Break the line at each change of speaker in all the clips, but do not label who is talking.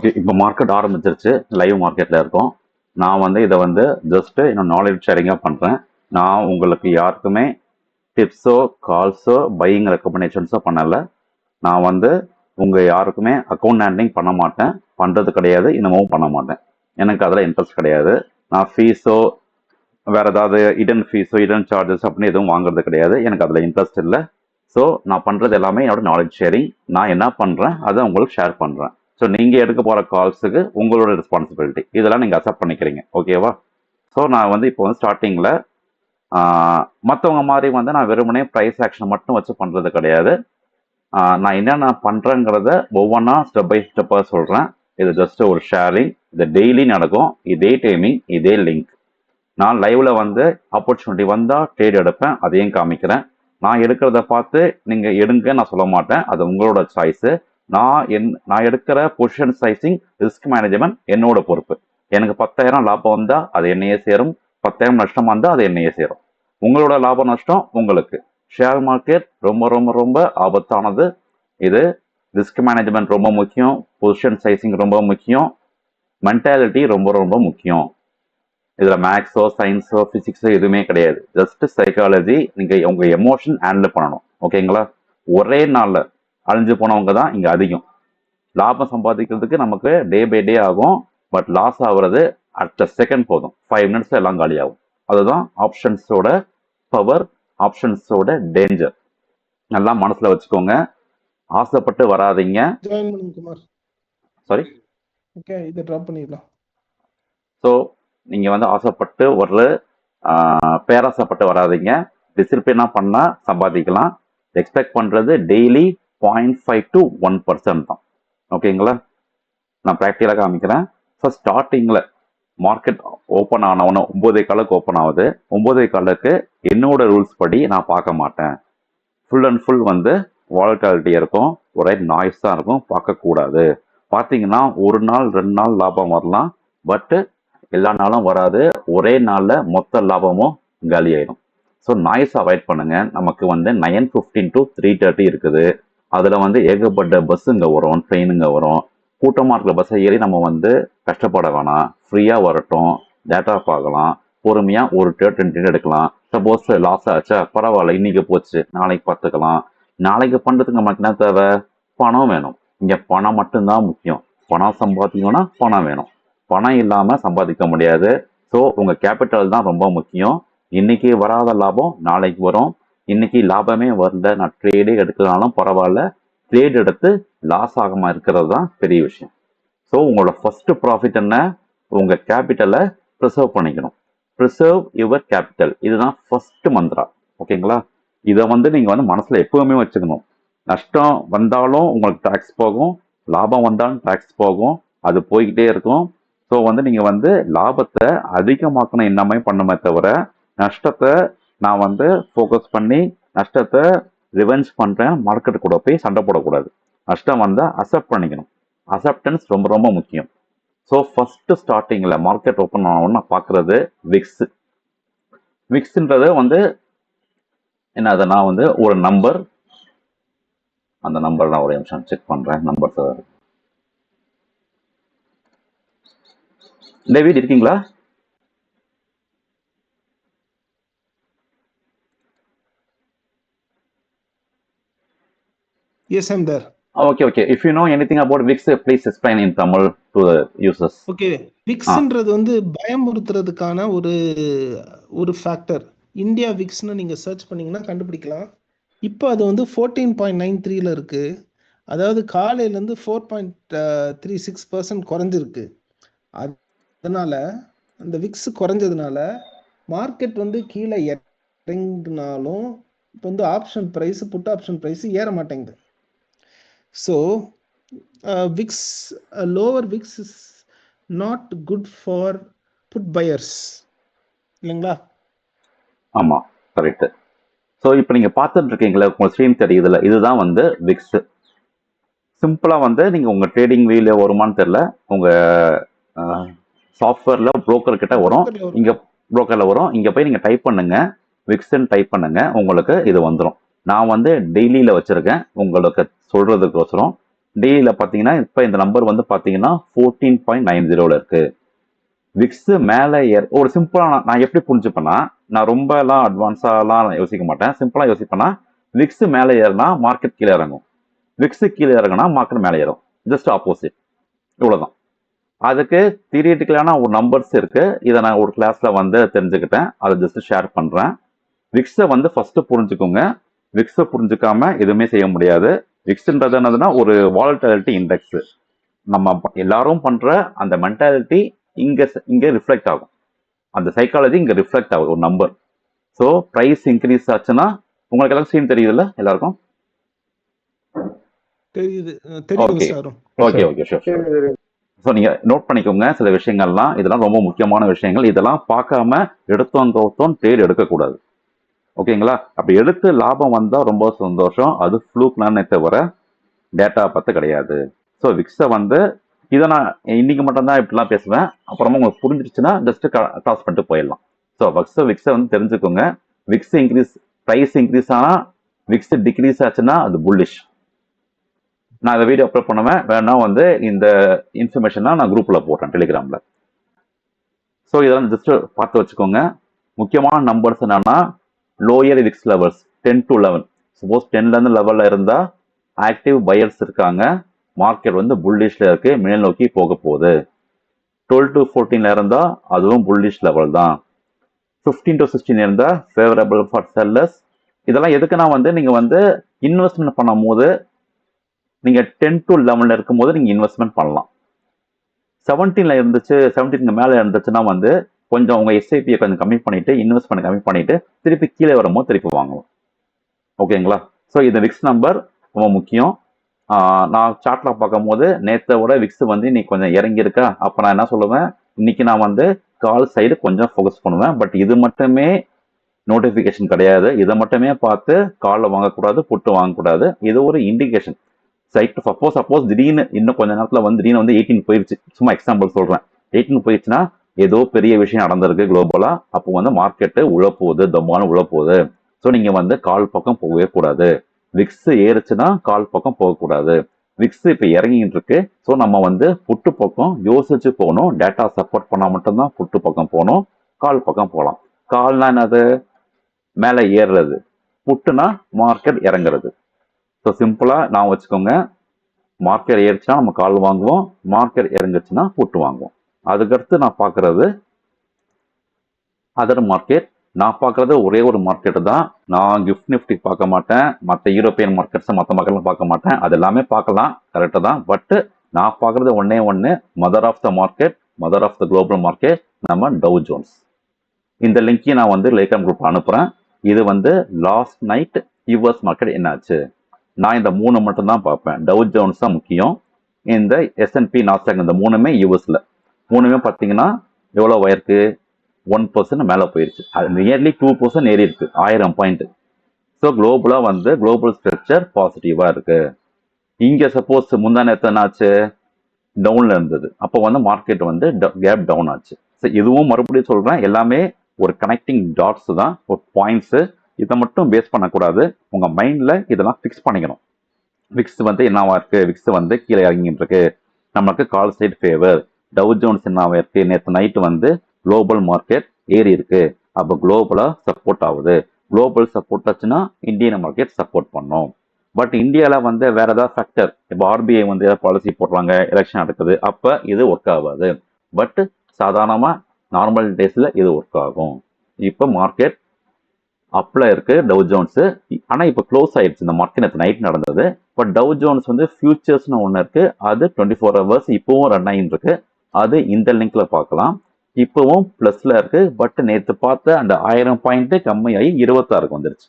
Okay, இப்போ market ஆரம்பிச்சிருச்சு. Live மார்க்கெட்டில் இருக்கோம். நான் வந்து இதை வந்து ஜஸ்ட்டு இன்னும் நாலேஜ் ஷேரிங்காக பண்ணுறேன். நான் உங்களுக்கு யாருக்குமே டிப்ஸோ கால்ஸோ பையிங் ரெக்கமெண்டேஷன்ஸோ பண்ணலை. நான் வந்து உங்கள் யாருக்குமே அக்கௌண்ட் ஹேண்ட்லிங் பண்ண மாட்டேன், பண்ணுறது கிடையாது, இன்னமும் பண்ண மாட்டேன். எனக்கு அதில் இன்ட்ரெஸ்ட் கிடையாது. நான் ஃபீஸோ வேறு ஏதாவது இடன் ஃபீஸோ இடன் சார்ஜஸ் அப்படின்னு எதுவும் வாங்குறது கிடையாது. எனக்கு அதில் இன்ட்ரெஸ்ட் இல்லை. ஸோ நான் பண்ணுறது எல்லாமே என்னோட நாலேஜ் ஷேரிங். நான் என்ன பண்ணுறேன் அதை உங்களுக்கு ஷேர் பண்ணுறேன். ஸோ நீங்கள் எடுக்க போகிற கால்ஸுக்கு உங்களோட ரெஸ்பான்சிபிலிட்டி, இதெல்லாம் நீங்கள் அக்செப்ட் பண்ணிக்கிறீங்க. ஓகேவா? ஸோ நான் வந்து இப்போ வந்து ஸ்டார்டிங்கில் மற்றவங்க மாதிரி வந்து நான் வெறுமனே ப்ரைஸ் ஆக்ஷன் மட்டும் வச்சு பண்ணுறது கிடையாது. நான் என்னென்ன பண்ணுறேங்கிறத ஒவ்வொன்றா ஸ்டெப் பை ஸ்டெப்பாக சொல்கிறேன். இது ஜஸ்ட் ஒரு ஷேரிங். இது டெய்லி நடக்கும். இதே டைமிங், இதே லிங்க். நான் லைவ்ல வந்து ஆப்பர்ச்சுனிட்டி வந்தால் ட்ரேட் எடுப்பேன், அதையும் காமிக்கிறேன். நான் எடுக்கிறத பார்த்து நீங்கள் எடுங்க நான் சொல்ல மாட்டேன், அது உங்களோட சாய்ஸு. நான் எடுக்கிற பொசிஷன் சைசிங் ரிஸ்க் மேனேஜ்மெண்ட் என்னோட பொறுப்பு. எனக்கு 10,000 லாபம் வந்தால் அது என்னையே சேரும், 10,000 நஷ்டம் வந்தால் அது என்னையே சேரும். உங்களோட லாப நஷ்டம் உங்களுக்கு. ஷேர் மார்க்கெட் ரொம்ப ரொம்ப ரொம்ப ஆபத்தானது. இது ரிஸ்க் மேனேஜ்மெண்ட் ரொம்ப முக்கியம், பொசிஷன் சைசிங் ரொம்ப முக்கியம், மென்டாலிட்டி ரொம்ப ரொம்ப முக்கியம். இதில் மேக்ஸோ சயின்ஸோ ஃபிசிக்ஸோ எதுவுமே கிடையாது. Just psychology. நீங்கள் உங்கள் எமோஷன் ஹேண்டில் பண்ணணும். ஓகேங்களா? ஒரே நாளில் அழிஞ்சு போனவங்க தான் இங்கே அதிகம். லாபம் சம்பாதிக்கிறதுக்கு நமக்கு டே பை டே ஆகும். பட் லாஸ் ஆகுறது அடுத்த செகண்ட் போதும். 5 மினிட்ஸ் எல்லாம் காலியாகும். அதுதான் ஆப்ஷன்ஸோட பவர், ஆப்ஷன்ஸோட டேஞ்சர். நல்லா மனசில் வச்சுக்கோங்க. ஆசைப்பட்டு வராதிங்க. சாரி,
ஓகே, இதை ட்ராப் பண்ணிடலாம்.
ஸோ நீங்கள் வந்து ஆசைப்பட்டு ஒரு பேராசைப்பட்டு வராதிங்க. டிசிப்ளினாக பண்ணால் சம்பாதிக்கலாம். எக்ஸ்பெக்ட் பண்ணுறது டெய்லி 0.5 to 1% தான். ஓகேங்களா? நான் ப்ராக்டிக்கலாக காமிக்கிறேன். ஸோ ஸ்டார்டிங்கில் மார்க்கெட் ஓப்பன் ஆனவொன்னே 9:15 ஓப்பன் ஆகுது. 9:15 என்னோட ரூல்ஸ் படி நான் பார்க்க மாட்டேன். ஃபுல் அண்ட் ஃபுல் வந்து வாலட்டாலிட்டி இருக்கும், ஒரே நாய்ஸ் தான் இருக்கும், பார்க்கக்கூடாது. பார்த்தீங்கன்னா ஒரு நாள் 2 நாள் லாபம் வரலாம், பட்டு எல்லா நாளும் வராது. ஒரே நாளில் மொத்த லாபமும் காலி ஆயிடும். ஸோ நாய்ஸ் அவாய்ட் பண்ணுங்க. நமக்கு வந்து 9:15 to 3:30 இருக்குது. அதில் வந்து ஏகப்பட்ட பஸ்ஸுங்க வரும், ட்ரெயினுங்க வரும். கூட்டமாக இருக்கிற பஸ்ஸை ஏறி நம்ம வந்து கஷ்டப்பட வேணாம். ஃப்ரீயாக வரட்டும், டேட்டா பார்க்கலாம், பொறுமையாக ஒரு ட்ரேட் 2 ட்ரேட் எடுக்கலாம். சப்போஸ் லாஸ் ஆச்சா பரவாயில்ல, இன்னைக்கு போச்சு, நாளைக்கு பார்த்துக்கலாம். நாளைக்கு பண்ணுறதுக்கு நமக்கு என்ன தேவை? பணம் வேணும். இங்கே பணம் மட்டும்தான் முக்கியம். பணம் சம்பாதிக்கணும்னா பணம் வேணும். பணம் இல்லாமல் சம்பாதிக்க முடியாது. ஸோ உங்கள் கேபிட்டல் தான் ரொம்ப முக்கியம். இன்னைக்கு வராத லாபம் நாளைக்கு வரும். இன்னைக்கு லாபமே வரல, நான் ட்ரேடே எடுக்கலாலும் பரவாயில்ல, ட்ரேட் எடுத்து லாஸ் ஆகாமல் இருக்கிறது தான் பெரிய விஷயம். ஸோ உங்களோட ஃபர்ஸ்ட் ப்ராஃபிட் என்ன? உங்கள் கேபிட்டலை ப்ரிசர்வ் பண்ணிக்கணும். ப்ரிசர்வ் யுவர் கேபிட்டல், இதுதான் ஃபர்ஸ்ட் மந்த்ரா. ஓகேங்களா? இதை வந்து நீங்கள் வந்து மனசில் எப்பவுமே வச்சுக்கணும். நஷ்டம் வந்தாலும் உங்களுக்கு டேக்ஸ் போகும், லாபம் வந்தாலும் டேக்ஸ் போகும், அது போய்கிட்டே இருக்கும். ஸோ வந்து நீங்கள் வந்து லாபத்தை அதிகமாக்கணும் என்னமே பண்ணுமே தவிர நஷ்டத்தை நான் வந்து ஃபோக்கஸ் பண்ணி நஷ்டத்தை ரிவெஞ்ச் பண்ணுறேன் மார்க்கெட்டு கூட போய் சண்டை போடக்கூடாது. நஷ்டம் வந்தால் அக்செப்ட் பண்ணிக்கணும். அக்செப்டன்ஸ் ரொம்ப ரொம்ப முக்கியம். ஸோ ஃபஸ்ட்டு ஸ்டார்டிங்கில் மார்க்கெட் ஓப்பன் ஆனோன்னு நான் பார்க்குறது விக்ஸ். விக்ஸ்ன்றது வந்து என்ன, அதை நான் வந்து ஒரு நம்பர், அந்த நம்பர் நான் ஒரு நிமிஷம் செக் பண்ணுறேன். நம்பர் சார், டேவிட் இருக்கீங்களா?
Yes, I'm there.
Okay. If you know anything about VIX, please explain in Tamil to the users.
Okay, VIXன்றது வந்து பயமுறுத்துறதுக்கான ஒரு ஃபேக்டர். இந்தியா விக்ஸ்னு நீங்கள் சர்ச் பண்ணீங்கன்னா கண்டுபிடிக்கலாம். இப்போ அது வந்து 14.93ல இருக்கு. அதாவது காலையிலேருந்து 4.36% குறைஞ்சிருக்கு. அதனால அந்த விக்ஸ் குறைஞ்சதுனால மார்க்கெட் வந்து கீழே இறங்கினாலும் இப்போ வந்து option price, put option price ஏற மாட்டேங்குது. So wicks, lower wicks is not good for put buyers, இல்லைங்களா?
ஆமாம், கரெக்டு. ஸோ இப்போ நீங்கள் பார்த்துட்டு இருக்கீங்களா, உங்கள் ஸ்க்ரீன் தெரியுதுல, இதுதான் வந்து விக்ஸ். சிம்பிளாக வந்து நீங்கள் உங்கள் ட்ரேடிங் வீல வருமானு தெரில, உங்கள் சாஃப்ட்வேரில் ப்ரோக்கர் கிட்ட வரும், இங்கே ப்ரோக்கரில் வரும். இங்கே போய் நீங்கள் டைப் பண்ணுங்க, விக்ஸ்ன்னு டைப் பண்ணுங்க, உங்களுக்கு இது வந்துடும். நான் வந்து டெய்லியில் வச்சுருக்கேன் உங்களுக்கு சொல்கிறதுக்கோசரம். டெய்லியில பார்த்தீங்கன்னா இப்போ இந்த நம்பர் வந்து பார்த்தீங்கன்னா 14.90 இருக்கு. விக்ஸ் மேலே ஒரு சிம்பிளா நான் எப்படி புரிஞ்சுப்பேன்னா, நான் ரொம்ப எல்லாம் அட்வான்ஸாலாம் யோசிக்க மாட்டேன். சிம்பிளா யோசிப்பேன்னா, விக்ஸ் மேலே ஏறினா மார்க்கெட் கீழே இறங்கும், விக்ஸ் கீழே இறங்குனா மார்க்கெட் மேலே ஏறும். ஜஸ்ட் ஆப்போசிட், இவ்வளவுதான். அதுக்கு தியரிட்டிக்கலான ஒரு நம்பர்ஸ் இருக்கு. இதை நான் ஒரு கிளாஸ்ல வந்து தெரிஞ்சுக்கிட்டேன், அதை ஜஸ்ட் ஷேர் பண்றேன். விக்ஸை வந்து ஃபர்ஸ்ட் புரிஞ்சுக்கோங்க. விக்ஸை புரிஞ்சுக்காம எதுவுமே செய்ய முடியாது. விக்ஸ்ன்றது என்னதுன்னா ஒரு வாலட்டிலிட்டி இண்டெக்ஸ். நம்ம எல்லாரும் பண்ற அந்த மென்டாலிட்டி இங்க இங்க ரிஃப்ளெக்ட் ஆகும். அந்த சைக்காலஜி இங்க ரிஃப்ளெக்ட் ஆகுது ஒரு நம்பர். ஸோ ப்ரைஸ் இன்க்ரீஸ் ஆச்சுன்னா உங்களுக்கு எல்லாம் சீன் தெரியுதுல்ல எல்லாருக்கும்?
தெரியுது தெரியுது
ஓகே
சாரும்.
Okay okay sure sure. So நீங்க நோட் பண்ணிக்கோங்க சில விஷயங்கள்லாம். இதெல்லாம் ரொம்ப முக்கியமான விஷயங்கள். இதெல்லாம் பார்க்காம எடுத்தோம் கவுத்தோம் ட்ரேட் எடுக்கக்கூடாது. ஓகேங்களா? அப்படி எடுத்து லாபம் வந்தா ரொம்ப சந்தோஷம். அது ஃப்ளூக்னானே தவிர டேட்டா பார்த்து கிடையாது. ஸோ விக்ஸை வந்து இதை நான் இன்னைக்கு மட்டும்தான் இப்படிலாம் பேசுவேன். அப்புறமா உங்களுக்கு புரிஞ்சிருச்சுன்னா ஜஸ்ட் கிராஸ் பண்ணிட்டு போயிடலாம். ஸோ விக்ஸை வந்து தெரிஞ்சுக்கோங்க. விக்ஸ் இன்க்ரீஸ், ப்ரைஸ் இன்க்ரீஸ் ஆனால் விக்ஸ் டிக்ரீஸ் ஆச்சுன்னா அது புல்லிஷ். நான் இந்த வீடியோ அப்லோட் பண்ணுவேன், வேணா வந்து இந்த இன்ஃபர்மேஷனா நான் குரூப்ல போடுறேன் டெலிகிராம்ல. ஸோ இதெல்லாம் ஜஸ்ட் பார்த்து வச்சுக்கோங்க. முக்கியமான நம்பர்ஸ் என்னன்னா lower wicks levels 10 to 11. Suppose 10ல இருந்து லெவல்ல இருந்தா ஆக்டிவ் பையர்ஸ் இருக்காங்க, மார்க்கெட் வந்து புல்லிஷ்ல இருக்கு, மேல் நோக்கி போக போகுது. 12 to 14ல இருந்தா அதுவும் புல்லிஷ் லெவல் தான். 15 to 16 இருந்தா ஃபேவரபிள் ஃபார் செல்லர்ஸ். இதெல்லாம் எதுக்குன்னா வந்து நீங்க வந்து இன்வெஸ்ட்மெண்ட் பண்ணும் போது நீங்க 10 to 11ல இருக்கும்போது நீங்க இன்வெஸ்ட்மெண்ட் பண்ணலாம். 17ல இருந்துச்சு, 17க்கு மேல இருந்துச்சுன்னா வந்து கொஞ்சம் உங்க எஸ்ஐபியை கொஞ்சம் கம்மி பண்ணிட்டு இன்வெஸ்ட்மெண்ட் கம்மி பண்ணிட்டு திருப்பி கீழே வரும்போது திருப்பி வாங்கலாம். ஓகேங்களா? ஸோ இந்த விக்ஸ் நம்பர் ரொம்ப முக்கியம். நான் சார்ட்ல பார்க்கும் போது நேற்றை விட விக்ஸ் வந்து இன்னைக்கு கொஞ்சம் இறங்கி இருக்கா, அப்போ நான் என்ன சொல்லுவேன், இன்னைக்கு நான் வந்து கால் சைடு கொஞ்சம் ஃபோக்கஸ் பண்ணுவேன். பட் இது மட்டுமே நோட்டிஃபிகேஷன் கிடையாது. இதை மட்டுமே பார்த்து காலில் வாங்கக்கூடாது, புட்டு வாங்கக்கூடாது. இது ஒரு இண்டிகேஷன். சப்போஸ் திடீர்னு இன்னும் கொஞ்ச நேரத்தில் வந்து திடீர்னு வந்து 18 போயிடுச்சு, சும்மா எக்ஸாம்பிள் சொல்றேன், 18 போயிடுச்சுன்னா ஏதோ பெரிய விஷயம் நடந்திருக்கு குளோபலா. அப்போ வந்து மார்க்கெட்டு உழப்போகுது, தம்மான உழப்போகுது. ஸோ நீங்க வந்து கால் பக்கம் போகவே கூடாது. விக்ஸ் ஏறுச்சுன்னா கால் பக்கம் போகக்கூடாது. விக்ஸ் இப்போ இறங்கிட்டு இருக்கு. ஸோ நம்ம வந்து புட்டு பக்கம் யோசிச்சு போகணும். டேட்டா சப்போர்ட் பண்ணா மட்டும்தான் புட்டு பக்கம் போகணும், கால் பக்கம் போகலாம். கால்னா என்னது? மேலே ஏறுறது. புட்டுனா மார்க்கெட் இறங்குறது. ஸோ சிம்பிளா நான் வச்சுக்கோங்க, மார்க்கெட் ஏறிச்சுன்னா நம்ம கால் வாங்குவோம், மார்க்கெட் இறங்குச்சுன்னா புட்டு வாங்குவோம். அதுக்கடுத்து நான் பார்க்கறது அதர் மார்க்கெட். நான் பார்க்கறது ஒரே ஒரு மார்க்கெட்டு தான். நான் கிஃப்ட் நிஃப்டி பார்க்க மாட்டேன், மற்ற யூரோப்பியன் மார்க்கெட்ஸ் மற்ற மார்க்கெட்லாம் பார்க்க மாட்டேன். அது எல்லாமே பார்க்கலாம், கரெக்டு தான். பட் நான் பார்க்கறது ஒன்று, mother of the market, mother of the global market, நம்ம டவ் ஜோன்ஸ். இந்த லிங்கையும் நான் வந்து லேக்கம் குரூப் அனுப்புறேன். இது வந்து லாஸ்ட் நைட் யூஎஸ் மார்க்கெட் என்னாச்சு. நான் இந்த 3 மட்டும் தான் பார்ப்பேன். டவ் ஜோன்ஸ் தான் முக்கியம். இந்த S&P நாஸ்டாக் இந்த 3மே யூஎஸ்ல. 3மே பார்த்தீங்கன்னா எவ்வளோ வயிருக்கு? 1% மேலே போயிருச்சு. அது நியர்லி 2% ஏறி இருக்கு, 1000 பாயிண்ட். ஸோ குளோபலா வந்து குளோபல் ஸ்ட்ரக்சர் பாசிட்டிவா இருக்கு. இங்க சப்போஸ் முந்தா நேரத்து என்னாச்சு? டவுன்ல இருந்தது. அப்போ வந்து மார்க்கெட் வந்து கேப் டவுன் ஆச்சு. ஸோ இதுவும் மறுபடியும் சொல்றேன், எல்லாமே ஒரு கனெக்டிங் டாட்ஸ் தான், ஒரு பாயிண்ட்ஸ். இதை மட்டும் பேஸ் பண்ணக்கூடாது. உங்க மைண்ட்ல இதெல்லாம் ஃபிக்ஸ் பண்ணிக்கணும். விக்ஸ் வந்து என்னவா இருக்கு? விக்ஸ் வந்து கீழே இறங்கிட்டு இருக்கு, நமக்கு call side favour. Tau Jones என்னவா இருக்கு? நேற்று நைட்டு வந்து குளோபல் மார்க்கெட் ஏறி இருக்கு, அப்போ குளோபலா சப்போர்ட் ஆகுது. குளோபல் சப்போர்ட் ஆச்சுன்னா இந்தியன் மார்க்கெட் சப்போர்ட் பண்ணும். பட் இந்தியாவில் வந்து வேற ஏதாவது ஃபேக்டர், இப்போ RBI வந்து ஏதாவது பாலிசி போடுறாங்க, எலெக்ஷன் நடக்குது, அப்போ இது ஒர்க் ஆகாது. பட் சாதாரணமாக நார்மல் டேஸில் இது ஒர்க் ஆகும். இப்போ மார்க்கெட் அப்ல இருக்கு டவ் ஜோன்ஸ். ஆனால் இப்போ க்ளோஸ் ஆயிடுச்சு இந்த மார்க்கெட், நைட் நடந்தது. பட் டவ் ஜோன்ஸ் வந்து ஃபியூச்சர்ஸ்னு ஒன்று இருக்கு, அது 24 hours இப்போவும் ரன் ஆகிட்டு இருக்கு. அது இந்த லிங்க்ல பார்க்கலாம். இப்போவும் பிளஸ்ல இருக்கு. பட் நேற்று பார்த்த அந்த 1000 பாயிண்ட் கம்மியாகி 26க்கு வந்துருச்சு.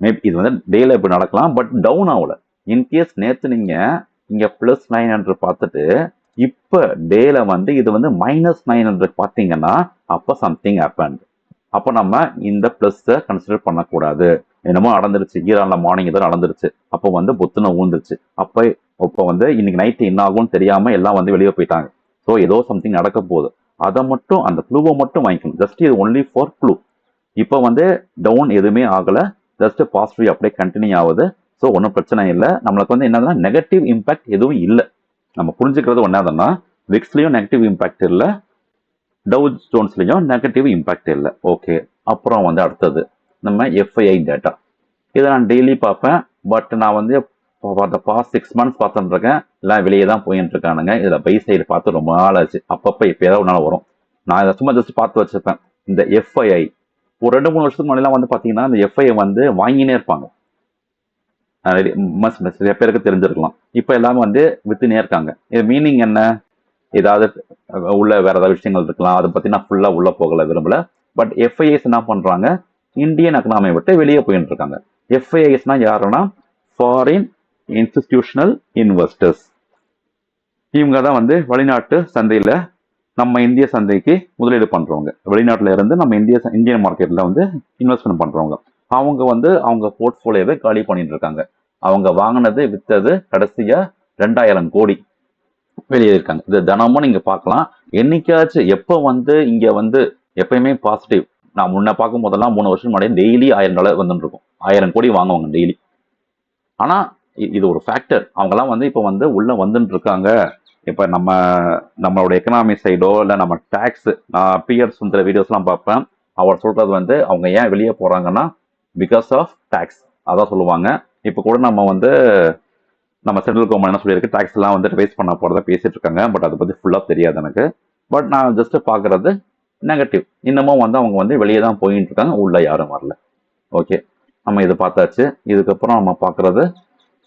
மேபி இது வந்து டேல இப்படி நடக்கலாம், பட் டவுன் ஆகல. இன்கேஸ் நேற்று நீங்க இங்க +900 பார்த்துட்டு இப்ப டேல வந்து இது வந்து -900 பார்த்தீங்கன்னா அப்ப சம்திங் ஹேப்பன். அப்போ நம்ம இந்த பிளஸ் கன்சிடர் பண்ணக்கூடாது. என்னமோ நடந்துருச்சு, ஈரான்ல மார்னிங் ஏதோ நடந்துருச்சு, அப்போ வந்து பொத்துன ஊந்துருச்சு. இப்போ வந்து இன்னைக்கு நைட்டு என்ன ஆகும்னு தெரியாம எல்லாம் வந்து வெளியே போயிட்டாங்க. ஸோ ஏதோ சம்திங் நடக்க போகுது. அதை மட்டும், அந்த க்ளூவை மட்டும் வாங்கிக்கணும். ஜஸ்ட் இது ஒன்லி ஃபார் க்ளூ. இப்போ வந்து டவுன் எதுவுமே ஆகல, ஜஸ்ட் பாசிட்டிவ் அப்படியே கண்டினியூ ஆகுது. ஸோ ஒன்றும் பிரச்சனை இல்லை. நம்மளுக்கு வந்து என்னதுன்னா நெகட்டிவ் இம்பாக்ட் எதுவும் இல்லை. நம்ம புரிஞ்சுக்கிறது ஒன்றாதுன்னா விக்ஸ்லேயும் நெகட்டிவ் இம்பாக்ட் இல்லை, டவ் ஜோன்ஸ்லேயும் நெகட்டிவ் இம்பாக்ட் இல்லை. ஓகே, அப்புறம் வந்து அடுத்தது நம்ம எஃப்ஐஐ டேட்டா. இதை நான் டெய்லி பார்ப்பேன். பட் நான் வந்து பாஸ்ட் 6 months பார்த்துட்டு இருக்கேன். எல்லாம் வெளியே தான் போயிட்டு இருக்கானுங்க. இதில் பை சைடு பார்த்து ரொம்ப நாள் ஆச்சு. அப்பப்போ இப்போ ஏதாவது ஒரு நாள் வரும். நான் இதை சும்மா ஜஸ்ட் பார்த்து வச்சுப்பேன். இந்த எஃப்ஐஐ ஒரு 2-3 வருஷத்துக்கு முன்னாடிலாம் வந்து பார்த்தீங்கன்னா இந்த எஃப்ஐஐ வந்து வாங்கினே இருப்பாங்க. நிறைய பேருக்கு தெரிஞ்சிருக்கலாம். இப்போ எல்லாமே வந்து வித்துனே இருக்காங்க. இது மீனிங் என்ன? ஏதாவது உள்ள வேற ஏதாவது விஷயங்கள் இருக்கலாம். அதை பற்றி நான் ஃபுல்லாக உள்ள போகல விரும்பல. பட் எஃப்ஐஐஸ் என்ன பண்ணுறாங்க? இந்தியன் எக்கனாமியை விட்டு வெளியே போயிட்டு இருக்காங்க. எஃப்ஐஐஸ்னா யாருன்னா ஃபாரின் இன்ஸ்டிடியூஷனல் இன்வெஸ்டர்ஸ். இவங்க தான் வந்து வெளிநாட்டு சந்தையில் நம்ம இந்திய சந்தைக்கு முதலீடு பண்ணுறவங்க. வெளிநாட்டில் இருந்து நம்ம இந்தியன் மார்க்கெட்டில் வந்து இன்வெஸ்ட்மெண்ட் பண்ணுறவங்க. அவங்க வந்து அவங்க போர்ட்ஃபோலியோவை காலி பண்ணிட்டு இருக்காங்க. அவங்க வாங்கினது வித்தது கடைசியாக 2000 கோடி வெளியே இருக்காங்க. இது தினமும் நீங்கள் பார்க்கலாம். என்னைக்காச்சும் எப்போ வந்து இங்கே வந்து எப்பயுமே பாசிட்டிவ். நான் முன்ன பார்க்கும் போதெல்லாம் 3 வருஷம் முன்னாடி டெய்லி $1000 வந்துட்டு இருக்கும். 1000 கோடி வாங்குவாங்க டெய்லி. ஆனால் இது ஒரு ஃபேக்டர். அவங்கெல்லாம் வந்து இப்போ வந்து உள்ள வந்துட்டு இருக்காங்க. இப்போ நம்மளோட எக்கனாமி சைடோ இல்லை நம்ம டேக்ஸ், நான் பிஆர் சுந்தர வீடியோஸ்லாம் பார்ப்பேன். அவர் சொல்றது வந்து அவங்க ஏன் வெளியே போறாங்கன்னா பிகாஸ் ஆஃப் டேக்ஸ் அதான் சொல்லுவாங்க. இப்போ கூட நம்ம சென்ட்ரல் கவர்மெண்ட் என்ன சொல்லியிருக்கு, டேக்ஸ் எல்லாம் வந்து ரைஸ் பண்ண போறதா பேசிட்டு இருக்காங்க. பட் அதை பத்தி ஃபுல்லா தெரியாது எனக்கு. பட் நான் ஜஸ்ட் பாக்குறது நெகட்டிவ். இன்னமும் வந்து அவங்க வந்து வெளியே தான் போயிட்டு இருக்காங்க, உள்ள யாரும் வரல. ஓகே, நம்ம இது பார்த்தாச்சு. இதுக்கப்புறம் நம்ம பார்க்கறது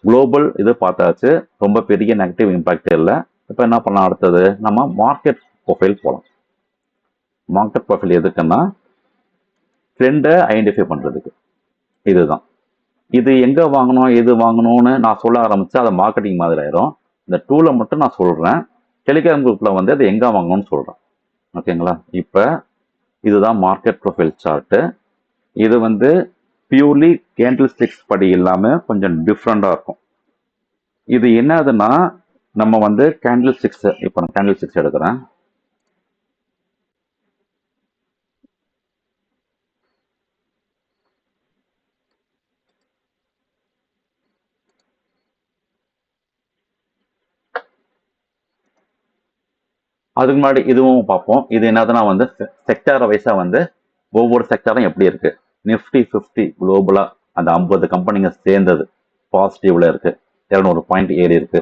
குளோபல் இது பார்த்தாச்சு. ரொம்ப பெரிய நெகட்டிவ் இம்பாக்ட் இல்லை. இப்போ என்ன பண்ணலாம்? அடுத்தது நம்ம மார்க்கெட் ப்ரொஃபைல் போகலாம். மார்க்கெட் ப்ரொஃபைல் எதுக்குன்னா ட்ரெண்டை ஐடென்டிஃபை பண்ணுறதுக்கு. இதுதான். இது எங்கே வாங்கணும் எது வாங்கணும்னு நான் சொல்ல ஆரம்பித்தா அது மார்க்கெட்டிங் மாதிரி ஆயிரும். இந்த டூலை மட்டும் நான் சொல்கிறேன். டெலிகிராம் குரூப்பில் வந்து அது எங்கே வாங்கணும்னு சொல்கிறேன். ஓகேங்களா? இப்போ இதுதான் மார்க்கெட் ப்ரொஃபைல் சார்ட்டு. இது வந்து பியூர்லி கேண்டில் ஸ்டிக்ஸ் படி இல்லாமல் கொஞ்சம் டிஃப்ரெண்டாக இருக்கும். இது என்னதுன்னா நம்ம வந்து கேண்டில் ஸ்டிக்ஸ், இப்போ நான் கேண்டில் ஸ்டிக்ஸ் எடுக்கிறேன். அதுக்கு முன்னாடி இதுவும் பார்ப்போம். இது என்னதுன்னா வந்து செக்டார் வைஸாக வந்து ஒவ்வொரு செக்டாரும் எப்படி இருக்கு. நிஃப்டி 50 குளோபலா அந்த 50 கம்பெனிங்க சேர்ந்தது பாசிட்டிவ்ல இருக்கு, 200 பாயிண்ட் ஏறி இருக்கு.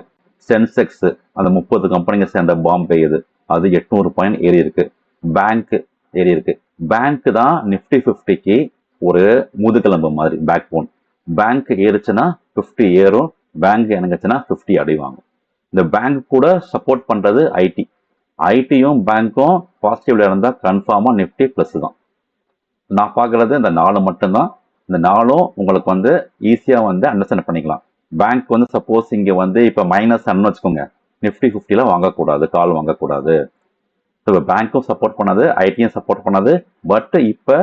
சென்செக்ஸ் அந்த 30 கம்பெனிங்க சேர்ந்த பாம்பே இது, அது 800 பாயிண்ட் ஏறி இருக்கு. பேங்க் ஏறி இருக்கு. பேங்க் தான் நிஃப்டி 50க்கு ஒரு முதுகெலும்பு மாதிரி, பேக் போன். பேங்க் ஏறுச்சுன்னா 50 ஏறும், பேங்க் இறங்குச்சுன்னா 50 அடைவாங்க. இந்த பேங்க் கூட சப்போர்ட் பண்றது ஐடியும் பேங்க்கும் பாசிட்டிவ்ல இருந்தா கன்ஃபார்மா நிஃப்டி பிளஸ் தான். நான் பார்க்கறது இந்த 4 மட்டும்தான். இந்த 4ம் உங்களுக்கு வந்து ஈஸியா வந்து அண்டர்ஸ்டாண்ட் பண்ணிக்கலாம். பேங்க் வந்து சப்போஸ் இங்க வந்து இப்ப மைனஸ் வச்சுக்கோங்க, நிஃப்டி 50ல வாங்கக்கூடாது, கால் வாங்கக்கூடாது. இப்போ பேங்க்கும் சப்போர்ட் பண்ணாது, ஐடியும் சப்போர்ட் பண்ணாது. பட் இப்ப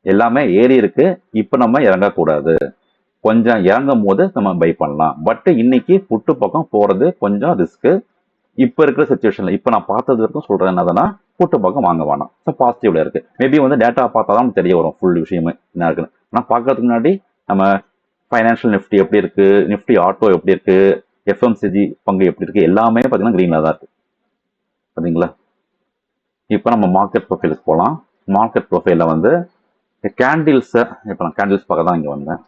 எல்லாமே ஏறி இருக்கு. இப்ப நம்ம இறங்கக்கூடாது. கொஞ்சம் இறங்கும் போது நம்ம பை பண்ணலாம். பட் இன்னைக்கு புட்டு பக்கம் போறது கொஞ்சம் ரிஸ்க். இப்ப இருக்கிற சுச்சுவேஷன்ல இப்ப நான் பார்த்தது வரைக்கும் சொல்றேன் என்னதுன்னா புட்டு பக்கம் வாங்க வேணாம். ஸோ பாசிட்டிவ்ல இருக்கு. மேபி வந்து டேட்டா பார்த்தா தான் தெரிய வரும் ஃபுல் விஷயமே என்ன இருக்குன்னு. ஆனால் பார்க்கறதுக்கு முன்னாடி நம்ம ஃபைனான்ஷியல் நிஃப்டி எப்படி இருக்கு, நிஃப்டி ஆட்டோ எப்படி இருக்கு, எஃப்எம்சிஜி பங்கு எப்படி இருக்கு, எல்லாமே பார்த்தீங்கன்னா கிரீன்ல தான் இருக்கு. பார்த்தீங்களா? இப்போ நம்ம மார்க்கெட் ப்ரொஃபைலுக்கு போகலாம். மார்க்கெட் ப்ரொஃபைல வந்து கேண்டில்ஸை இப்போ நான் கேண்டில்ஸ் பார்க்க தான் இங்கே வந்தேன்.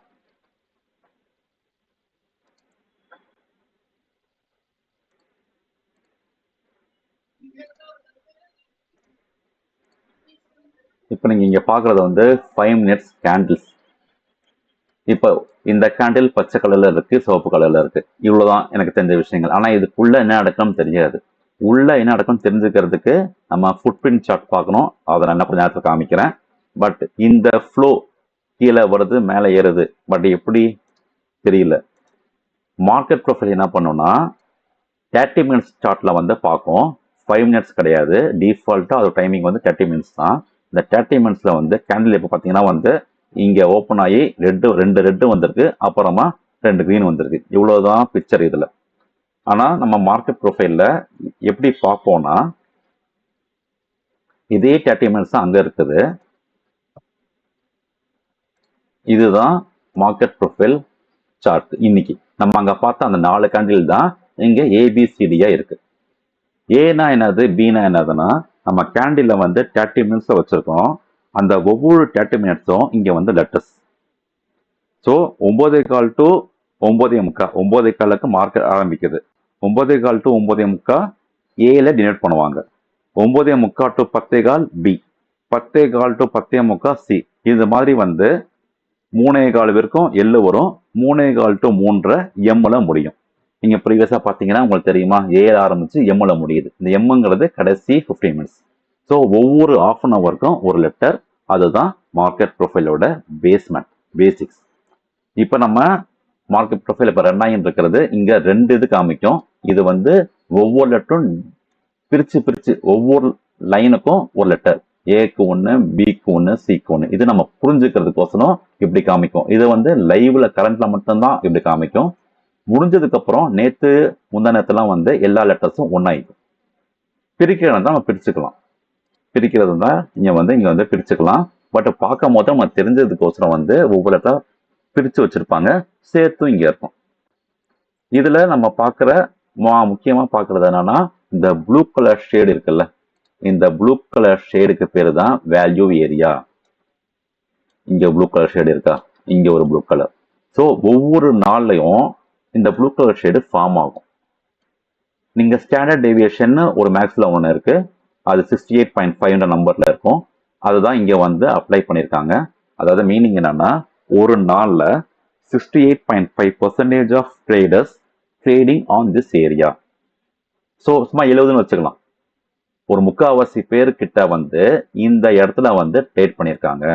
இப்போ நீங்க இங்க பாக்குறது வந்து 5 minutes கேண்டில்ஸ். இப்போ இந்த கேண்டில் பச்சை கலர்ல இருக்கு, சிவப்பு கலர்ல இருக்கு. இவ்வளவுதான் எனக்கு தெரிஞ்ச விஷயங்கள். ஆனா இதுக்குள்ள என்ன நடக்கும்னு தெரியாது. உள்ள என்ன நடக்கும்னு தெரிஞ்சுக்கிறதுக்கு நம்ம ஃபுட் பிரிண்ட் சார்ட் பார்க்கணும். அதை நான் என்ன கொஞ்ச நேரத்தில் காமிக்கிறேன். பட் இந்த ஃப்ளோ கீழே வருது மேலே ஏறுது, பட் எப்படி தெரியல. மார்க்கெட் ப்ரொஃபைல் என்ன பண்ணும்னா 30 minutes சார்ட்ல வந்து பார்க்கும். 5 minutes கிடையாது. டிஃபால்ட்டா அதோட டைமிங் வந்து 30 minutes தான். இந்த 30 minutesல வந்து கேண்டில் இப்போ பார்த்தீங்கன்னா வந்து இங்க ஓப்பன் ஆகி ரெண்டு ரெட்டு வந்திருக்கு, அப்புறமா 2 கிரீன் வந்திருக்கு. இவ்வளவுதான் பிக்சர் இதுல. ஆனா நம்ம மார்க்கெட் ப்ரொஃபைல்ல எப்படி பார்ப்போம்னா இதே 30 minutes தான் அங்க இருக்குது. இதுதான் மார்க்கெட் ப்ரொஃபைல் சார்ட் இன்னைக்கு நம்ம அங்க பார்த்த அந்த 4 கேண்டில் தான் இங்க ஏபிசிடியா இருக்கு. ஏனா என்னது, பினா என்னதுன்னா, நம்ம கேண்டில்ல வந்து 30 மினிட்ஸ் வச்சிருக்கோம். அந்த ஒவ்வொரு 30 மினிட்ஸும் இங்க வந்து லெட்டர்ஸ். ஸோ 9:15 டு 9:45, 9:15க்கு மார்க்கெட் ஆரம்பிக்குது. 9:15 டு 9:45 ஏல டினோட் பண்ணுவாங்க. 9:45 டு 10:15 பி, 10:15 டு 10:45 சி. இது மாதிரி வந்து 3:15 வரைக்கும் எல்லு வரும். 3:15 டு 3:30 எம்ல முடியும். நீங்க ப்ரீவியஸா பாத்தீங்கன்னா உங்களுக்கு தெரியுமா, ஏல ஆரம்பிச்சு எம்ல முடியுது. இந்த எம்ங்கிறது கடைசி 15 மினிட்ஸ். ஸோ ஒவ்வொரு ஆஃப் அன் ஹவருக்கும் ஒரு லெட்டர். அதுதான் மார்க்கெட் ப்ரொஃபைலோட பேஸ்மெண்ட், பேசிக்ஸ். இப்போ நம்ம மார்க்கெட் ப்ரொஃபைல் இப்போ ரன் ஆகிட்டு இருக்கிறது இங்க 2 இது காமிக்கும். இது வந்து ஒவ்வொரு லெட்டரும் பிரிச்சு பிரிச்சு ஒவ்வொரு லைனுக்கும் ஒரு லெட்டர், ஏக்கு 1, பிக்கு 1, சிக்கு 1. இது நம்ம புரிஞ்சுக்கிறதுக்கோசரம் இப்படி காமிக்கும். இது வந்து லைவ்ல கரண்ட்ல மட்டும்தான் இப்படி காமிக்கும். முடிஞ்சதுக்கு அப்புறம் நேத்து முந்தா நேரத்துலாம் வந்து எல்லா லெட்டர்ஸும் ஒன்னாயிக்கும். பிரிக்கிறது தான் நம்ம பிரிச்சுக்கலாம். பிரிக்கிறது தான் இங்க வந்து பிரிச்சுக்கலாம். பட் பார்க்கும் போது நம்ம தெரிஞ்சதுக்கோசரம் வந்து ஒவ்வொரு லெட்டர் பிரிச்சு வச்சிருப்பாங்க, சேர்த்தும் இங்க இருக்கும். இதுல நம்ம பார்க்குற முக்கியமா பார்க்கறது என்னன்னா, இந்த ப்ளூ கலர் ஷேடு இருக்குல்ல, இந்த ப்ளூ கலர் ஷேடுக்கு பேரு தான் வேல்யூ ஏரியா. இங்க ப்ளூ கலர் ஷேடு இருக்கா, இங்க ஒரு ப்ளூ கலர். ஸோ ஒவ்வொரு நாள்லயும் இந்த ப்ளூ கலர் ஷேடு ஃபார்ம் ஆகும். நீங்க ஸ்டாண்டர்ட் டேவியேஷன் ஒரு மேக்ஸ்ல ஒன்று இருக்கு, அது 68.5 நம்பர்ல இருக்கும். அதுதான் இங்க வந்து அப்ளை பண்ணியிருக்காங்க. அதாவது மீனிங் என்னன்னா, ஒரு நாள்ல 68.5% of traders trading on this area. So சும்மா 70ன்னு வச்சுக்கலாம். ஒரு 3/4 பேர் கிட்ட வந்து இந்த இடத்துல வந்து ட்ரேட் பண்ணியிருக்காங்க.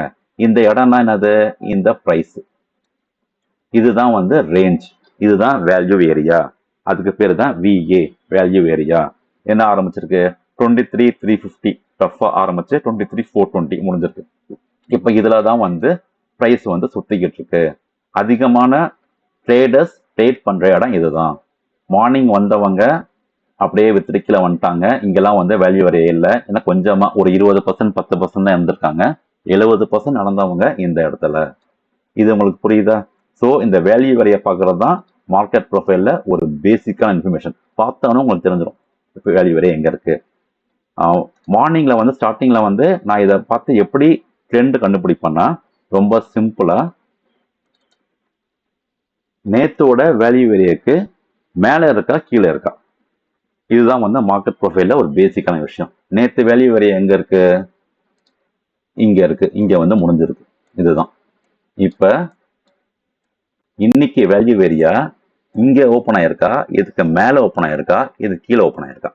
இந்த இடம்னா என்னது, இந்த பிரைஸ். இதுதான் வந்து ரேஞ்ச், இதுதான் வேல்யூ ஏரியா. அதுக்கு பேரு தான் விஏ, வேல்யூ ஏரியா. என்ன ஆரம்பிச்சிருக்கு, 23,350 ரஃபா ஆரம்பிச்சு 23,420 முடிஞ்சிருக்கு. இப்போ இதுல தான் வந்து பிரைஸ் வந்து சுத்திக்கிட்டு இருக்கு. அதிகமான ட்ரேடர்ஸ் ட்ரேட் பண்ற இடம் இதுதான். மார்னிங் வந்தவங்க அப்படியே வித்திரிக்கல வந்துட்டாங்க. இங்கெல்லாம் வந்து வேல்யூ வரையே இல்லை. ஏன்னா கொஞ்சமா ஒரு 20%, 10% தான் இருந்திருக்காங்க. 70% நடந்தவங்க இந்த இடத்துல. இது உங்களுக்கு புரியுதா? ஸோ இந்த வேல்யூ வரைய பார்க்கறது தான் மார்க்கெட் ப்ரொஃபைல்ல ஒரு பேசிக்கான இன்ஃபர்மேஷன். பார்த்தாலும் உங்களுக்கு தெரிஞ்சிடும் இப்போ வேல்யூ வரைய எங்க இருக்கு. மார்னிங்ல வந்து ஸ்டார்டிங்ல வந்து நான் இதை பார்த்து எப்படி ட்ரெண்ட் கண்டுபிடிப்பேன்னா, ரொம்ப சிம்பிளா நேத்தோட வேல்யூ வேரியக்கு மேல இருக்கா கீழே இருக்கா, இதுதான் வந்து மார்க்கெட் ப்ரொஃபைல்ல ஒரு பேசிக்கான விஷயம். நேத்து வேல்யூ வேரிய எங்க இருக்கு, இங்க இருக்கு, இங்க வந்து முடிஞ்சிருக்கு. இதுதான். இப்ப இன்னைக்கு வேல்யூ வேரியா இங்க ஓப்பன் ஆயிருக்கா, இதுக்கு மேல ஓப்பன் ஆயிருக்கா, இது கீழே ஓப்பன் ஆயிருக்கா.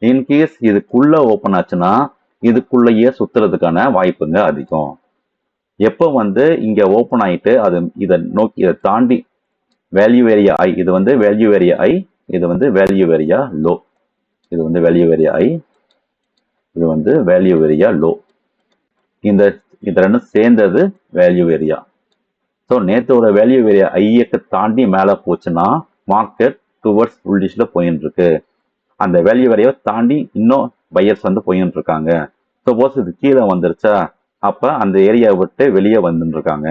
இன்கேஸ் இதுக்குள்ள ஓப்பன் ஆச்சுன்னா இதுக்குள்ளேயே சுத்துறதுக்கான வாய்ப்புங்க அதிகம். எப்போ வந்து இங்க ஓப்பன் ஆயிட்டு அது இதை நோக்கி இதை தாண்டி வேல்யூ ஏரியா ஐ, இது வந்து வேல்யூ ஏரியா ஐ, இது வந்து வேல்யூ ஏரியா லோ, இது வந்து வேல்யூ ஏரியா ஐ, இது வந்து வேல்யூ ஏரியா லோ. இந்த ரெண்டும் சேர்ந்தது வேல்யூ ஏரியா. ஸோ நேற்றோட வேல்யூ ஏரியா ஐயத்தை தாண்டி மேலே போச்சுன்னா மார்க்கெட் டுவர்ட்ஸ் புல்லிஷ்ல போயின்னு இருக்கு. அந்த வேல்யூ ஏரியாவை தாண்டி இன்னும் பையர்ஸ் வந்து போயின்னு இருக்காங்க. சப்போஸ் இது கீழே வந்துருச்சா, அப்ப அந்த ஏரியாவை விட்டு வெளியே வந்துட்டு இருக்காங்க.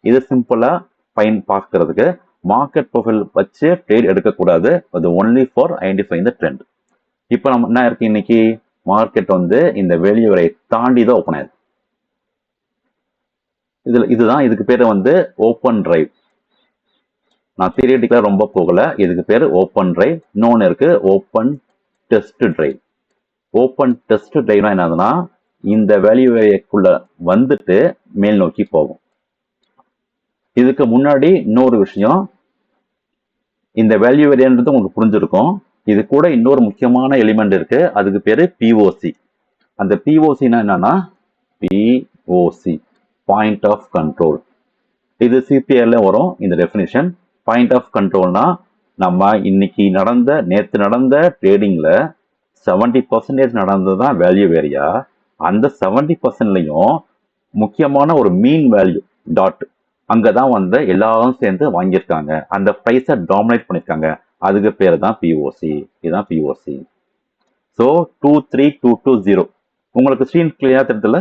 இது சிம்பிளா ஃபைன் பார்க்கறதுக்கு. மார்க்கெட் ப்ரொஃபைல் வச்சு ட்ரேட் எடுக்கக்கூடாது, அது only for identifying the trend. இப்போ நம்ம என்ன இருக்கு, இன்னைக்கு மார்க்கெட் வந்து இந்த வேல்யூ ஏரியை தாண்டி தான் ஓப்பன் ஆயிருக்கு. இதுதான் இதுக்கு பேர் வந்து ஓப்பன் டிரைவ். நான் தியரிட்டிக்கலா ரொம்ப போகல, இதுக்கு பேர் ஓப்பன் டிரைவ். இன்னொன்று இருக்கு open test drive. Open test டிரைவ்னா என்னதுன்னா, இந்த வேல்யூ ஏரியாக்குள்ள வந்துட்டு மேல் நோக்கி போகும். இதுக்கு முன்னாடி இன்னொரு விஷயம், இந்த வேல்யூ ஏரியான்றது உங்களுக்கு புரிஞ்சிருக்கும். இது கூட இன்னொரு முக்கியமான எலிமெண்ட் இருக்கு, அதுக்கு பேரு பிஓசி. அந்த பிஓசினா என்னன்னா, பிஓசி பாயிண்ட் ஆஃப் கண்ட்ரோல். இது சிபிஐல வரும் இந்த டெஃபினிஷன். பாயிண்ட் ஆஃப் கண்ட்ரோல்னா, நம்ம இன்னைக்கு நேற்று நடந்த ட்ரேடிங்ல 70% நடந்ததுதான் வேல்யூ ஏரியா. அந்த 70%லையும் முக்கியமான ஒரு மீன் வேல்யூ டாட், அங்கதான் வந்து எல்லாரும் சேர்ந்து வாங்கியிருக்காங்க, அந்த பிரைஸை டாமினேட் பண்ணிருக்காங்க. அதுக்கு பேர் தான் பிஓசி. இதுதான் பிஓசி. ஸோ 23220 உங்களுக்கு ஸ்க்ரீன் கிளியரா தெரியுதுல்ல?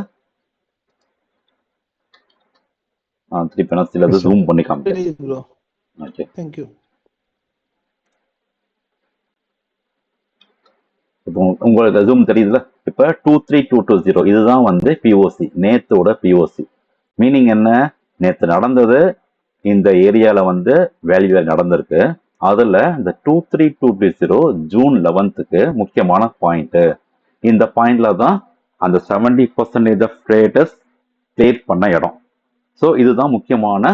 திருப்பி நான் சிலது ஜூம் பண்ணி காமிக்கிறேன். Okay,
thank you.
இப்போ உங்களுக்கு ஜூம் தெரியுதுல. இப்போ 23220 இதுதான் வந்து பிஓசி, நேத்தோட பிஓசி. மீனிங் என்ன? நேத்து நடந்தது இந்த ஏரியால வந்து வேல்யூ நடந்திருக்கு. அதுல இந்த 23220 ஜூன் 11க்கு முக்கியமான பாயிண்ட். இந்த பாயிண்ட்ல தான் அந்த 70% ஆஃப் ட்ரேடர்ஸ் ட்ரேட் பண்ண இடம். ஸோ இதுதான் முக்கியமான.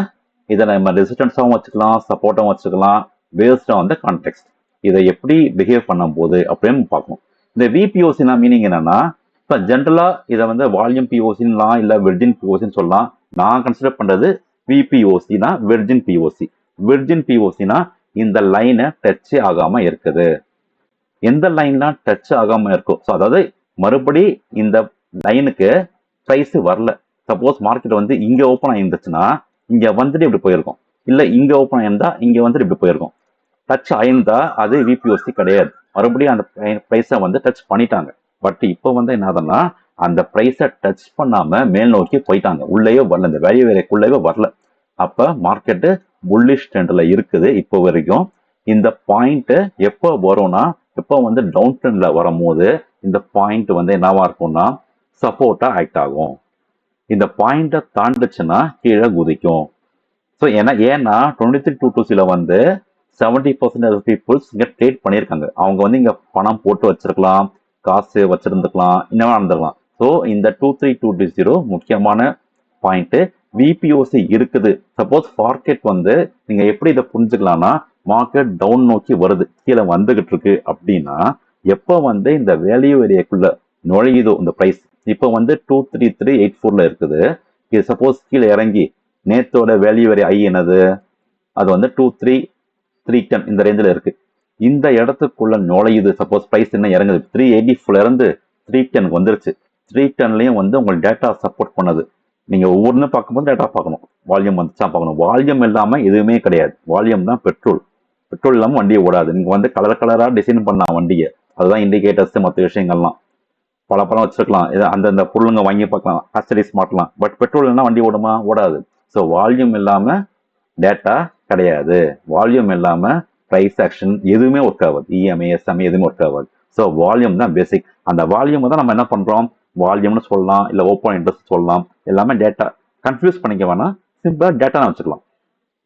இதை நம்ம ரெசிஸ்டன்ஸாகவும் வச்சுக்கலாம், சப்போர்ட்டாகவும் வச்சுக்கலாம், பேஸ்ட் ஆன் த கான்டெக்ட். இதை எப்படி பிஹேவ் பண்ணும் போது அப்படின்னு பார்க்கணும். இந்த விபிஓசினா மீனிங் என்னன்னா, இப்போ ஜென்ரலா இதை வந்து வால்யூம் பிஓசின்லாம் இல்லை வெர்ஜின் பிஓசின்னு சொல்லலாம். நான் கன்சிடர் பண்றது விபிஓசினா வெர்ஜின் பிஓசி. வெர்ஜின் பிஓசினா இந்த லைனை டச் ஆகாம இருக்குது. எந்த லைன்லாம் டச் ஆகாம இருக்கும், ஸோ அதாவது மறுபடி இந்த லைனுக்கு ப்ரைஸ் வரல. சப்போஸ் மார்க்கெட் வந்து இங்க ஓப்பன் ஆயிருந்துச்சுன்னா இங்க வந்துட்டு இப்படி போயிருக்கும், இல்ல இங்க ஓப்பன் ஆயிருந்தா இங்க வந்துட்டு இப்படி போயிருக்கும். டச் ஆயிருந்தா அது விபிஓசி கிடையாது. மறுபடியும் அந்த ப்ரைஸை வந்து டச் பண்ணிட்டாங்க. பட் இப்போ வந்து என்னதுன்னா அந்த ப்ரைஸை டச் பண்ணாம மேல் நோக்கி போயிட்டாங்க, உள்ளேயே வரல, இந்த வேல்யூ வேலைக்குள்ளேயே வரல. அப்ப மார்க்கெட்டு புல்லிஷ் ட்ரெண்ட்ல இருக்குது இப்போ வரைக்கும். இந்த பாயிண்ட் எப்போ வரும்னா, எப்போ வந்து டவுன் ட்ரெண்ட்ல வரும்போது இந்த பாயிண்ட் வந்து என்னவா இருக்கும்னா சப்போர்ட்டா ஆக்ட் ஆகும். இந்த பாயிண்ட்டை தாண்டுச்சுன்னா கீழே குதிக்கும். ஸோ ஏன்னா 23-220 வந்து 70% பீப்புள்ஸ் இங்க ட்ரேட் பண்ணியிருக்காங்க. அவங்க வந்து இங்க பணம் போட்டு வச்சிருக்கலாம், காசு வச்சிருந்துக்கலாம், இன்னும் நடந்துக்கலாம். ஸோ இந்த 23220 முக்கியமான பாயிண்ட். விபிஓசி இருக்குது. சப்போஸ் மார்க்கெட் வந்து நீங்க எப்படி இதை புரிஞ்சுக்கலாம்னா, மார்க்கெட் டவுன் நோக்கி வருது, கீழே வந்துகிட்டு இருக்கு அப்படின்னா எப்போ வந்து இந்த வேல்யூ ஏரியாக்குள்ள நுழையுதோ இந்த பிரைஸ், இப்போ வந்து 23384 இருக்குது. இது சப்போஸ் கீழே இறங்கி நேத்தோட வேல்யூ ஏரியா ஐ என்னது, அது வந்து 23310 இந்த ரேஞ்சில் இருக்கு. இந்த இடத்துக்குள்ள நுழையுது, சப்போஸ் பிரைஸ் என்ன இறங்குது 384 இருந்து 310 வந்துருச்சு. 310லயும் வந்து உங்களுக்கு டேட்டா சப்போர்ட் பண்ணுது. நீங்க ஒவ்வொன்றும் பார்க்கும்போது டேட்டா பார்க்கணும், வால்யூம் வந்துச்சா பார்க்கணும். வால்யூம் இல்லாம எதுவுமே கிடையாது. வால்யூம் தான் பெட்ரோல். பெட்ரோல் இல்லாம வண்டியை ஓடாது. நீங்க வந்து கலர் கலரா டிசைன் பண்ணலாம் வண்டியை, அதுதான் இண்டிகேட்டர்ஸ் மற்ற விஷயங்கள்லாம். பல பழம் வச்சிருக்கலாம், அந்தந்த பொருளுங்க வாங்கி பார்க்கலாம், ஆக்சரிஸ் மாட்டலாம். பட் பெட்ரோல் இல்லைன்னா வண்டி ஓடுமா? ஓடாது. ஸோ வால்யூம் இல்லாம டேட்டா கிடையாது. வால்யூம் இல்லாம ப்ரைஸ் ஆக்ஷன் எதுவுமே ஒர்க் ஆகாது. இஎம்ஐ எஸ்எம்ஐ எதுவுமே ஒர்க் ஆகாது. ஸோ வால்யூம் தான் பேசிக். அந்த வால்யூம் தான் நம்ம என்ன பண்றோம், வால்யூம்னு சொல்லலாம், இல்லை ஓப்பன் இன்ட்ரெஸ்ட் சொல்லலாம். எல்லாமே டேட்டா. கன்ஃபியூஸ் பண்ணிக்க வேணாம், சிம்பிளா டேட்டா வச்சுக்கலாம்.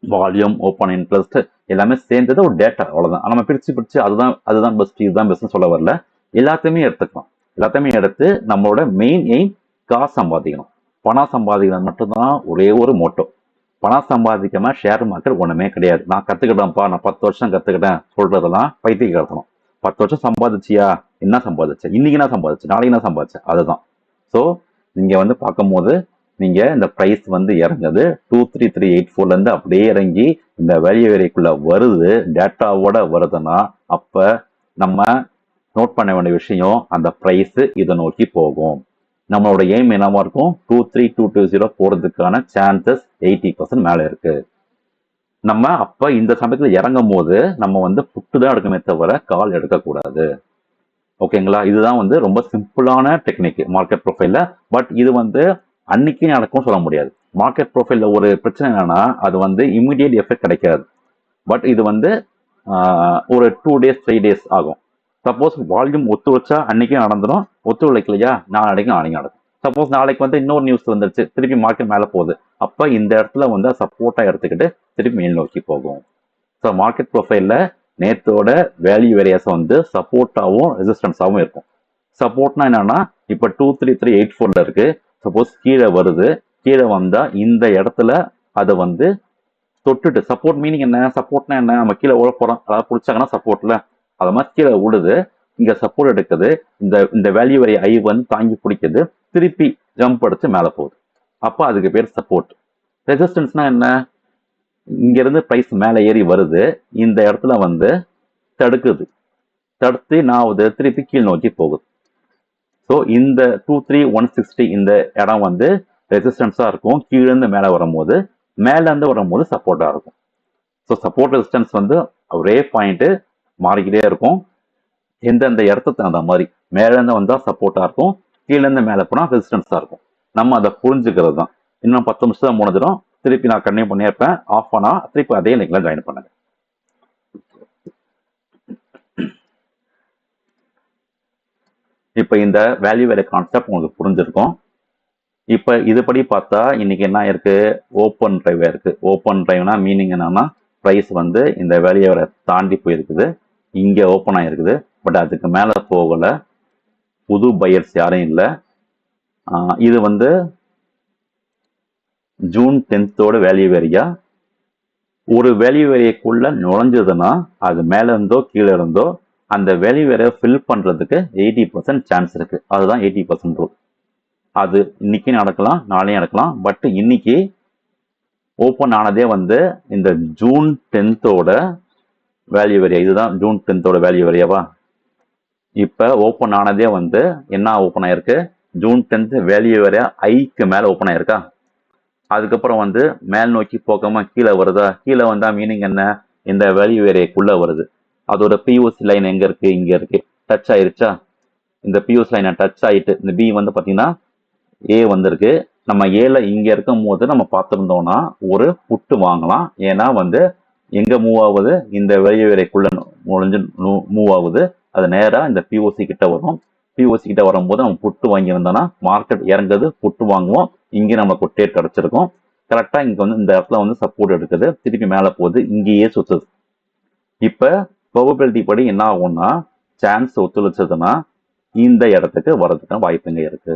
வால்யூம், ஓப்பன் இன்ட்ரெஸ்ட் எல்லாமே சேர்ந்தது ஒரு டேட்டா, அவ்வளவுதான். நம்ம பிரிச்சு அதுதான் பெஸ்ட், இதுதான் பெஸ்ட்னு சொல்ல வரல. எல்லாத்தையுமே எடுத்துக்கலாம். எல்லாத்தையுமே எடுத்து நம்மளோட மெயின் எய்ம் காசு சம்பாதிக்கணும், பணம் சம்பாதிக்கிறது மட்டும்தான் ஒரே ஒரு மோட்டோ. பணம் சம்பாதிக்காம ஷேர் மார்க்கெட் ஒண்ணுமே கிடையாது. நான் கத்துக்கிட்டேன்ப்பா, நான் 10 வருஷம் கத்துக்கிட்டேன் சொல்றதெல்லாம் பைத்தியக்காரத்தனம். 10 வருஷம் சம்பாதிச்சியா? என்ன சம்பாதிச்ச? இன்னைக்கு என்ன சம்பாதிச்சு, நாளைக்கு என்ன சம்பாதிச்ச? அதுதான். ஸோ நீங்க வந்து பார்க்கும்போது நீங்க இந்த பிரைஸ் வந்து இறங்குது 23384 இருந்து அப்படியே இறங்கி இந்த வேல்யூ ஏரியாக்குள்ள வருது, டேட்டாவோட வருதுன்னா அப்ப நம்ம நோட் பண்ண வேண்டிய விஷயம், அந்த பிரைஸ் இதை நோக்கி போகும். நம்மளோட எய்ம் என்னவா இருக்கும், 23220 போறதுக்கான சான்சஸ் 80% மேல இருக்கு. நம்ம அப்ப இந்த சமயத்துல இறங்கும் போது நம்ம வந்து புட்டு தான் எடுக்கமே தவிர கால் எடுக்கக்கூடாது. ஓகேங்களா? இதுதான் வந்து ரொம்ப சிம்பிளான டெக்னிக் மார்க்கெட் ப்ரொஃபைல்ல. பட் இது வந்து அன்னைக்கு நடக்கும் சொல்ல முடியாது. மார்க்கெட் ப்ரொஃபைல்ல ஒரு பிரச்சனை என்னன்னா, அது வந்து இமிடியேட் எஃபெக்ட் கிடைக்காது. பட் இது வந்து ஒரு 2 days 3 days ஆகும். சப்போஸ் வால்யூம் ஒத்து வச்சா அன்னைக்கும் நடந்துடும், ஒத்து உழைக்கலையா நாளைக்கு நடக்கும். சப்போஸ் நாளைக்கு வந்து இன்னொரு நியூஸ் வந்துருச்சு, திருப்பி மார்க்கெட் மேலே போகுது, அப்ப இந்த இடத்துல வந்து சப்போர்ட்டா எடுத்துக்கிட்டு திருப்பி மேல் நோக்கி போகும். ஸோ மார்க்கெட் ப்ரொஃபைல்ல நேத்தோட வேல்யூ ஏரியாஸ் வந்து சப்போர்ட்டாகவும் ரெசிஸ்டன்ஸாகவும் இருக்கும். சப்போர்ட்னா என்னன்னா, இப்போ 23384 இருக்கு. சப்போஸ் கீழே வருது, கீழே வந்தா இந்த இடத்துல அதை வந்து தொட்டுட்டு, சப்போர்ட் மீனிங் என்ன, சப்போர்ட்னா என்ன, நம்ம கீழே ஓட போறோம், அதாவது பிடிச்சாங்கன்னா சப்போர்ட்ல அது மாதிரி கீழே விடுது, இங்க சப்போர்ட் எடுக்குது, இந்த இந்த வேல்யூ வரை ஐ வந்து தாங்கி பிடிக்குது, திருப்பி ஜம்ப் அடிச்சு மேலே போகுது, அப்போ அதுக்கு பேர் சப்போர்ட். ரெசிஸ்டன்ஸ்னா என்ன, இங்க இருந்து பிரைஸ் மேலே ஏறி வருது, இந்த இடத்துல வந்து தடுக்குது, தடுத்து நான் திருப்பி கீழ் நோக்கி போகுது. ஸோ இந்த 23160 இந்த இடம் வந்து ரெசிஸ்டன்ஸா இருக்கும். கீழேருந்து மேலே வரும்போது, மேலேருந்து வரும்போது சப்போர்ட்டா இருக்கும். ஸோ சப்போர்ட் ரெசிஸ்டன்ஸ் வந்து ஒரே பாயிண்ட் மாறிக்கிட்டே இருக்கும். எந்தெந்த இடத்துக்கு தகுந்த மாதிரி மேலேருந்து வந்தால் சப்போர்ட்டா இருக்கும், கீழேருந்து மேலே போனால் ரெசிஸ்டன்ஸா இருக்கும். நம்ம அதை புரிஞ்சுக்கிறது தான். இன்னும் 10 நிமிஷம் முடிஞ்சிடும். திருப்பி நான் கண்டினியூ பண்ணியிருப்பேன். ஆஃப் பண்ணா திருப்பி அதே லிங்க்ல ஜாயின் பண்ணுங்க. இப்போ இந்த வேல்யூ வேலை கான்செப்ட் உங்களுக்கு புரிஞ்சிருக்கும். இப்போ இதுபடி பார்த்தா இன்னைக்கு என்ன இருக்கு, ஓப்பன் டிரைவ் இருக்கு. ஓப்பன் டிரைவ்னா மீனிங் என்னன்னா ப்ரைஸ் வந்து இந்த வேல்யூ வேலை தாண்டி போயிருக்குது, இங்கே ஓப்பன் ஆகிருக்குது. பட் அதுக்கு மேலே போகலை, புது பையர்ஸ் யாரும் இல்லை. இது வந்து ஜூன் 10th வேல்யூ வேரியா. ஒரு வேல்யூ வேரியக்குள்ள நுழைஞ்சதுன்னா அது மேல இருந்தோ கீழே இருந்தோ அந்த வேல்யூ வேரிய ஃபில் பண்றதுக்கு 80% சான்ஸ் இருக்கு. அதுதான் 80% ரூல். அது இன்னைக்கு நடக்கலாம், நாளையும் நடக்கலாம். பட் இன்னைக்கு ஓப்பன் ஆனதே வந்து இந்த ஜூன் 10th வேல்யூ வேரியா. இதுதான் ஜூன் 10th வேல்யூ வேரியாவா. இப்ப ஓப்பன் ஆனதே வந்து என்ன ஓப்பன் ஆயிருக்கு, ஜூன் 10th வேல்யூ வேரியா ஐக்கு மேல ஓப்பன் ஆயிருக்கா. அதுக்கப்புறம் வந்து மேல் நோக்கி போகாம கீழே வருதா. கீழே வந்தா மீனிங் என்ன, இந்த வேல்யூ வேரியக்குள்ள வருது. அதோட பியூசி லைன் எங்க இருக்கு, இங்க இருக்கு. டச் ஆயிருச்சா. இந்த பியூசி லைனை டச் ஆயிட்டு இந்த பி வந்து பாத்தீங்கன்னா ஏ வந்திருக்கு. நம்ம ஏல இங்க இருக்கும் போது நம்ம பார்த்துருந்தோம்னா ஒரு புட்டு வாங்கலாம். ஏன்னா வந்து எங்க மூவ் ஆகுது, இந்த வேல்யூ வேரியக்குள்ள நுழைஞ்சு மூவ் ஆகுது. அது நேரா இந்த பிஓசி கிட்ட வரும். பிஓசி கிட்ட வரும்போது நம்ம புட்டு வாங்கியிருந்தோம்னா மார்க்கெட் இறங்குது, புட்டு வாங்குவோம். இங்கே நமக்கு ஒரு டேட் கிடைச்சிருக்கும். கரெக்டா இங்க வந்து இந்த இடத்துல வந்து சப்போர்ட் எடுக்குது, திருப்பி மேல போகுது, இங்கேயே சுத்துது. இப்ப ப்ராபபிலிட்டி படி என்ன ஆகும்னா, சான்ஸ் ஒத்துழைச்சதுன்னா இந்த இடத்துக்கு வர்றதுக்கான வாய்ப்புங்க இருக்கு.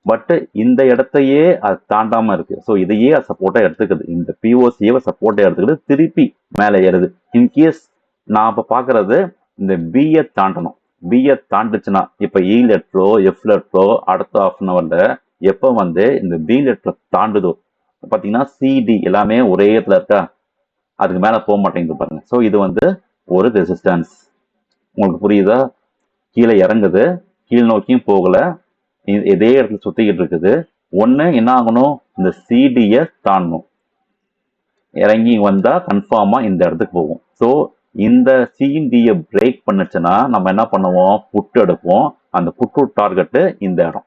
பட் இந்த இடத்தையே அது தாண்டாம இருக்கு. ஸோ இதையே சப்போர்ட்டா எடுத்துக்குது, இந்த பிஓசியை சப்போர்ட்டா எடுத்துக்கிட்டு திருப்பி மேலே ஏறுது. இன்கேஸ் நான் இப்ப பாக்குறது இந்த பிஏ தாண்டணும். பிஏ தாண்டுச்சுன்னா இப்ப இ லெட்டரோ எஃப் லெட்டரோ அடுத்த ஹாஃப் அன் ஹவர்ல எப்ப வந்து இந்த பி லெட்டர் தாண்டுதோ பாத்தீங்கன்னா சிடி எல்லாமே ஒரே இடத்துல இருக்கா, அதுக்கு மேல போக மாட்டேங்குது பாருங்க. ஸோ இது வந்து ஒரு ரெசிஸ்டன்ஸ். உங்களுக்கு புரியுதா. கீழே இறங்குது, கீழ் நோக்கியும் போகல, இதே இடத்துல சுத்திக்கிட்டு இருக்குது. ஒண்ணு என்ன ஆகணும், இந்த சிடியை தாண்டணும். இறங்கி வந்தா கன்ஃபார்மா இந்த இடத்துக்கு போகும். ஸோ இந்த சிடியை பிரேக் பண்ணுச்சுன்னா நம்ம என்ன பண்ணுவோம், புட்டு எடுப்போம். அந்த புட்டு டார்கெட்டு இந்த இடம்.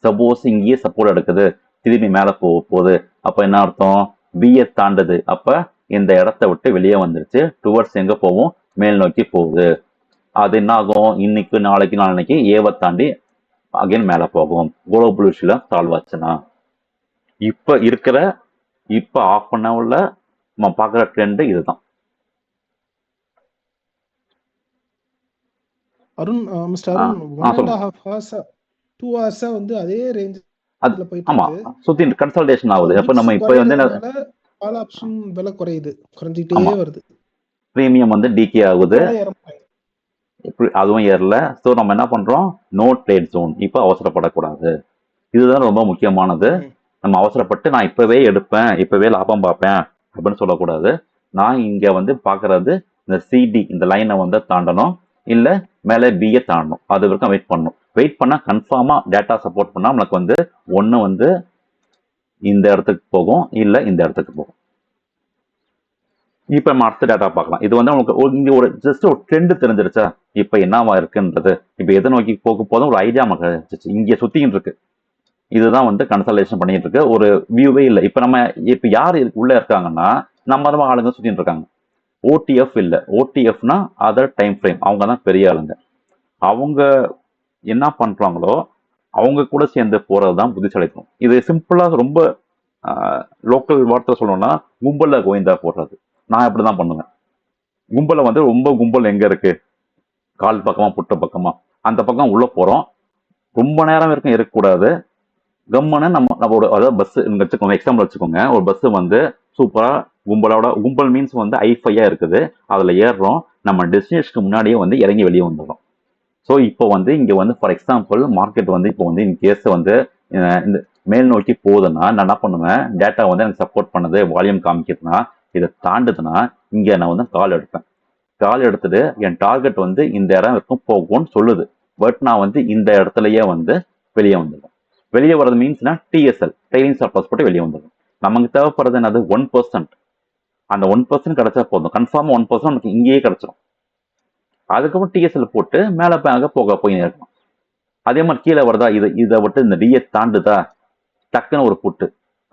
சப்போஸ் இங்கேயே சப்போர்ட் எடுக்குது, திரும்பி மேல போகுது, அப்ப என்ன அர்த்தம், பிஏ தாண்டுது. அப்ப இந்த இடத்த விட்டு வெளியே வந்துருச்சு, டுவர்ட்ஸ் எங்க போகும், மேல் நோக்கி போகுது. அது என்ன ஆகும், இன்னைக்கு நாளைக்கு நாளைக்கு ஏவை தாண்டி அகைன் மேல போகும். குளோபல் இஷ்யூல சால்வ் ஆச்சுன்னா. இப்ப ஆஃப் பண்ண உள்ள நம்ம பாக்குற ட்ரெண்ட் இதுதான்.
Arun, mister Arun, 1.5 hours 2 hours வந்து அதே ரேஞ்ச்ல போயிட்டு
ஆமா,
இருக்கு.
சுத்தி கன்சல்டேஷன் ஆகுது. அப்ப நம்ம இப்ப வந்து
கால் ஆப்ஷன் விலை குறையுது, குறைஞ்சிட்டே வருது.
பிரீமியம் வந்து டிகே ஆகுது, அதுவும் ஏறல. ஸோ நம்ம என்ன பண்றோம், நோ ட்ரேட் ஜோன். இப்ப அவசரப்படக்கூடாது. இதுதான் ரொம்ப முக்கியமானது. நம்ம அவசரப்பட்டு நான் இப்பவே எடுப்பேன், இப்பவே லாபம் பார்ப்பேன் அப்படின்னு சொல்லக்கூடாது. நான் இங்க வந்து பாக்குறது இந்த சிடி இந்த லைனை வந்து தாண்டணும், இல்ல மேலே பிஏ தாண்டணும். அது வரைக்கும் வெயிட் பண்ணணும். வெயிட் பண்ணா கன்ஃபார்மா டேட்டா சப்போர்ட் பண்ணா நம்மளுக்கு வந்து ஒண்ணு வந்து இந்த இடத்துக்கு போகும், இல்ல இந்த இடத்துக்கு போகும். இப்ப நம்ம அடுத்த டேட்டா பார்க்கலாம். இது வந்து உங்களுக்கு இங்க ஒரு ஜஸ்ட் ஒரு ட்ரெண்ட் தெரிஞ்சிருச்சா, இப்ப என்னவா இருக்குன்றது. இப்ப எதை நோக்கி போக போதும் ஒரு ஐடியா நமக்கு இங்க சுத்திக்கிட்டு இருக்கு. இதுதான் வந்து கன்சல்டேஷன் பண்ணிட்டு இருக்கு, ஒரு வியூவே இல்லை. இப்ப நம்ம இப்ப யார் உள்ள இருக்காங்கன்னா நம்ம ஆளுங்க சுத்திட்டு இருக்காங்க. ஓடிஎஃப் இல்ல, ஓடிஎஃப்னா அதர் டைம் ஃப்ரேம், அவங்க தான் பெரிய ஆளுங்க. அவங்க என்ன பண்றாங்களோ அவங்க கூட சேர்ந்து போறதுதான் புத்திசாலித்தனம். இது சிம்பிளா ரொம்ப லோக்கல் வார்த்தை சொல்லணும்னா கும்பல்ல கோவிந்தா போடுறது. நான் இப்படிதான் பண்ணுவேன். கும்பல வந்து ரொம்ப கும்பல் எங்க இருக்கு, கால் பக்கமா புட்ட பக்கமா, அந்த பக்கம் உள்ள போறோம். ரொம்ப நேரம் வரைக்கும் இருக்கக்கூடாது. கம்மனு நம்மளோட அதாவது பஸ் வச்சுக்கோங்க, எக்ஸாம்பிள் வச்சுக்கோங்க. ஒரு பஸ் வந்து சூப்பரா கும்பல் மீன்ஸ் வந்து ஐஃபையா இருக்குது, அதுல ஏறுறோம். நம்ம டெஸ்டினேஷனுக்கு முன்னாடியே வந்து இறங்கி வெளியே வந்துடுறோம். ஸோ இப்போ வந்து இங்க வந்து ஃபார் எக்ஸாம்பிள் மார்க்கெட் வந்து இப்போ வந்து இன் கேஸ் வந்து இந்த மேல் நோக்கி போகுதுன்னா நான் என்ன பண்ணுவேன், டேட்டா வந்து எனக்கு சப்போர்ட் பண்ணுது, வால்யூம் காமிக்குதுன்னா, இதை தாண்டுதுன்னா இங்க நான் வந்து கால் எடுப்பேன். கால் எடுத்துட்டு என் டார்கெட் வந்து இந்த இடம் வரைக்கும் போகும்னு சொல்லுது. பட் நான் வந்து இந்த இடத்துலயே வந்து வெளியே வந்துடுவேன். வெளியே வர்றது மீன்ஸ்னா டிஎஸ்எல், ட்ரைலிங் ஸ்டாப் லாஸ் போட்டு வெளியே வந்துடும். நமக்கு தேவைப்படுறது என்னது, 1%. அந்த 1% கிடைச்சா போதும், கன்ஃபார்மா 1% நமக்கு இங்கேயே கிடைச்சிடும். அதுக்கப்புறம் டிஎஸ்எல் போட்டு மேல போய் இருக்கும். அதே மாதிரி கீழே வருதா, இதை விட்டு இந்த டிஎஸ் தாண்டுதா, டக்குன்னு ஒரு புட்டு.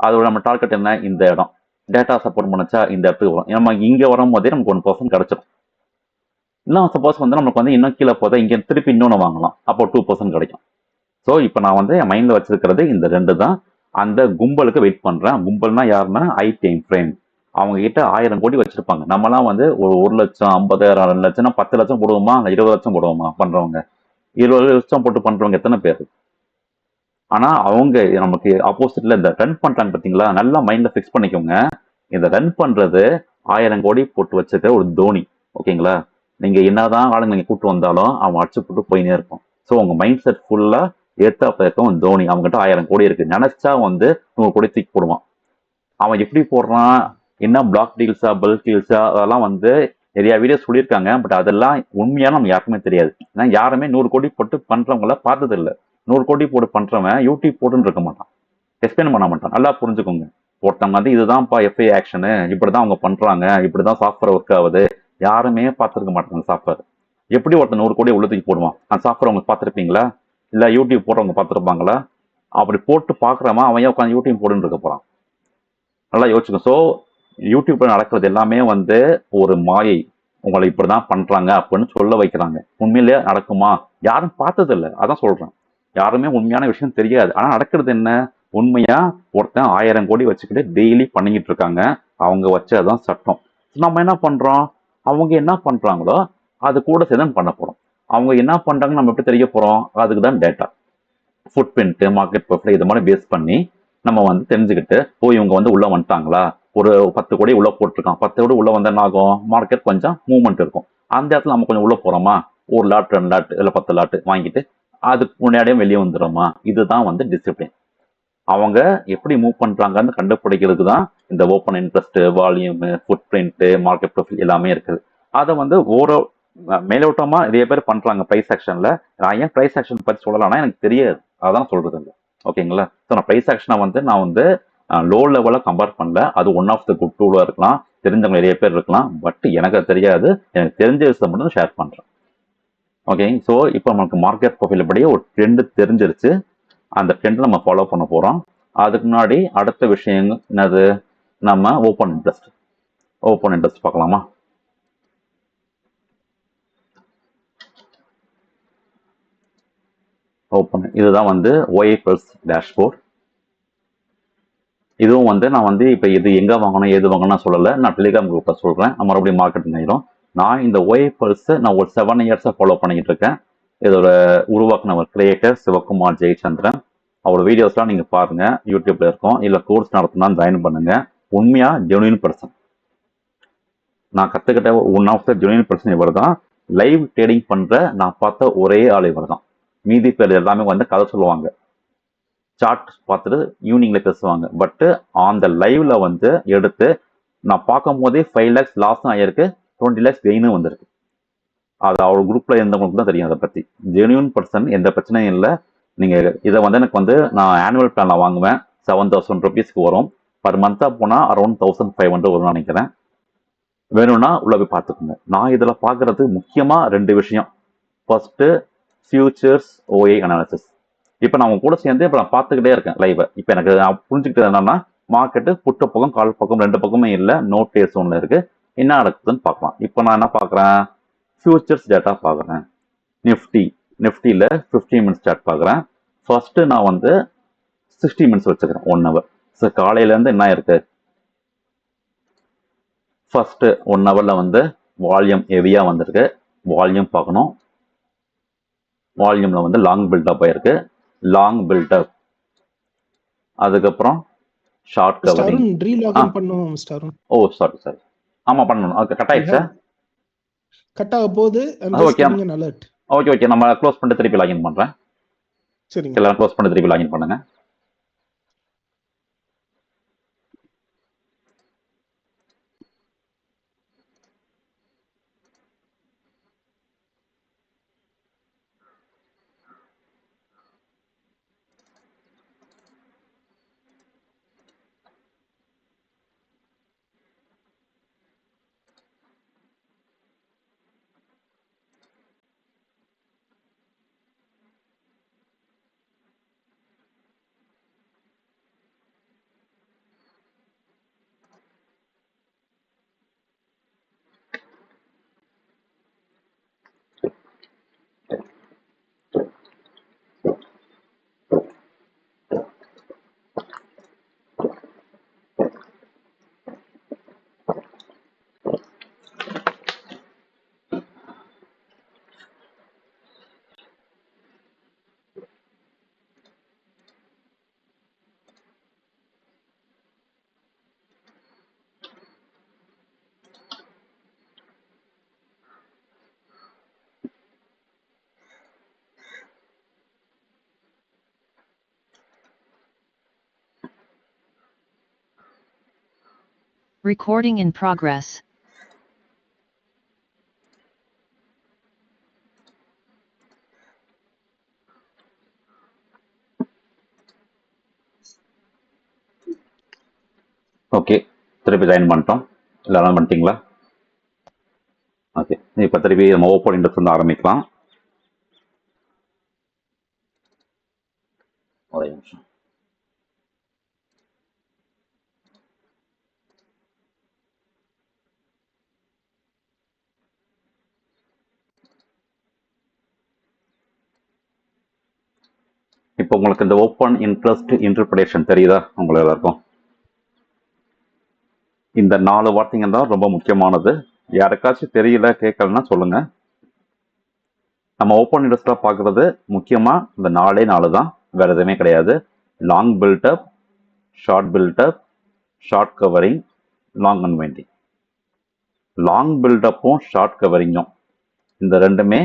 அதோட நம்ம டார்கெட் என்ன, இந்த இடம் டேட்டா சப்போர்ட் பண்ணுச்சா இந்த இடத்துக்கு வரும். நம்ம இங்க வரும் போதே நமக்கு 1% கிடைச்சிடும். இன்னும் சப்போஸ் வந்து நமக்கு வந்து இன்னும் கீழே போதா இங்க திருப்பி இன்னொன்று வாங்கலாம், அப்போ 2% கிடைக்கும். ஸோ இப்போ நான் வந்து என் மைண்ட்ல வச்சிருக்கிறது இந்த ரெண்டு தான். அந்த கும்பலுக்கு வெயிட் பண்றேன். கும்பல்னா யாருன்னா ஐ டைம் ஃப்ரேம். அவங்க கிட்ட 1000 கோடி வச்சிருப்பாங்க. நம்மலாம் வந்து ஒரு 1,00,000 50,000 2,00,000 10 லட்சம் போடுவோமா, 20 லட்சம் போடுவோமா பண்றவங்க? 20 லட்சம் போட்டு பண்றவங்க எத்தனை பேர்? ஆனா அவங்க நமக்கு ஆப்போசிட்ல இந்த ரன் பண்றாங்க பாத்தீங்களா, நல்லா மைண்ட்ல ஃபிக்ஸ் பண்ணிக்கோங்க. இந்த ரன் பண்றது 1000 கோடி போட்டு வச்சிருக்க ஒரு தோனி. ஓகேங்களா? நீங்க என்னதான் ஆளுங்க நீங்க கூட்டு வந்தாலும் அவன் அடிச்சு போட்டு போயினே இருக்கும். ஸோ உங்க மைண்ட் செட் ஃபுல்லா ஏத்தாப்ப இருக்கும் தோனி. அவங்ககிட்ட 1000 கோடி இருக்கு. நினைச்சா வந்து 100 கோடி தூக்கி போடுவான். அவன் எப்படி போடுறான், என்ன பிளாக் டீல்ஸா பல்க் டீல்ஸா அதெல்லாம் வந்து நிறைய வீடியோ சொல்லியிருக்காங்க. பட் அதெல்லாம் உண்மையான நம்ம யாருக்குமே தெரியாது. ஏன்னா யாருமே 100 கோடி போட்டு பண்றவங்கள பார்த்தது இல்லை. 100 கோடி போட்டு பண்றவன் யூடியூப் போட்டுன்னு இருக்க மாட்டான், எக்ஸ்பிளைன் பண்ண மாட்டான். நல்லா புரிஞ்சுக்கோங்க. ஒருத்தவங்க வந்து இதுதான்ப்பா எஃப்ஐ ஆக்ஷனு, இப்படிதான் அவங்க பண்றாங்க, இப்படிதான் சாஃப்ட்வேர் ஒர்க் ஆகுது, யாருமே பார்த்துருக்க மாட்டாங்க சாஃப்ட்வேர். எப்படி ஒருத்தன் 100 கோடி உள்ள தூக்கி போடுவான்? அந்த சாஃப்ட்வேர் அவங்க பார்த்துருப்பீங்களா? இல்ல யூடியூப் போடுறவங்க பார்த்துருப்பாங்களா? அப்படி போட்டு பார்க்குறவன் அவன் ஏன் உட்காந்து யூடியூப் போட்டுன்னு இருக்க போறான்? நல்லா யோசிச்சுக்கோ. ஸோ யூடியூப்ல நடக்கிறது எல்லாமே வந்து ஒரு மாயை. உங்களை இப்படிதான் பண்றாங்க அப்படின்னு சொல்ல வைக்கிறாங்க. உண்மையிலேயே நடக்குமா? யாரும் பார்த்தது இல்லை, அதான் சொல்றேன். யாருமே உண்மையான விஷயம் தெரியாது. ஆனா நடக்கிறது என்ன? உண்மையா ஒருத்தன் 1000 கோடி வச்சுக்கிட்டு டெய்லி பண்ணிக்கிட்டு இருக்காங்க. அவங்க வச்சதான் சட்டம். நம்ம என்ன பண்றோம்? அவங்க என்ன பண்றாங்களோ அது கூட சேர்ந்து பண்ண போறோம். அவங்க என்ன பண்றாங்கன்னு நம்ம எப்படி தெரிய போறோம்? அதுக்கு தான் data, food print, market profile இது மாதிரி பேஸ் பண்ணி நம்ம வந்து தெரிஞ்சுக்கிட்டு, ஓ இவங்க வந்து உள்ள வந்துட்டாங்களா, ஒரு 10 கோடி உள்ள போட்டிருக்கான், 10 கோடி உள்ள வந்தா என்ன ஆகும்? மார்க்கெட் கொஞ்சம் மூவ்மெண்ட் இருக்கும். அந்த இடத்துல நம்ம கொஞ்சம் உள்ள போறோமா, ஒரு லாட் 2 லாட் இல்லை 10 லாட் வாங்கிட்டு அதுக்கு முன்னாடியே வெளியே வந்துடுறோமா? இதுதான் வந்து டிசிப்ளின். அவங்க எப்படி மூவ் பண்றாங்கன்னு கண்டுபிடிக்கிறதுக்கு தான் இந்த open interest, volume, food print, market profile எல்லாமே இருக்குது. அதை வந்து ஓரோ மேலோட்டமா நிறைய பேர் பண்றாங்க பிரைஸ் ஆக்ஷன்ல. நான் ஏன் பிரைஸ் ஆக்ஷன் பத்தி சொல்லலாம்னா எனக்கு தெரியாது, அதான் சொல்றது இல்லை. ஓகேங்களா? ஸோ நான் பிரைஸ் ஆக்ஷனை வந்து நான் வந்து லோ லெவலில் கம்பேர் பண்ணல. அது ஒன் ஆஃப் த குட் டூலாக இருக்கலாம், தெரிஞ்சவங்க நிறைய பேர் இருக்கலாம். பட் எனக்கு அது தெரியாது. எனக்கு தெரிஞ்ச விஷயத்தை மட்டும் ஷேர் பண்றேன். ஓகே. ஸோ இப்போ நமக்கு மார்க்கெட் ப்ரொஃபைல் படியே ஒரு ட்ரெண்ட் தெரிஞ்சிருச்சு. அந்த ட்ரெண்ட் நம்ம ஃபாலோ பண்ண போறோம். அதுக்கு முன்னாடி அடுத்த விஷயம் என்னது? நம்ம ஓப்பன் இன்ட்ரெஸ்ட். ஓப்பன் இன்ட்ரெஸ்ட் பார்க்கலாமா? ஓப்பன், இதுதான் வந்து ஒய் பல்ஸ் டேஷ்போர்ட். இதுவும் வந்து நான் வந்து இப்போ இது எங்க வாங்கணும் ஏது வாங்கணும் சொல்லலை. நான் டெலிகிராம் குரூப்ல சொல்றேன். நான் மறுபடியும் மார்க்கெட்டிங் ஆயிரும். நான் இந்த ஒய் பல்ஸ் நான் ஒரு 7 இயர்ஸா ஃபாலோ பண்ணிக்கிட்டு இருக்கேன். இதோட உருவாக்குனவர் கிரியேட்டர் சிவகுமார் ஜெயச்சந்திரன். அவரோட வீடியோஸ்லாம் நீங்க பாருங்க, யூடியூப்ல இருக்கும். இல்ல கோர்ஸ் நடத்தினா ஜாயின் பண்ணுங்க. உண்மையா ஜெனுயின் பர்சன். நான் கத்துக்கிட்ட one of the genuine person இவர் தான். லைவ் ட்ரேடிங் பண்ற நான் பார்த்த ஒரே ஆள் இவர் தான். மீதி பேர் எல்லாமே வந்து கதை சொல்லுவாங்க, சார்ட் பார்த்துட்டு ஈவினிங்ல பேசுவாங்க. பட் ஆன் த லைவ்ல வந்து எடுத்து நான் பார்க்கும் போதே 5 lakhs லாஸும் ஆயிருக்கு, 20 lakhs கெயினும் வந்திருக்கு. அது அவர் குரூப்ல இருந்தவங்களுக்கு தான் தெரியும் அதை பத்தி. ஜெனுயின் பர்சன், எந்த பிரச்சனையும் இல்லை. நீங்க இதை வந்து எனக்கு வந்து நான் ஆனுவல் பிளான்ல வாங்குவேன். 7,000 ருபீஸ்க்கு வரும். பர் மந்த்தா போனா அரௌண்ட் 1,500 வரும்னு நினைக்கிறேன். வேணும்னா உள்ள போய் பார்த்துக்கோங்க. நான் இதுல பாக்குறது முக்கியமா 2 விஷயம். First futures OA analysis. இப்போ நான் உங்க கூட சேர்ந்து இப்போ நான் பார்த்துக்கிட்டே இருக்கேன் லைவ். இப்போ எனக்கு நான் புரிஞ்சுக்கிட்டது என்னன்னா, மார்க்கெட்டு புட்ட பக்கம் கால் பக்கம் 2 பக்கமே இல்லை, நோட் டேஸ் ஒன்று இருக்கு. என்ன நடக்குதுன்னு பார்க்கலாம். இப்போ நான் என்ன பார்க்குறேன்? ஃபியூச்சர்ஸ் டேட்டா பார்க்குறேன். நிஃப்டி, நிஃப்டியில் 15 மினிட்ஸ் சார்ட் பார்க்குறேன். ஃபர்ஸ்ட் நான் வந்து 60 மினிட்ஸ் வச்சுக்கிறேன், 1 hour. ஸோ காலையிலேருந்து என்ன இருக்கு? ஃபர்ஸ்ட் 1 hourல வந்து வால்யூம் ஹெவியா வந்திருக்கு. வால்யூம் பார்க்கணும். வால்யூம்ல வந்து லாங் பில்டப் ஆயிருக்கு. லாங் பில்டப், அதுக்கப்புறம் ஷார்ட்
மிஸ்டர்
கவரிங்.
அருண்
ஆ
ரீலாகின் பண்ணுவோம் மிஸ்டர் அருண்.
ஓ சாரி சாரி. ஆமா பண்ணணும். ஓகே, கட்
வி
ஆயிடுச்சா?
ஹேவ் கட் ஆக போகுது. I'm just
okay
giving an alert.
Okay okay, நம்ம க்ளோஸ் பண்ணிட்டு திருப்பி லாகின் பண்றேன்.
சரிங்க.
எல்லாம் க்ளோஸ் பண்ணிட்டு திருப்பி லாகின் பண்ணுங்க.
Recording in progress.
ஓகே, திருப்பி ஜாயின் பண்ணிட்டோம். எல்லாரும் பண்ணிட்டீங்களா? ஓகே, இப்போ திருப்பி நம்ம ஓப்பன் இன்ட்ரெஸ்ட் வந்து ஆரம்பிக்கலாம். ஒரே நிமிஷம். இப்போ உங்களுக்கு இந்த ஓப்பன் இன்ட்ரெஸ்ட் இன்டர்பிரேஷன் தெரியுதா உங்களுக்கு எல்லாருக்கும்? இந்த 4 வார்த்தைங்க தான் ரொம்ப முக்கியமானது. யாருக்காச்சும் தெரியல கேட்கலன்னா சொல்லுங்க. நம்ம ஓப்பன் இன்ட்ரெஸ்ட்ல பார்க்கறது முக்கியமா இந்த 4 தான், வேற எதுவுமே கிடையாது. Long buildup, short buildup, short covering, long unwinding. Long பில்டப்பும் ஷார்ட் கவரிங்கும் இந்த ரெண்டுமே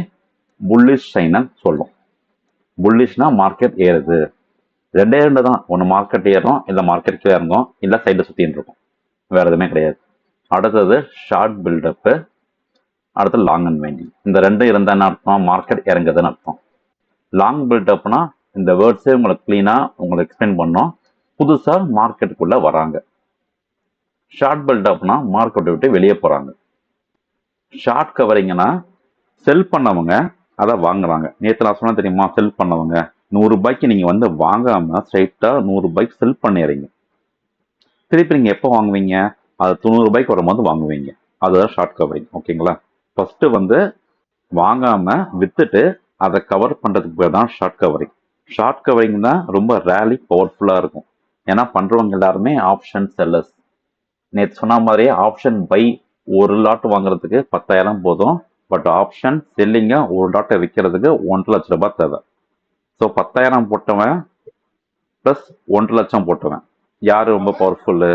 புல்லிஷ் சைனை சொல்லும். புல்லிஷ்னா மார்க்கெட் ஏறுது. ரெண்டே தான், ஒன்று மார்க்கெட் ஏறும், இல்லை மார்க்கெட் கீழே இறங்கும், இல்லை சைடில் சுற்றின்னு இருக்கும், வேற எதுவுமே கிடையாது. அடுத்தது ஷார்ட் பில்டப்பு, அடுத்து லாங் அன்வைண்டிங். இந்த ரெண்டும் இருந்தான்னு அர்த்தம் மார்க்கெட் இறங்குதுன்னு அர்த்தம். லாங் பில்டப்னா இந்த வேர்ட்ஸே உங்களுக்கு கிளீனாக உங்களுக்கு எக்ஸ்பிளைன் பண்ணோம். புதுசாக மார்க்கெட்டுக்குள்ளே வராங்க. ஷார்ட் பில்டப்னா மார்க்கெட்டை விட்டு வெளியே போகிறாங்க. ஷார்ட் கவரிங்னா செல் பண்ணவங்க அதை வாங்குறாங்க. நேற்று நான் சொன்ன தெரியுமா, செல் பண்ணவங்க 100 ரூபாய்க்கு நீங்கள் வந்து வாங்காமல் ஸ்ட்ரைட்டாக 100 ரூபாய்க்கு செல் பண்ணிடுறீங்க. திருப்பி நீங்கள் எப்போ வாங்குவீங்க? அது 90 ரூபாய்க்கு வரும்போது வாங்குவீங்க. அதுதான் ஷார்ட் கவரிங். ஓகேங்களா? ஃபர்ஸ்ட் வந்து வாங்காம வித்துட்டு அதை கவர் பண்றதுக்கு பேர் தான் ஷார்ட் கவரிங். ஷார்ட் கவரிங் தான் ரொம்ப ரேலி பவர்ஃபுல்லா இருக்கும். ஏன்னா பண்றவங்க எல்லாருமே ஆப்ஷன் செல்லர்ஸ். நேற்று சொன்ன மாதிரியே ஆப்ஷன் பை ஒரு லாட் வாங்குறதுக்கு 10,000 போதும். பட் ஆப்ஷன் செல்லிங்க ஒரு லாட்டை விற்கிறதுக்கு 1.5 லட்சம் ரூபாய் தேவை. ஸோ 10,000 போட்டவன் ப்ளஸ் 1.5 லட்சம் போட்டவன் யாரு ரொம்ப பவர்ஃபுல்லு?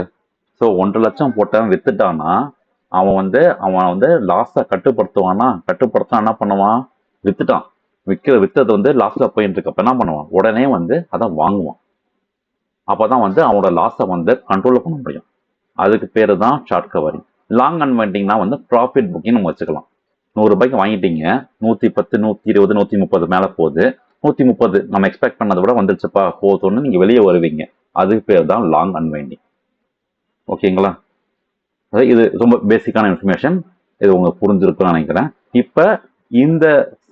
ஸோ 1.5 லட்சம் போட்டவன் வித்துட்டான்னா அவன் வந்து லாஸை கட்டுப்படுத்த என்ன பண்ணுவான்? வித்துட்டான். வித்தது வந்து லாஸ்ல போயிட்டு இருக்கப்ப என்ன பண்ணுவான்? உடனே வந்து அதை வாங்குவான். அப்பதான் வந்து அவனோட லாஸை வந்து கண்ட்ரோல் பண்ண முடியும். அதுக்கு பேரு தான் ஷார்ட் கவரிங். லாங் அன்வைண்டிங்னா வந்து ப்ராஃபிட் புக்கிங் நம்ம வச்சுக்கலாம். 100 ரூபாய்க்கு வாங்கிட்டீங்க, 110, 120, 130 மேல போகுது. 130 நம்ம எக்ஸ்பெக்ட் பண்ணதை விட வந்துருச்சுப்பா போதும்னு நீங்க வெளியே வருவீங்க. அதுக்கு பேர் தான் லாங் அன்வைண்டிங். ஓகேங்களா? இது ரொம்ப பேசிக்கான இன்ஃபர்மேஷன். இது உங்களுக்கு புரிஞ்சிருக்குன்னு நினைக்கிறேன். இப்ப இந்த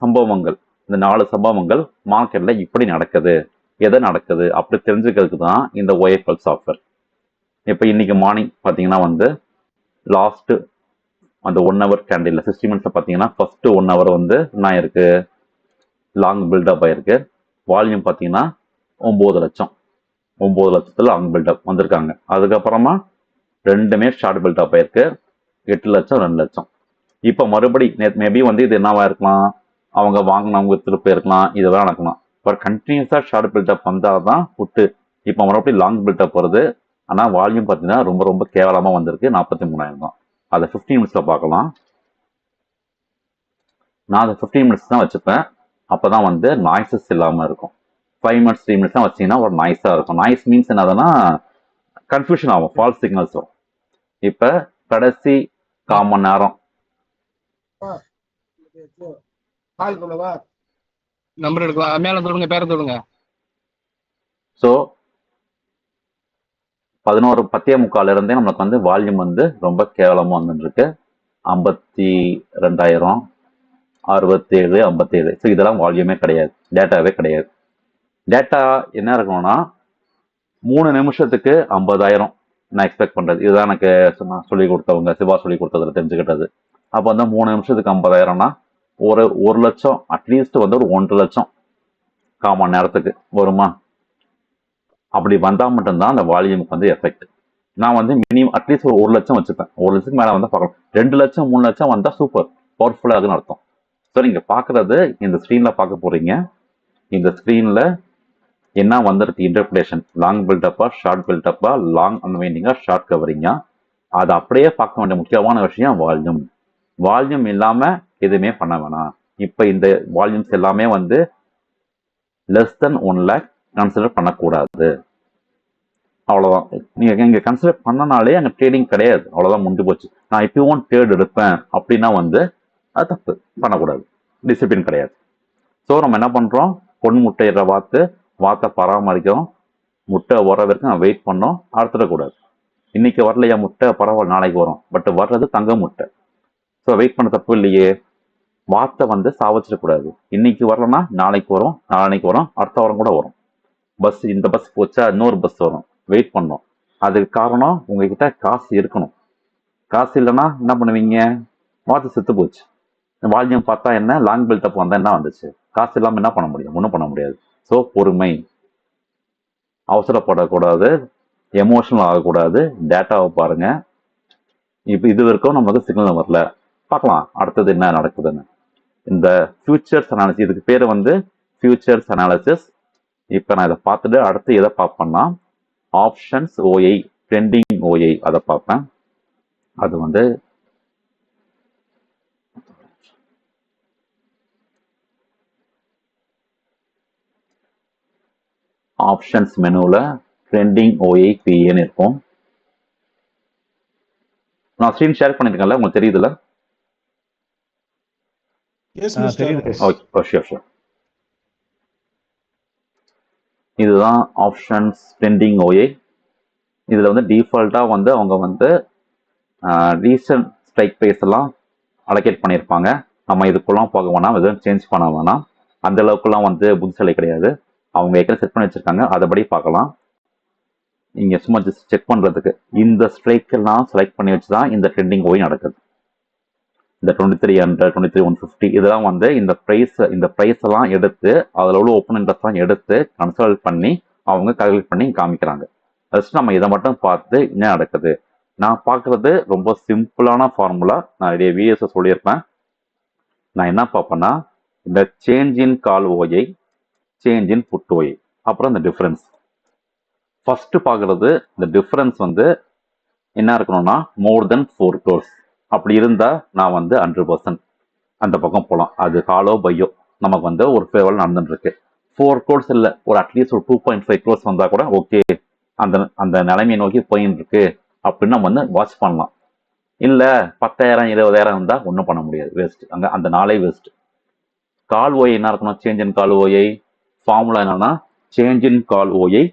சம்பவங்கள், இந்த 4 சம்பவங்கள் மார்க்கெட்ல இப்படி நடக்குது, எதை நடக்குது அப்படி தெரிஞ்சுக்கிறதுக்கு தான் இந்த OFL சாஃப்ட்வேர். இப்ப இன்னைக்கு மார்னிங் பாத்தீங்கன்னா வந்து லாஸ்ட் அந்த 1 hour கேண்டில் 60 மினிட்ஸ் பாத்தீங்கன்னா ஃபர்ஸ்ட் 1 hour வந்து என்ன இருக்கு? லாங் பில்டப் ஆயிருக்கு. வால்யூம் பாத்தீங்கன்னா 9 லட்சம். 9 லட்சத்துல லாங் பில்டப் வந்திருக்காங்க. அதுக்கப்புறமா ரெண்டுமே ஷார்ட் பில்டப் ஆயிருக்கு. 8 லட்சம் 2 லட்சம். இப்போ மறுபடி மேபி வந்து இது என்னவா இருக்கலாம்? அவங்க வாங்கினவங்க திருப்பி இருக்கலாம், இதுதான் நடக்கலாம். பட் கண்டினியூஸா ஷார்ட் பில்டப் வந்தாதான் புட்டு. இப்போ மறுபடியும் லாங் பில்டப் வருது. ஆனா வால்யூம் பார்த்தீங்கன்னா ரொம்ப ரொம்ப கேவலமா வந்திருக்கு. 43,000 தான். அதை 15 மினிட்ஸ்ல பார்க்கலாம். நான் அதை 15 மினிட்ஸ் தான் வச்சுப்பேன். அப்பதான் வந்து நாய்ஸஸ் இல்லாம இருக்கும். 5 மினிட்ஸ் 3 மினிட்ஸ் தான் வச்சீங்கன்னா ஒரு நாய்ஸா இருக்கும். நாய்ஸ் மீன்ஸ் என்னதுன்னா கன்ஃபியூஷன் ஆகும், ஃபால்ஸ் சிக்னல்ஸ் வரும். இப்ப கடைசி 1/4 மணி நேரம்
நம்பர் எடுக்கலாம். மேல சொல்லுங்க, பேரை சொல்லுங்க.
ஸோ 11:10 இருந்தே நம்மளுக்கு வந்து வால்யூம் வந்து ரொம்ப கேவலமா வந்துருக்கு. 52,000, 67, 57. ஸோ இதெல்லாம் வால்யூமே கிடையாது, டேட்டாவே கிடையாது. டேட்டா என்ன இருக்கணும்னா 3 நிமிஷத்துக்கு 50,000 நான் எக்ஸ்பெக்ட் பண்றது. இதுதான் எனக்கு சொல்லி கொடுத்தவங்க, சிவா சொல்லி கொடுத்ததுல தெரிஞ்சுக்கிட்டது. அப்போ வந்து 3 நிமிஷத்துக்கு 50,000னா ஒரு லட்சம் அட்லீஸ்ட் வந்து ஒரு 1.5 லட்சம் 1/4 மணி நேரத்துக்கு வருமா? அப்படி வந்தா மட்டும்தான் அந்த வால்யூமுக்கு வந்து எஃபெக்ட். நான் வந்து மினிமம் அட்லீஸ்ட் ஒரு 1 லட்சம் வச்சுப்பேன். 1 லட்சத்துக்கு மேல வந்து பார்க்கலாம். 2 லட்சம் 3 லட்சம் வந்தா சூப்பர் பவர்ஃபுல்லா இருக்குன்னு அர்த்தம். ஸோ நீங்க பாக்குறது இந்த ஸ்க்ரீன்ல பார்க்க போறீங்க. இந்த ஸ்க்ரீன்ல என்ன வந்திருக்கு இன்டர்பிரேஷன்? லாங் பில்டப்பா, ஷார்ட் பில்டப்பா, லாங் அன்வைண்டிங்கா, ஷார்ட் கவரிங்கா? அதை அப்படியே பார்க்க வேண்டிய முக்கியமான விஷயம் வால்யூம். வால்யூம் இல்லாம எதுவுமே பண்ண வேணாம். இப்ப இந்த வால்யூம்ஸ் எல்லாமே வந்து லெஸ் தென் 1 lakh கன்சிடர் பண்ணக்கூடாது. அவ்வளோதான். நீங்கள் இங்கே கன்சிடர் பண்ணனாலே அங்கே ட்ரேடிங் கிடையாது, அவ்வளோதான், முடிஞ்சு போச்சு. நான் இப்போவும் ட்ரேட் எடுப்பேன் அப்படின்னா வந்து அது தப்பு, பண்ணக்கூடாது, டிசிப்ளின் கிடையாது. ஸோ நம்ம என்ன பண்ணுறோம், பொன் முட்டையிற வாத்தை பராமரிக்கிறோம், முட்டை வர வரைக்கும் நான் வெயிட் பண்ணோம், அடுத்துடக்கூடாது. இன்னைக்கு வரலையா முட்டை, பரவாயில்ல நாளைக்கு வரும், பட் வர்றது தங்க முட்டை. ஸோ வெயிட் பண்ண தப்பு இல்லையே. வாத்தை வந்து சாவச்சிடக்கூடாது. இன்னைக்கு வரலன்னா நாளைக்கு வரும், நாளைக்கு வரும், அடுத்த வாரம் கூட வரும். பஸ் இந்த பஸ் போச்சா இன்னொரு பஸ் வரும், வெயிட் பண்ணோம். அதுக்கு காரணம் உங்ககிட்ட காசு இருக்கணும். காசு இல்லைன்னா என்ன பண்ணுவீங்க, வாத்து செத்து போச்சு. வால்யூம் பார்த்தா என்ன, லாங் பில்டப் வந்தால் என்ன வந்துச்சு, காசு இல்லாமல் என்ன பண்ண முடியும், ஒன்றும் பண்ண முடியாது. ஸோ பொறுமை, அவசரப்படக்கூடாது, எமோஷனல் ஆகக்கூடாது, டேட்டாவை பாருங்க. இப்போ இது வரைக்கும் நமக்கு சிக்னல் வரல, பார்க்கலாம் அடுத்தது என்ன நடக்குதுன்னு. இந்த ஃபியூச்சர்ஸ் அனாலிசிஸ், இதுக்கு பேர் வந்து ஃபியூச்சர்ஸ் அனாலிசிஸ். இப்போ நான் இதை பார்த்துட்டு அடுத்து எதை பார்ப்பேன்னா ஆப்ஷன்ஸ் ஓஐ, ட்ரெண்டிங் ஓஐ, அதை பார்ப்பேன். அது வந்து ஆப்ஷன்ஸ் மெனுவில் ட்ரெண்டிங் ஓஐ பிஏன்னு இருக்கும். நான் ஸ்க்ரீன் ஷேர் பண்ணியிருக்கேன்ல, உங்களுக்கு தெரியுதுல்ல? Okay, sure. இதுதான் ஆப்ஷன்ஸ் ட்ரெண்டிங் ஓஐ. இதில் வந்து டிஃபால்ட்டாக வந்து அவங்க வந்து ரீசன்ட் ஸ்ட்ரைக் ப்ரைஸ் எல்லாம் அலோகேட் பண்ணியிருப்பாங்க. நம்ம இதுக்குள்ளாம் போக வேணாம், எதுவும் சேஞ்ச் பண்ண வேணாம். அந்த அளவுக்குலாம் வந்து புத்திசாலி கிடையாது, அவங்க ஏற்கனவே செட் பண்ணி வச்சுருக்காங்க, அதைப்படி பார்க்கலாம். இங்கே சும்மா ஜஸ்ட் செக் பண்ணுறதுக்கு இந்த ஸ்ட்ரைக்கெல்லாம் செலக்ட் பண்ணி வச்சு தான் இந்த ட்ரெண்டிங் ஓய் நடக்குது. இந்த 2300, 23,150 இதெல்லாம் வந்து இந்த ப்ரைஸ் எல்லாம் எடுத்து, அதில் உள்ள ஓப்பன் இன்ட்ரெஸ்ட்லாம் எடுத்து கன்சல்ட் பண்ணி அவங்க கால்குலேட் பண்ணி காமிக்கிறாங்க. ஃபஸ்ட் நம்ம இதை மட்டும் பார்த்து என்ன நடக்குது. நான் பார்க்குறது ரொம்ப சிம்பிளான ஃபார்முலா, நான் நிறைய வீடியோஸை சொல்லியிருப்பேன். நான் என்ன பார்ப்பேன்னா இந்த சேஞ்ச் இன் கால் ஓயை, சேஞ்ச் இன் புட் ஓயை, அப்புறம் இந்த டிஃப்ரென்ஸ். ஃபர்ஸ்ட் பார்க்குறது இந்த டிஃப்ரென்ஸ் வந்து என்ன இருக்கணும்னா மோர் தென் 4 crores அப்படி இருந்தால் நான் வந்து 100% அந்த பக்கம் போகலாம். அது காலோ பையோ நமக்கு வந்து ஒரு ஃபேவரில் நடந்துட்டுருக்கு. 4 crores இல்லை, ஒரு அட்லீஸ்ட் ஒரு 2.5 crores வந்தால் கூட ஓகே, அந்த அந்த நிலைமையை நோக்கி போயின்னு இருக்கு அப்படின்னு நம்ம வந்து வாட்ச் பண்ணலாம். இல்லை 10,000 20,000 இருந்தால் ஒன்றும் பண்ண முடியாது, வேஸ்ட், அங்கே அந்த நாளே வேஸ்ட். கால் ஓயை என்ன இருக்கணும், சேஞ்ச் இன் கால் ஓயை ஃபார்முலா என்னன்னா சேஞ்ச் இன் கால் ஓயை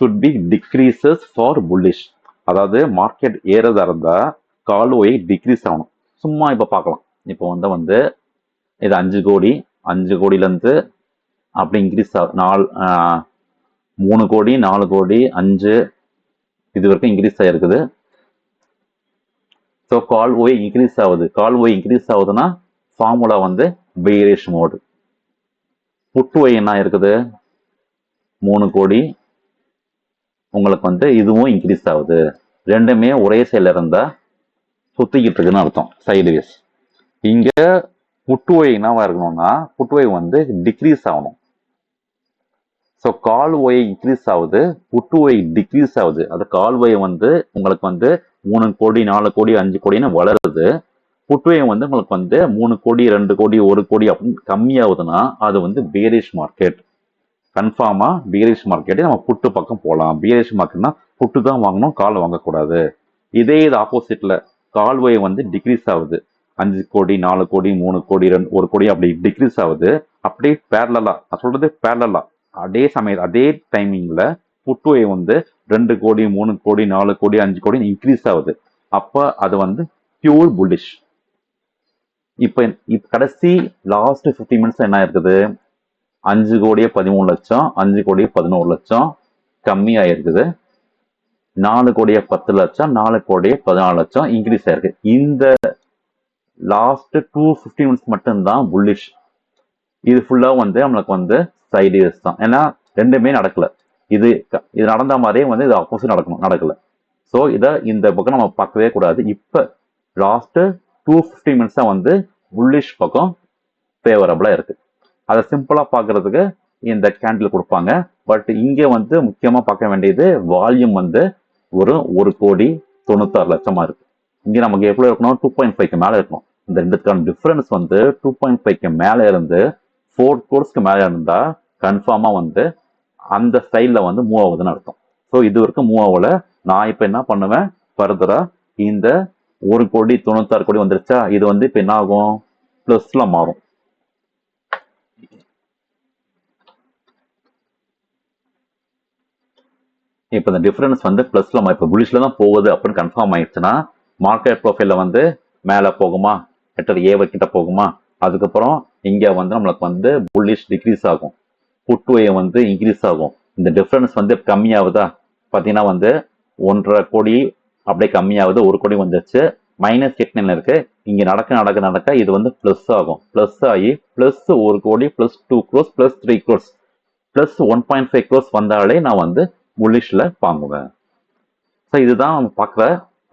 should be decreases for bullish. அதாவது மார்க்கெட் ஏறதா இருந்தால் கால் ஓயை டிக்ரீஸ் ஆகணும். சும்மா இப்போ பார்க்கலாம், இப்போ வந்து இது 5 கோடி, 5 கோடியிலேருந்து அப்படி இன்க்ரீஸ் ஆகும், 3 கோடி, 4 கோடி, 5 இது வரைக்கும் இன்க்ரீஸ் ஆகிருக்குது. ஸோ கால் ஓய் இன்க்ரீஸ் ஆகுது. கால் ஓய் இன்க்ரீஸ் ஆகுதுன்னா ஃபார்முலா வந்து பெயரிஷ் மோடு. புட்டு ஓய் என்ன இருக்குது, 3 கோடி, உங்களுக்கு வந்து இதுவும் இன்க்ரீஸ் ஆகுது. ரெண்டுமே ஒரே சைடில் இருந்தால் சுற்றிக்கிட்டு இருக்குன்னு அர்த்தம், சைடுவேஸ். இங்கே புட்டு ஓய் என்னவா இருக்கணும்னா புட்டு ஓய் வந்து டிக்ரீஸ் ஆகணும். ஸோ கால் ஓய் இன்க்ரீஸ் ஆகுது, புட்டு ஓய் டிக்ரீஸ் ஆகுது. அது கால் ஓய் வந்து உங்களுக்கு வந்து 3 கோடி, 4 கோடி, 5 கோடின்னு வளருது. புட்டு ஓய் வந்து உங்களுக்கு வந்து 3 கோடி, 2 கோடி, 1 கோடி அப்படின்னு கம்மியாகுதுன்னா அது வந்து பேரிஷ் மார்க்கெட். கன்ஃபார்மா பேரிஷ் மார்க்கெட்டே நம்ம புட்டு பக்கம் போகலாம். பேரிஷ் மார்க்கெட்னா புட்டு தான் வாங்கணும், கால் வாங்கக்கூடாது. இதே இது ஆப்போசிட்ல கால் ஓய் வந்து டிக்ரீஸ் ஆகுது, 5 கோடி, 4 கோடி, 3 கோடி, 1 கோடி அப்படி டிக்ரீஸ் ஆகுது. அப்படியே பேரலா, நான் சொல்றது பேரலா, அதே சமயம் அதே டைமிங்ல புட்டு ஓய் வந்து 2 கோடி, 3 கோடி, 4 கோடி, 5 கோடி இன்க்ரீஸ் ஆகுது. அப்போ அது வந்து பியூர் புல்லிஷ். இப்போ கடைசி லாஸ்ட் 15 மினிட்ஸ் என்ன இருக்குது, 5 கோடியே 13 லட்சம், 5 கோடியே 11 லட்சம் கம்மியாயிருக்குது. 4 கோடியே 10 லட்சம், 4 கோடியே 14 லட்சம் இன்க்ரீஸ் ஆயிருக்கு. இந்த லாஸ்ட் 2-15 மினிட்ஸ் மட்டும்தான் புல்லிஷ். இது ஃபுல்லா வந்து நம்மளுக்கு வந்து சைடியஸ் தான், ஏன்னா ரெண்டுமே நடக்கல. இது நடந்த மாதிரியே வந்து இது ஆப்போசிட் நடக்கல. ஸோ இதை இந்த பக்கம் நம்ம பார்க்கவே கூடாது. இப்போ லாஸ்ட் 2-15 மினிட்ஸா வந்து புல்லிஷ் பக்கம் ஃபேவரபிளா இருக்கு. அதை சிம்பிளா பார்க்கறதுக்கு இந்த கேண்டில் கொடுப்பாங்க. பட் இங்கே வந்து முக்கியமா பார்க்க வேண்டியது வால்யூம் வந்து ஒரு 1 கோடி 96 லட்சமா இருக்கு. இங்கே நமக்கு எவ்வளவு இருக்கணும், 2.5க்கு மேலே இருக்கணும். இந்த ரெண்டுக்கான டிஃபரன்ஸ் வந்து 2.5க்கு மேலே இருந்து 4 crores மேலே இருந்தா கன்ஃபார்மா வந்து அந்த ஸ்டைல்ல வந்து மூவ் ஆகுதுன்னு அர்த்தம். ஸோ இது வரைக்கும் மூவ் ஆகல. நான் இப்போ என்ன பண்ணுவேன், ஃபர்தரா இந்த 1,96,00,00,000 வந்துருச்சா, இது வந்து இப்போ என்ன ஆகும், ப்ளஸ்ல மாறும். இப்போ இந்த டிஃபரன்ஸ் வந்து ப்ளஸ்ல இப்போ புலிஷ்ல தான் போகுது அப்படின்னு கன்ஃபார்ம் ஆயிடுச்சுன்னா மார்க்கெட் ப்ரொஃபைல்ல வந்து மேலே போகுமா, லெட்டர் ஏ கிட்ட போகுமா, அதுக்கப்புறம் இங்கே வந்து நம்மளுக்கு வந்து புல்லிஷ் டிக்ரீஸ் ஆகும், புட்வே வந்து இன்க்ரீஸ் ஆகும். இந்த டிஃபரன்ஸ் வந்து கம்மியாகுதா பார்த்தீங்கன்னா வந்து 1,50 கோடி அப்படியே கம்மியாகுது, 1 கோடி வந்துருச்சு, -8 இருக்கு. இங்கே நடக்க இது வந்து ப்ளஸ் ஆகும். ப்ளஸ் ஆகி +1 கோடி +2 crores +3 crores +1.5 crores வந்தாலே நான் வந்து புல்லிஷ்ல வாங்குவேன். ஸோ இதுதான் நம்ம பார்க்குற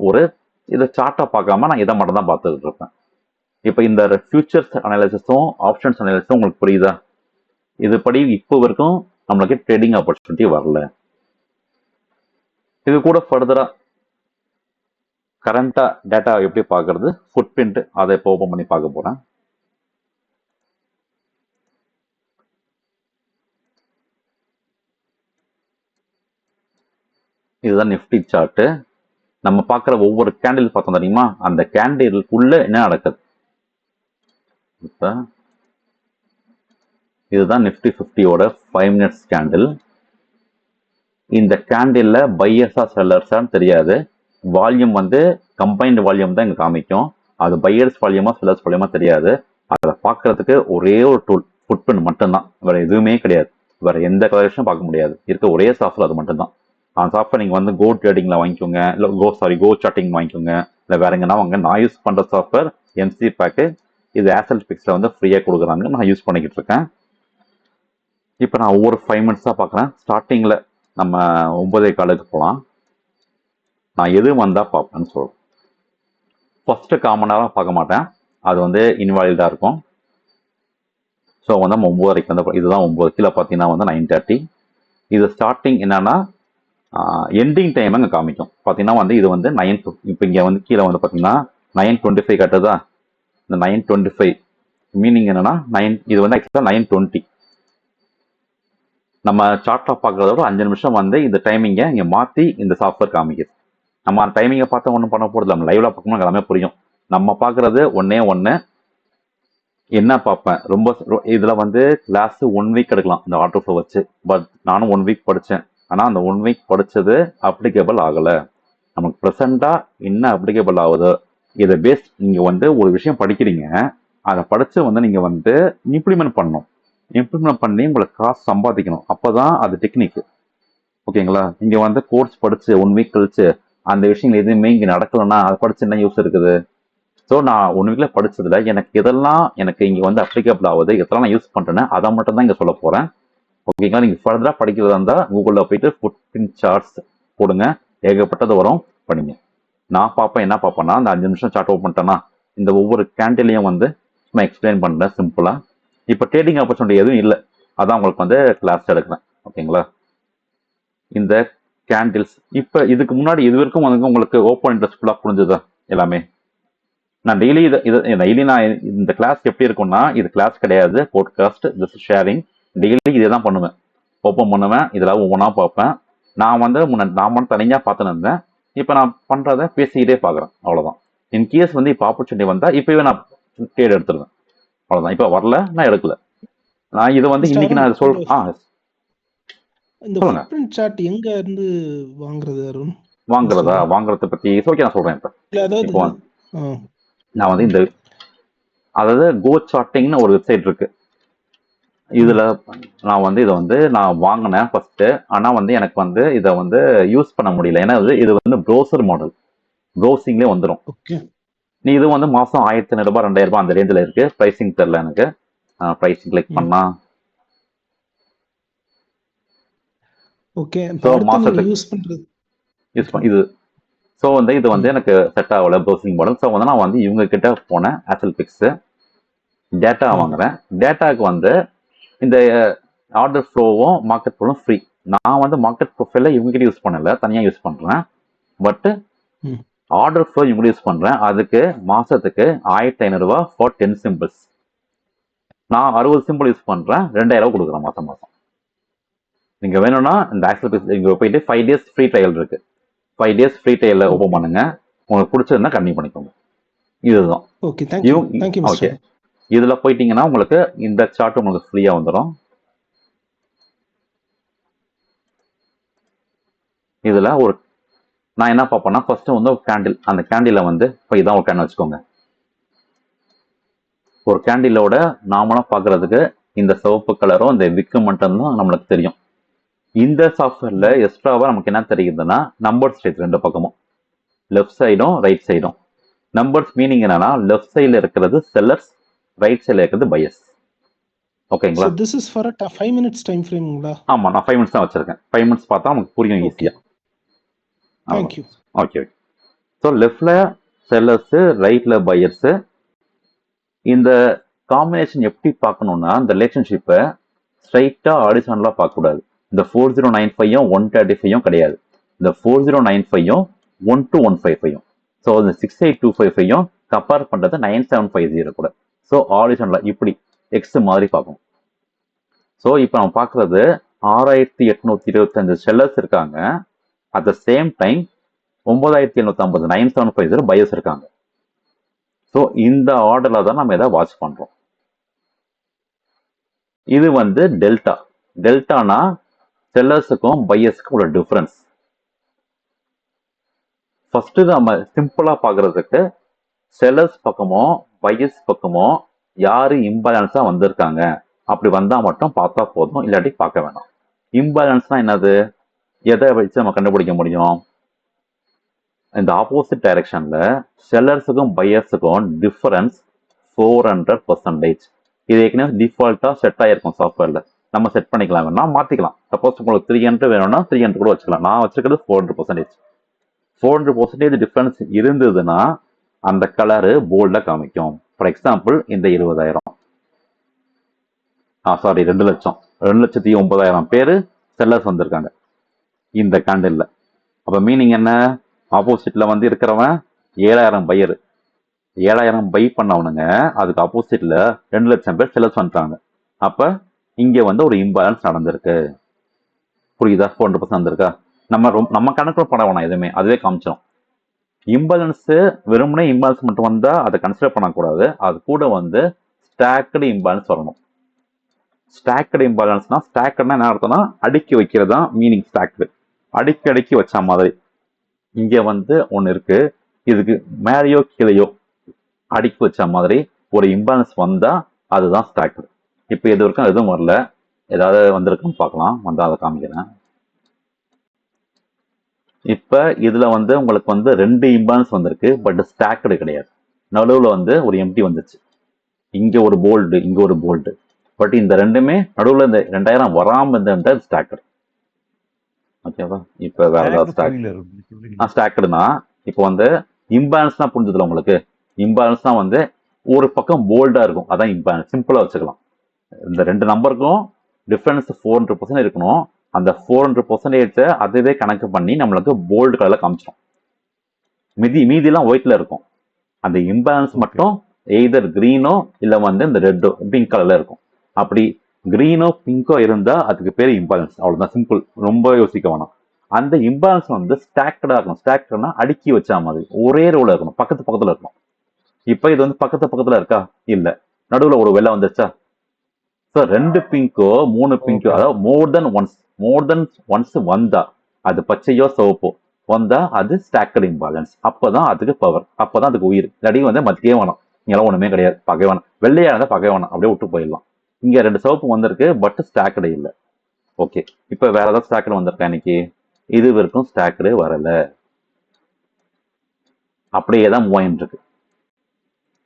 ஒரு இதை சார்ட்டை பார்க்காம நான் இதை மட்டும் தான் பார்த்துக்கிட்டு இருப்பேன். இப்போ இந்த ஃபியூச்சர்ஸ் அனாலிசிஸும் ஆப்ஷன்ஸ் அனாலிசிஸும் உங்களுக்கு புரியுதா? இதுபடி இப்போ வரைக்கும் நம்மளுக்கு ட்ரேடிங் ஆப்பர்ச்சுனிட்டி வரல. இது கூட ஃபர்தரா கரண்டா டேட்டா எப்படி பார்க்கறது, ஃபுட் பிரிண்ட் அதை இப்போ ஓப்பன் பண்ணி பார்க்க போறேன். இதுதான் நிஃப்டி சார்ட்டு. நம்ம பார்க்குற ஒவ்வொரு கேண்டில் பார்த்தோம் தெரியுமா, அந்த கேண்டிலுக்குள்ள என்ன நடக்குது. இப்போ இதுதான் நிஃப்டி 50யோட 5 minutes கேண்டில். இந்த கேண்டில்ல பையர்ஸா செல்லர்ஸான்னு தெரியாது. வால்யூம் வந்து கம்பைன்டு வால்யூம் தான் இங்கே காமிக்கும். அது பையர்ஸ் வால்யூமா செல்லர்ஸ் வால்யூமா தெரியாது. அதை பார்க்கறதுக்கு ஒரே ஒரு டூல் ஃபுட் பிரிண்ட் மட்டும்தான், வேற எதுவுமே கிடையாது. வேற எந்த கலெக்ஷனும் பார்க்க முடியாது. இருக்க ஒரே சாஃப்ட்வேர் அது மட்டும்தான். அந்த சாஃப்ட்வேர் நீங்கள் வந்து கோ ட்ரேடிங்கில் வாங்கிக்கோங்க, இல்லை கோ சார்ட்டிங் வாங்கிக்கோங்க, இல்லை வேற எங்கன்னா வாங்க. நான் யூஸ் பண்ணுற சாஃப்ட்வேர் எம்சி பேக்கு. இது ஆசல் பிக்ஸில் வந்து ஃப்ரீயாக கொடுக்குறாங்க, நான் யூஸ் பண்ணிக்கிட்டு இருக்கேன். இப்போ நான் ஒவ்வொரு 5 minutes பார்க்குறேன். ஸ்டார்டிங்கில் நம்ம 9:15 போகலாம். நான் எது வந்தால் பார்ப்பேன்னு சொல்கிறேன். ஃபஸ்ட்டு காமனாக பார்க்க மாட்டேன், அது வந்து இன்வாலிடாக இருக்கும். ஸோ வந்து நம்ம 9:30 வந்து இதுதான் 9 கீழே பார்த்தீங்கன்னா வந்து 9:30. இது ஸ்டார்டிங் என்னன்னா எண்டிங் டைம் அங்கே காமிக்கும். பார்த்தீங்கன்னா வந்து இது வந்து 9. இப்போ இங்கே வந்து கீழே வந்து பார்த்தீங்கன்னா 9:25 கட்டுதா. இந்த 9:25 மீனிங் என்னன்னா இது வந்து ஆக்சுவலாக 9:20. நம்ம சார்ட்டாக பார்க்குறத விட 5 நிமிஷம் வந்து இந்த டைமிங்கை இங்கே மாற்றி இந்த சாஃப்ட்வேர் காமிக்குது. நம்ம அந்த டைமிங்கை பார்த்தா ஒன்றும் பண்ண போகிறது, நம்ம லைவ்ல பார்க்கணும் எல்லாமே புரியும். நம்ம பார்க்குறது ஒன்று என்ன பார்ப்பேன், ரொம்ப இதில் வந்து கிளாஸ் 1 week எடுக்கலாம் இந்த ஆட்டோ ஃப்ளோ வச்சு. பட் நானும் 1 week படித்தேன். ஆனால் அந்த 1 week படித்தது அப்ளிகேபிள் ஆகலை. நமக்கு ப்ரெசண்டாக என்ன அப்ளிகேபிள் ஆகுதோ இதை பேஸ் நீங்கள் வந்து ஒரு விஷயம் படிக்கிறீங்க, அதை படித்து வந்து நீங்கள் வந்து இம்ப்ளிமெண்ட் பண்ணணும். இம்ப்ளிமெண்ட் பண்ணி உங்களுக்கு காசு சம்பாதிக்கணும். அப்போ தான் அது டெக்னிக்கு. ஓகேங்களா? இங்கே வந்து கோர்ஸ் படித்து 1 week கழிச்சு அந்த விஷயங்கள் எதுவுமே இங்கே நடக்கலைன்னா அதை படித்து என்ன யூஸ் இருக்குது? ஸோ நான் 1 weekல படித்ததில் எனக்கு இதெல்லாம் எனக்கு இங்கே வந்து அப்ளிகேபிள் ஆகுது, இதெல்லாம் நான் யூஸ் பண்ணுறேன்னா அதை மட்டும் தான் இங்கே சொல்ல போகிறேன். ஓகேங்களா? நீங்கள் ஃபர்தராக படிக்கிறதா இருந்தால் கூகுளில் போயிட்டு ஃபுட் பிரிண்ட் சார்ட்ஸ் போடுங்க, ஏகப்பட்டது வரும், படிங்க. நான் பார்ப்பேன், என்ன பார்ப்பேன்னா அந்த 5 நிமிஷம் சார்ட் ஓப்பன் பண்ணிட்டேன்னா இந்த ஒவ்வொரு கேண்டிலையும் வந்து நான் எக்ஸ்பிளைன் பண்ணுறேன் சிம்பிளாக. இப்போ ட்ரேடிங் ஆப்பர்ச்சுனிட்டி எதுவும் இல்லை, அதான் உங்களுக்கு வந்து கிளாஸ் எடுக்கிறேன். ஓகேங்களா? இந்த கேண்டில்ஸ் இப்போ இதுக்கு முன்னாடி இது வரைக்கும் வந்து உங்களுக்கு ஓப்பன் இன்ட்ரெஸ்ட் ஃபுல்லாக புரிஞ்சுதா எல்லாமே? நான் டெய்லி டெய்லி நான் இந்த கிளாஸ் எப்படி இருக்கும்னா, இது கிளாஸ் கிடையாது, போட்காஸ்ட், ஜஸ்ட் ஷேரிங். டெய்லி இதே தான் பண்ணுவேன், ஓப்பன் பண்ணுவேன், இதெல்லாம் ஒவ்வொன்றா பார்ப்பேன். நான் வந்து நான் மட்டும் தனியாக பார்த்துன்னு இருந்தேன். இப்போ நான் பண்ணுறதை பேசிக்கிட்டே பார்க்குறேன், அவ்வளோதான். இன்கேஸ் வந்து இப்போ ஆப்பர்ச்சுனிட்டி வந்தால் இப்போவே நான் ட்ரேட் எடுத்துருவேன், அவ்வளோதான். இப்போ வரல, நான் எடுக்கல. நான் இதை வந்து இன்னைக்கு நான் சொல்றேன்.
இந்த ஃபுட் பிரிண்ட் சார்ட் எங்க இருந்து வாங்குறது அருண்?
வாங்குறத பத்தி ஓகே நான் சொல்றேன். இப்போ நான் வந்து இந்த அதாவது கோ சார்ட்டிங்னு ஒரு வெப்சைட் இருக்கு. இதுல நான் வந்து இதை வந்து நான் வாங்கினேன் ஃபர்ஸ்ட். ஆனா வந்து எனக்கு வந்து இதை வந்து யூஸ் பண்ண முடியல. ஏன்னா இது வந்து ப்ரௌசர் மாடல், ப்ரௌசிங்லேயே வந்துடும். நீ இது வந்து மாசம் 1,500 ரூபாய் 2,000 ரூபாய் அந்த ரேஞ்சில் இருக்கு. ப்ரைசிங் தெரியல எனக்கு. ப்ரைசிங் கிளிக் பண்ணா மாசத்துக்கு யூஸ் பண்ண இது. ஸோ வந்து இது வந்து எனக்கு செட் ஆகல ப்ரௌசிங் மாடல். ஸோ வந்து நான் வந்து இவங்க கிட்ட போனேன், ஆசல் பிக்ஸ் டேட்டா வாங்குறேன். டேட்டாவுக்கு வந்து இந்த ஆர்டர் ஃப்ளோவும் மார்க்கெட் ஃப்ளோவும் ஃப்ரீ. நான் வந்து மார்க்கெட் ப்ரொஃபைல இவங்ககிட்ட யூஸ் பண்ணல, தனியாக யூஸ் பண்ணுறேன். பட் ஆர்டர் ஃப்ளோ இவங்க யூஸ் பண்ணுறேன். அதுக்கு மாதத்துக்கு 1,500 ரூபாய் ஃபார் 10 சிம்பிள்ஸ். நான் 60 சிம்பிள் யூஸ் பண்ணுறேன், 2,000 ரூபா கொடுக்குறேன் மாதம். நீங்க வேணும்னா இந்த ஆக்சல் இங்க போயிட்டு 5 days ஃப்ரீ ட்ரையல் இருக்கு. 5 days ஃப்ரீ ட்ரையல் ஓபன் பண்ணுங்க. உங்களுக்கு பிடிச்சிருந்தா கண்டினியூ பண்ணிக்கோங்க. இதுதான்.
Okay, thank you thank you
okay,
mister.
இதுல போயிட்டீங்கன்னா உங்களுக்கு இந்த சார்ட் உங்களுக்கு ஃப்ரீயா வந்துடும். இதுல ஒரு நான் என்ன பார்ப்பேன்னா ஃபர்ஸ்ட் வந்து ஒரு கேண்டில், அந்த கேண்டில வந்து இப்போ இதான் ஒரு கேண்டில் வச்சுக்கோங்க. ஒரு கேண்டிலோட நார்மலா பார்க்கறதுக்கு இந்த சிவப்பு கலரும் இந்த விக்கு மட்டும் தான் நம்மளுக்கு தெரியும். இந்த சாஃப்ட்வேர்ல எக்ஸ்ட்ராவா நமக்கு என்ன தெரியுதுன்னா நம்பர்ஸ் தெரியுது ரெண்டு பக்கமும், லெஃப்ட் சைடும் ரைட் சைடும். நம்பர்ஸ் மீனிங் என்னன்னா லெஃப்ட் சைடுல இருக்கிறது செல்லர்ஸ், ரைட் சைடுல இருக்கிறது பையர்ஸ். ஓகேங்களா?
So this is for a 5 minutes time frameங்களா?
ஆமா, நான் 5 minutes தான் வச்சிருக்கேன். 5 minutes பார்த்தா நமக்கு புரியும்
ஓகே,
ஈஸியா.
தேங்க்யூ.
ஓகே. ஸோ லெஃப்ட்ல செல்லர்ஸ், ரைட்ல பையர்ஸ். இந்த காம்பினேஷன் எப்படி பார்க்கணும்னா இந்த ரிலேஷன்ஷிப்பை ஸ்ட்ரைட்டா ஆடிஷனலா பார்க்கக்கூடாது. இந்த 4095யும் 135யும் கிடையாது. இந்த 4095யும் 12155யும். ஸோ இந்த 68255யும் கம்பேர் பண்றது 9750 கூட. ஸோ ஆடிஷனலா இப்படி எக்ஸ் மாதிரி பார்க்கணும். ஸோ இப்போ நம்ம பார்க்கறது 6825 செல்லர்ஸ் இருக்காங்க. At the same time 9750 9750 buyers இருக்காங்க. ஸோ இந்த ஆர்டர்ல தான் நம்ம எதை வாட்ச் பண்றோம். இது வந்து டெல்டா. டெல்டானா செல்லர்ஸுக்கும் பையர்ஸுக்கும் உள்ள டிஃபரன்ஸ். ஃபர்ஸ்ட் நம்ம சிம்பிளா பார்க்கறதுக்கு செல்லர்ஸ் பக்கமோ பையர்ஸ் பக்கமோ யாரு இம்பேலன்ஸா வந்திருக்காங்க அப்படி வந்தா மட்டும் பார்த்தா போதும், இல்லாட்டி பார்க்க வேணாம். இம்பேலன்ஸ்னா என்னது? எதை வச்சு நம்ம கண்டுபிடிக்க முடியும்? இந்த ஆப்போசிட் டைரக்ஷன்ல செல்லர்ஸுக்கும் பையர்ஸுக்கும் டிஃபரன்ஸ் 400%. இது ஏற்கனவே டிஃபால்ட்டா செட் ஆயிருக்கும் சாஃப்ட்வேர்ல. நம்ம செட் பண்ணிக்கலாம், வேணா மாத்திக்கலாம். சப்போஸ் உங்களுக்கு 300 வேணும்னா 300 கூட வச்சுக்கலாம். நான் வச்சிருக்கிறது 400%. 400% டிஃபரன்ஸ் இருந்ததுன்னா அந்த கலரு போல்டா காமிக்கும். ஃபார் எக்ஸாம்பிள் இந்த 20,000, சாரி 2 லட்சம், 2,09,000 பேரு செல்லர்ஸ் வந்திருக்காங்க இந்த கேண்டில்ல. அப்ப மீனிங் என்ன? ஆப்போசிட்ல வந்து இருக்கிறவன் 7,000 பையர், 7,000 பை பண்ணவனுங்க, அதுக்கு ஆப்போசிட்ல 2 லட்சம் பேர் செல்லர்ஸ் வந்துட்டாங்க. அப்ப இங்க வந்து ஒரு இம்பேலன்ஸ் நடந்திருக்கு. புரியுதா? 400% வந்திருக்கா? நம்ம கணக்கு பண்ண வேணாம் எதுவுமே, அதுவே காமிச்சிடும். இம்பேலன்ஸ் வெறுமனே இம்பேலன்ஸ் மட்டும் வந்தா அதை கன்சிடர் பண்ணக்கூடாது. அது கூட வந்து ஸ்டாக்டு இம்பேலன்ஸ் வரணும். ஸ்டாக்டு இம்பேலன்ஸ்னா, ஸ்டாக்டுனா என்ன அர்த்தம்னா அடுக்கி வைக்கிறதா மீனிங். ஸ்டாக்டு அடுக்கி அடுக்கி வச்ச மாதிரி. இங்க வந்து ஒன்னு இருக்கு, இதுக்கு மேலேயோ கீழேயோ அடுக்கி வச்ச மாதிரி ஒரு இம்பேலன்ஸ் வந்தா அதுதான் ஸ்டாக்டு. இப்போ இது வரைக்கும் எதுவும் வரல, ஏதாவது வந்திருக்குன்னு பார்க்கலாம். வந்தா அதை காமிக்கிறேன். இப்ப இதுல வந்து உங்களுக்கு வந்து 2 இம்பேலன்ஸ் வந்திருக்கு, பட் ஸ்டாக்டு கிடையாது. நடுவுல வந்து ஒரு எம்டி வந்துச்சு, இங்க ஒரு போல்டு, இங்க ஒரு போல்டு. பட் இந்த ரெண்டுமே நடுவுல இந்த 2000 வராம இருந்த ஸ்டாக்டு. ஓகேவா? இப்ப வேற ஏதாவது ஸ்டாக்டுனா, இப்போ வந்து இம்பேலன்ஸ்னா புரிஞ்சதுல உங்களுக்கு? இம்பேலன்ஸ்னா வந்து ஒரு பக்கம் போல்டா இருக்கும், அதான் இம்பேலன்ஸ். சிம்பிளா வச்சுக்கலாம். இந்த 2 நம்பருக்கும் டிஃபரன்ஸ் 400% இருக்கணும். அந்த 400% அதுவே கணக்கு பண்ணி நம்மளுக்கு போல்டு கலர்ல காமிச்சிடும். மீதிலாம் ஒயிட்ல இருக்கும். அந்த இம்பேலன்ஸ் மட்டும் எய்தர் கிரீனோ இல்ல வந்து இந்த ரெட்டோ பிங்க் கலர்ல இருக்கும். அப்படி கிரீனோ பிங்கோ இருந்தா அதுக்கு பேர் இம்பேலன்ஸ். அவ்வளவுதான், சிம்பிள். ரொம்ப யோசிக்க வேணாம். அந்த இம்பேலன்ஸ் வந்து ஸ்டாக்டா இருக்கணும். ஸ்டாக்டர்னா அடுக்கி வச்ச மாதிரி ஒரே ரோல இருக்கணும், பக்கத்து பக்கத்துல இருக்கணும். இப்ப இது வந்து பக்கத்து பக்கத்துல இருக்கா? இல்ல. நடுவுல ஒரு வெள்ளை வந்துருச்சா? ஸோ 2 பிங்கோ 3 பிங்கோ, அதாவது மோர் தென் ஒன்ஸ் வந்தா, அது பச்சையோ சிவப்போ வந்தா அது ஸ்டாக்கட் இம்பேலன்ஸ். அப்பதான் அதுக்கு பவர், அப்பதான் அதுக்கு உயிர். இல்லாட்டி வந்து மத்தியே வேணாம், இங்கெல்லாம் ஒண்ணுமே கிடையாது, பார்க்கவே வேணாம். வெள்ளையா இருந்தா பார்க்கவே வேணாம், அப்படியே விட்டு போயிடலாம். இங்க 2 சிவப்பு வந்திருக்கு, பட் ஸ்டாக்கடு இல்லை. ஓகே, இப்ப வேற ஏதாவது ஸ்டாக்கடு வந்திருக்கா இன்னைக்கு? இது வரைக்கும் ஸ்டாக்கடு வரல, அப்படியே தான் மூவ் ஆயிட்டு இருக்கு.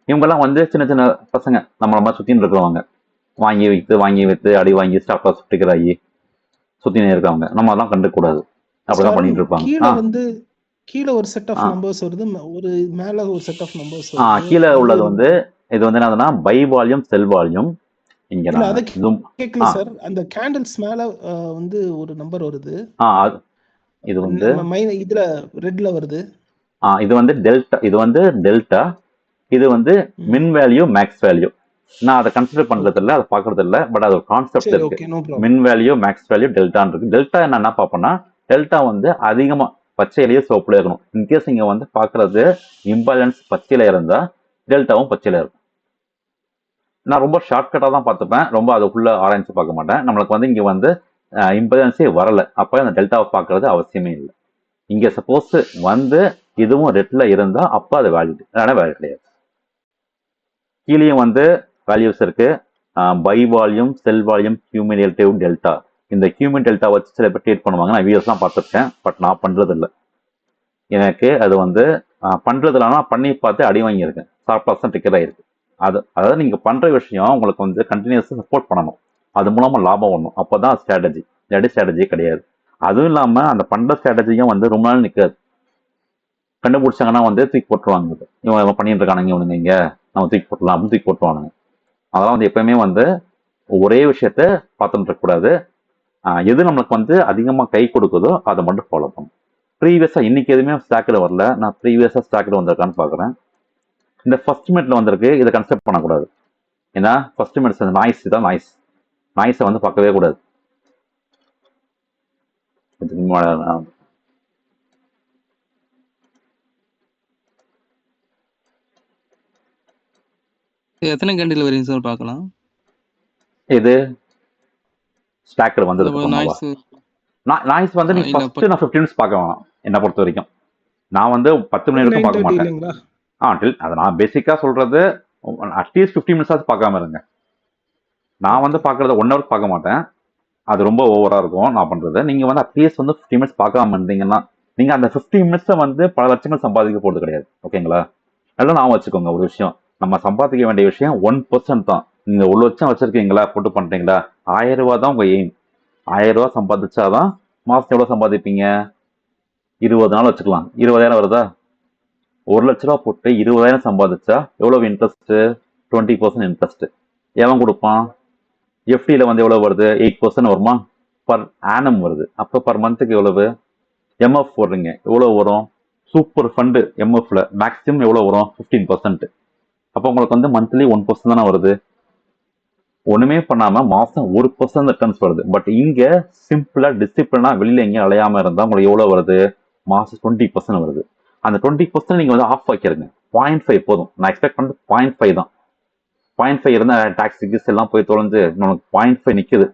இவங்கெல்லாம் வந்து சின்ன சின்ன பசங்க, நம்ம சுத்தின்னு இருக்கிறவங்க, வாங்கி வைத்து அடி வாங்கி ஸ்டாப் லாஸ் சுட்டிக்கிறாயி சுத்தினே இருக்காங்க. நம்ம அதெல்லாம் கண்டுக்க கூடாது, அப்படிதான் பண்ணிட்டு இருப்பாங்க.
கீழே வந்து கீழே ஒரு செட் ஆஃப் நம்பர்ஸ் வருது, ஒரு மேல ஒரு செட் ஆஃப் நம்பர்ஸ் வருது.
கீழே உள்ளது வந்து இது வந்து என்னதுன்னா பை வால்யூம் செல் வால்யூம். இங்க
இல்ல அத கேக்கல சார். அந்த கேண்டில்ஸ் மேல வந்து ஒரு நம்பர் வருது.
இது வந்து
இதுல ரெட்ல வருது.
இது வந்து டெல்டா. இது வந்து டெல்டா. இது வந்து மின் வேல்யூ மேக்ஸ் வேல்யூ. நான் அதை கன்சிடர் பண்றது இல்லை, அதை பார்க்கறது இல்லை. பட் அது ஒரு கான்செப்ட்
சரி,
இருக்கு.
Okay, no problem.
Min value max value டெல்டான்னு இருக்கு. டெல்டா என்ன பார்ப்போம்னா, டெல்டா வந்து அதிகமா பச்சையிலேயே சிவப்புல இருக்கணும். இன்கேஸ் நீங்க வந்து பார்க்கறது இம்பேலன்ஸ் பச்சையில இருந்தா டெல்டாவும் பச்சையில இருக்கும். நான் ரொம்ப ஷார்ட்கட்டாக தான் பார்த்துப்பேன், ரொம்ப அதுக்குள்ள ஆராய்ச்சி பார்க்க மாட்டேன். நம்மளுக்கு வந்து இங்க வந்து இம்பேலன்ஸே வரல, அப்போ அந்த டெல்டாவை பார்க்கறது அவசியமே இல்லை. இங்க சப்போஸ் வந்து இதுவும் ரெட்ல இருந்தா அப்போ அது வேலிட், இல்லைன்னா வேலிட் கிடையாது. கீழேயும் வந்து வேல்யூஸ் இருக்கு. Buy volume, sell volume, cumulative delta. இந்த கியூமின் டெல்டா வச்சு சில பேர் ட்ரேட் பண்ணுவாங்க. நான் வீடியோஸ்லாம் பார்த்துருக்கேன், பட் நான் பண்றது இல்லை. எனக்கு அது வந்து பண்றது இல்லைனா பண்ணி பார்த்து அடி வாங்கியிருக்கேன், ஷார்ப் தான் டிக்கெட் ஆயிருக்கு. அதாவது நீங்க பண்ற விஷயம் உங்களுக்கு வந்து கண்டினியூஸாக சப்போர்ட் பண்ணணும், அது மூலமா லாபம் வரணும், அப்போதான் ஸ்ட்ராட்டஜி. இல்லாட்டி ஸ்ட்ராட்டஜியே கிடையாது. அதுவும் இல்லாம அந்த பண்ற ஸ்ட்ராட்டஜியும் வந்து ரொம்ப நாள் நிற்காது. கண்டுபிடிச்சாங்கன்னா வந்து தூக்கி போட்டுருவாங்க. இவன் பண்ணிட்டு இருக்கானுங்க இவனுங்க, இங்க நம்ம தூக்கி போட்டலாம் அப்படின்னு தூக்கி போட்டுருவானுங்க. அதெல்லாம் வந்து எப்பயுமே வந்து ஒரே விஷயத்த பார்த்துட்டு இருக்கக்கூடாது. எது நம்மளுக்கு வந்து அதிகமாக கை கொடுக்குதோ அதை மட்டும் ஃபாலோ பண்ணும். ப்ரீவியஸாக இன்னைக்கு எதுவுமே ஸ்டாக்கில் வரல, நான் ப்ரீவியஸாக ஸ்டாக்கில் வந்திருக்கான்னு பார்க்குறேன். இந்த ஃபர்ஸ்ட் மினிட்ல வந்திருக்கு, இதை கன்செப்ட் பண்ணக்கூடாது. ஏன்னா ஃபர்ஸ்ட் மினிட்ஸ் அந்த நாய்ஸ் தான், நாய்ஸை வந்து பார்க்கவே கூடாது.
எத்தனை கேண்டில் வரீங்க சார் பார்க்கலாம்?
இது ஸ்டாக்கில் வந்ததுக்கு அப்புறமாவா? நாய்ஸ் வந்து நீ ஃபர்ஸ்ட் நான் 15 மினிட்ஸ் பார்க்க வேணாம் என்னை பொறுத்த வரைக்கும். நான் வந்து 10 மணி வரைக்கும் பார்க்க மாட்டேன். அதை நான் பேசிக்கா சொல்றது அட்லீஸ்ட் 15 மினிட்ஸ் பார்க்காம இருங்க. நான் வந்து பார்க்கறத 1 ஹவர் பார்க்க மாட்டேன், அது ரொம்ப ஓவரா இருக்கும் நான் பண்றது. நீங்க வந்து அட்லீஸ்ட் வந்து 15 மினிட்ஸ் பார்க்காம இருந்தீங்கன்னா நீங்க அந்த 15 மினிட்ஸை வந்து பல லட்சங்கள் சம்பாதிக்க போறது கிடையாது. ஓகேங்களா? அதெல்லாம் நான் வச்சுக்கோங்க. ஒரு விஷயம், நம்ம சம்பாதிக்க வேண்டிய விஷயம் 1% தான். நீங்க 1 லட்சம் வச்சிருக்கீங்களா, போட்டு பண்றீங்களா, 1000 ரூபாய் தான் உங்க எய்ம். 1000 ரூபாய் சம்பாதிச்சாதான் மாசம் எவ்வளவு சம்பாதிப்பீங்க? 20 நாள் வச்சுக்கலாம், 20,000 வருதா? 1 லட்ச ரூபா போட்டு 20,000 சம்பாதிச்சா எவ்வளவு இன்ட்ரெஸ்ட்? 20% இன்ட்ரெஸ்ட். எவன் கொடுப்பான்? எஃப்டியில வந்து எவ்வளவு வருது? 8% வருமா? பர் ஆனம் வருது. அப்ப பர் மந்த்துக்கு எவ்வளவு? எம்எஃப் போடுறீங்க, எவ்வளவு வரும்? சூப்பர் ஃபண்டு எம்எஃப்ல மேக்ஸிமம் எவ்வளவு வரும்? 15%. அப்ப உங்களுக்கு வந்து மந்த்லி 1% தானே வருது. ஒண்ணுமே பண்ணாம மாசம் 1% ரிட்டர்ன்ஸ் வருது. பட் இங்க சிம்பிளா டிசிப்ளினா வெளியில எங்கேயும் அலையாம இருந்தா உங்களுக்கு எவ்வளவு வருது? மாசம் 20% வருது. அந்த 20% நீங்க வந்து ஆஃப் வைக்கிறீங்க. 0.5 போதும். நான் எக்ஸ்பெக்ட் பண்றது 0.5 தான். 0.5 இருந்தா டாக்ஸ் கிக்ஸ் எல்லாம் போய் தொலைஞ்சு நமக்கு 0.5 நிக்குது.